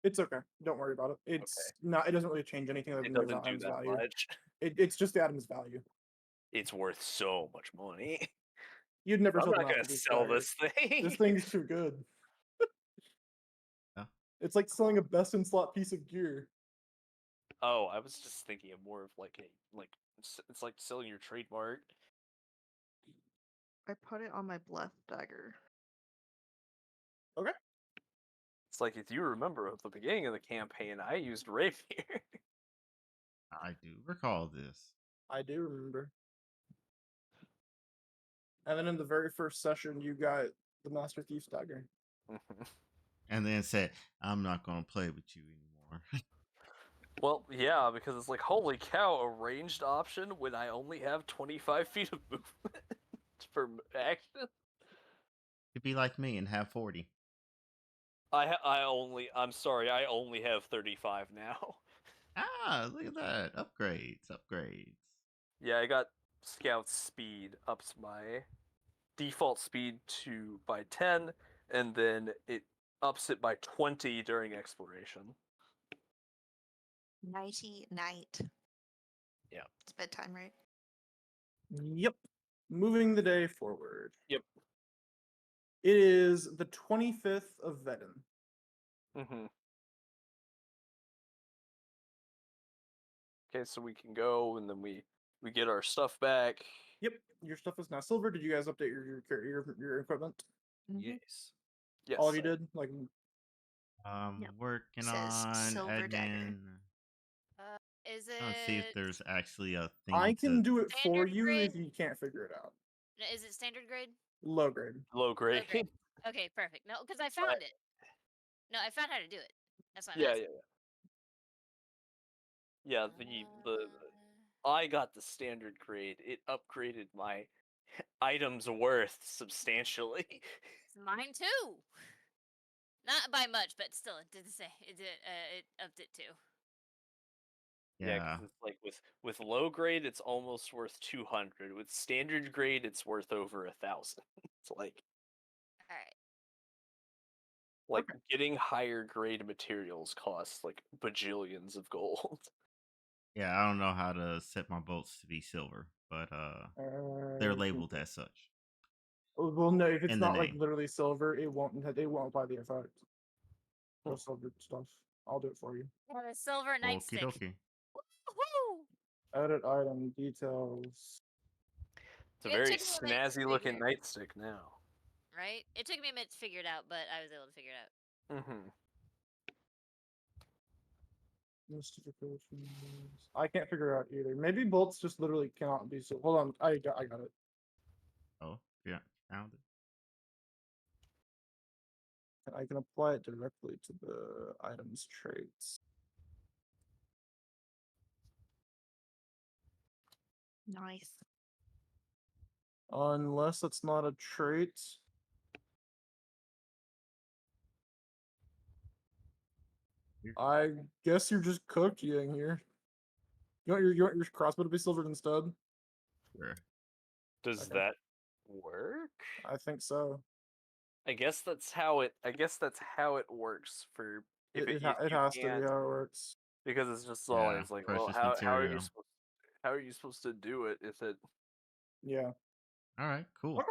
It's okay. Don't worry about it. It's not. It doesn't really change anything other It than the doesn't do item's that value. much. It's just the item's value. It's worth so much money. You'd never I'm sell the not gonna masterpiece sell dagger. this thing. This thing's too good. Yeah. It's like selling a best in slot piece of gear. Oh, I was just thinking of more of like a it's like selling your trademark. I put it on my left dagger. Okay. It's like if you remember at the beginning of the campaign, I used rapier. I do recall this. I do remember. And then in the very first session, you got the Master Thief's dagger. And then said, I'm not going to play with you anymore. Well, yeah, because it's like, holy cow, a ranged option when I only have 25 feet of movement for action. You'd be like me and have 40. I'm sorry, I only have 35 now. Ah, look at that. Upgrades. Yeah, I got scout speed ups my default speed to by 10, and then it ups it by 20 during exploration. Nighty night. Yeah. It's bedtime, right? Yep. Moving the day forward. Yep. It is the 25th of Vedin. Mm-hmm. Okay, so we can go, and then we get our stuff back. Yep, your stuff is now silver. Did you guys update your equipment? Yes. Yes. All of you did? Like, Yep. Working Says on silver dagger. admin. Is Let's see if it there's actually a thing I can to. do it for standard you grade? if you can't figure it out. Is it standard grade? Low grade. Low grade. Low grade. Okay, perfect. No, because I found it. No, I found how to do it. That's why I'm Yeah, asking. yeah. The I got the standard grade. It upgraded my items worth substantially. Mine too. Not by much, but still, it did the same. It did. It upped it too. Yeah, Yeah. because it's like with low grade, it's almost worth 200. With standard grade, it's worth over 1,000. It's All right. like getting higher grade materials costs like bajillions of gold. Yeah, I don't know how to set my bolts to be silver, but they're labeled as such. Well, no, if it's in the not like name. literally silver, it won't apply the effect. Hmm. No silver stuff. I'll do it for you. The silver Okie nightstick. dokie. Woohoo! Edit item details. It's a It very took me a minute to snazzy looking figure- nightstick now. Right? It took me a minute to figure it out, but I was able to figure it out. Mm-hmm. Mystifications. I can't figure it out either. Maybe bolts just literally cannot be so. Hold on, I got it. Oh, yeah, found it. I can apply it directly to the item's traits. Nice. Unless it's not a trait. I guess you're just cooked, Yang here. You want your crossbow to be silvered instead? Sure. Does Okay. that work? I think so. I guess that's how it. I guess that's how it works for if It if you has to be can't, how it works. because it's just always like, well, Precious how are you material. supposed to do it if it? Yeah. All right, cool.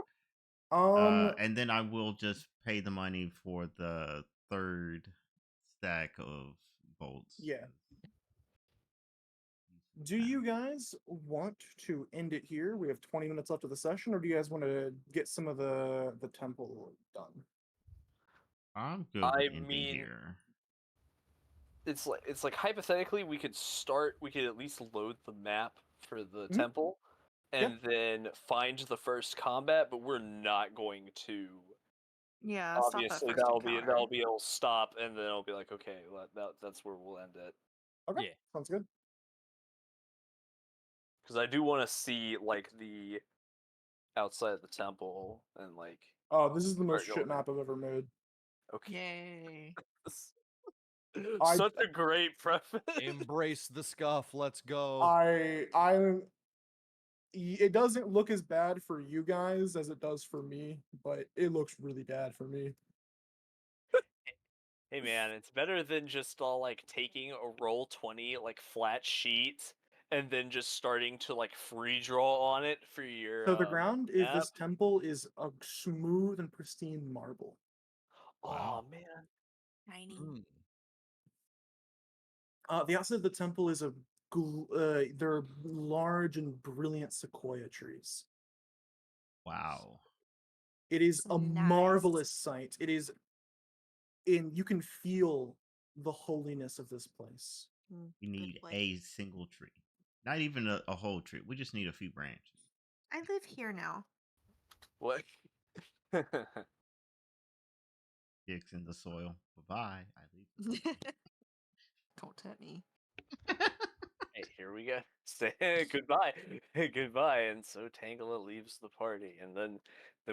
Okay. And then I will just pay the money for the third stack of bolts. Yeah. Do you guys want to end it here? We have 20 minutes left of the session, or do you guys want to get some of the temple done? I'm good I with ending mean, here. it's like hypothetically we could at least load the map for the Mhm. temple, and then find the first combat, but we're not going to. Yeah, stop at Obviously, first encounter. that'll be it'll stop, and then it'll be like, okay, that's where we'll end it. Okay. Yeah. Sounds good. Because I do want to see like the outside of the temple and like. Oh, this is the most Start shit going map I've ever made. Okay. Yay. Such a great preface. Embrace the scuff. Let's go. It doesn't look as bad for you guys as it does for me, but it looks really bad for me. Hey man, it's better than just all like taking a roll 20 like flat sheet and then just starting to like free draw on it for your So the ground is map. this temple is a smooth and pristine marble. Oh man. Tiny. The outside of the temple is they're large and brilliant sequoia trees. Wow. It is a Nice. marvelous sight. It is you can feel the holiness of this place. Mm, We good need boy. a single tree. Not even a whole tree. We just need a few branches. I live here now. What? Sticks in the soil. Bye-bye. I leave. Don't tempt me. Hey, here we go. Say goodbye, goodbye, and so Tangela leaves the party, and then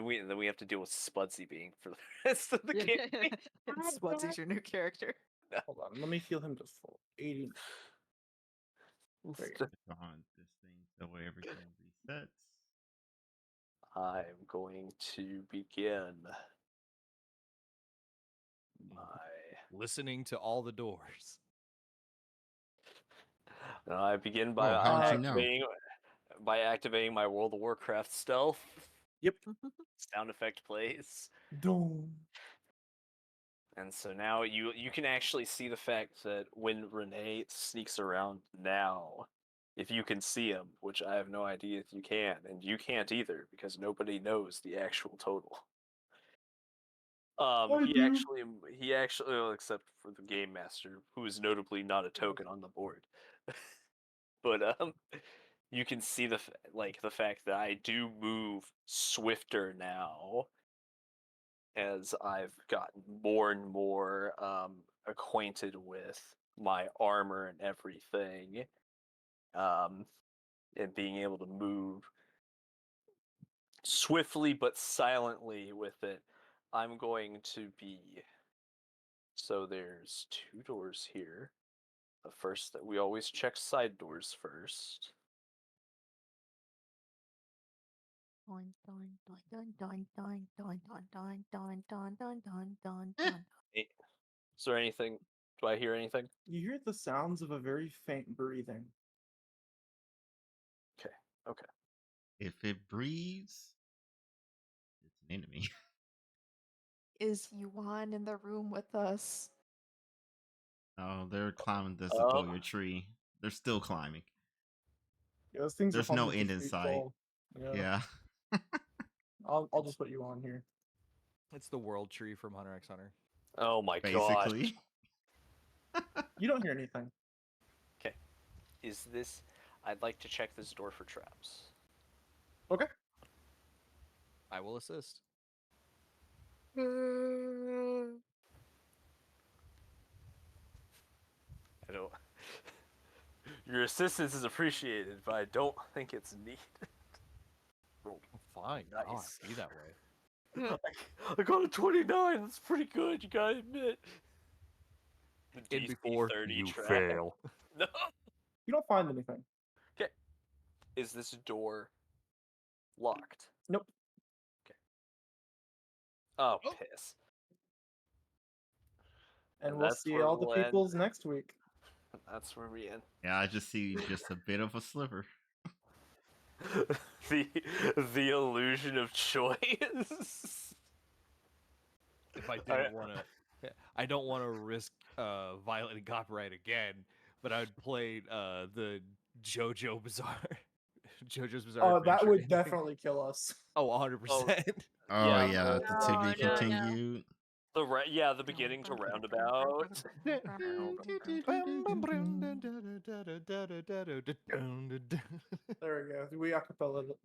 we have to deal with Spudsy being for the rest of the campaign. Spudsy's your new character. Hold on, let me heal him to full 80. There you go. Put on this thing so everything resets. I'm going to begin my. Listening to all the doors. I begin by Oh, how would you know? activating my World of Warcraft stealth. Yep. Sound effect plays. Doom. And so now you can actually see the fact that when Renee sneaks around now, if you can see him, which I have no idea if you can, and you can't either because nobody knows the actual total. I He do. actually, well, except for the game master, who is notably not a token on the board. But you can see the fact that I do move swifter now as I've gotten more and more acquainted with my armor and everything, and being able to move swiftly but silently with it. I'm going to be. So there's 2 doors here. The first that we always check side doors first. Dun, dun, dun, dun, dun, dun, dun, dun, dun, dun, dun, dun, dun, dun. Is there anything? Do I hear anything? You hear the sounds of a very faint breathing. Okay. If it breathes, it's an enemy. Is Yuan in the room with us? Oh, they're climbing the Oh. sequoia tree. They're still climbing. Yeah, those things There's are no hundreds end of in feet sight. tall. Yeah. I'll just put you on here. It's the world tree from Hunter x Hunter. Oh my gosh. Basically. You don't hear anything. Okay. Is this? I'd like to check this door for traps. Okay. I will assist. I don't. Your assistance is appreciated, but I don't think it's needed. Fine. Nice. God, be that way. I got a 29. That's pretty good. You gotta admit. The And DC before 30 you trap. fail. No. You don't find anything. Okay. Is this door locked? Nope. Oh, piss. And And we'll that's see where all the we'll end. peoples next week. That's where we end. Yeah, I just see just a bit of a sliver. the illusion of choice. If I didn't want to, I don't want to risk violating copyright again. But I'd play the JoJo Bizarre, JoJo's Bizarre Oh, Adventure. that would definitely kill us. Oh, 100%. Oh Yeah, yeah, the to no, be no, no. continued. The beginning to roundabout. There we go. We acapella it.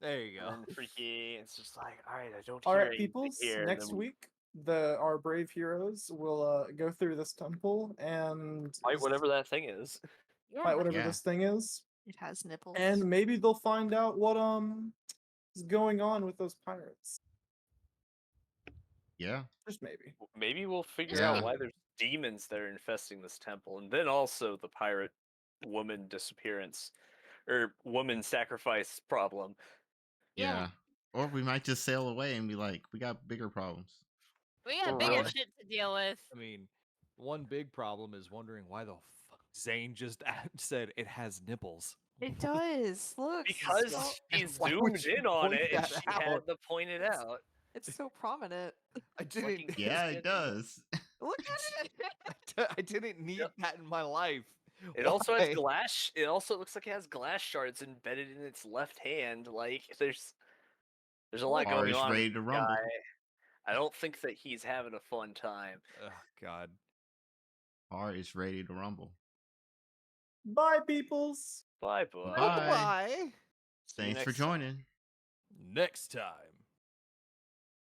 There you go. And freaky. It's just like, all right, I don't All hear right, anything peoples. here. and Next then we week, our brave heroes will go through this temple and fight whatever that thing is. fight whatever Yeah. this thing is, It has nipples. and maybe they'll find out what is going on with those pirates. Yeah. Just maybe. Maybe we'll figure Yeah. out why there's demons that are infesting this temple, and then also the pirate woman disappearance or woman sacrifice problem. Yeah. Or we might just sail away and be like, we got bigger problems. We got For bigger real. shit to deal with. I mean, one big problem is wondering why the fuck Zane just said it has nipples. It does. Look. Because so- she Why would zoomed you in on point it and that she had out? to point it out. it's so prominent. I Fucking didn't. Yeah, Disney. it does. Look at it. I didn't need Yep. that in my life. It also has Why? glass. It also looks like it has glass shards embedded in its left hand. Like there's a lot Or going is on. with ready to this rumble. guy. I don't think that he's having a fun time. Oh God. Or is ready to rumble. Bye, peoples. Bye, bye. Bye. Bye. See you Thanks for next time. joining. Next time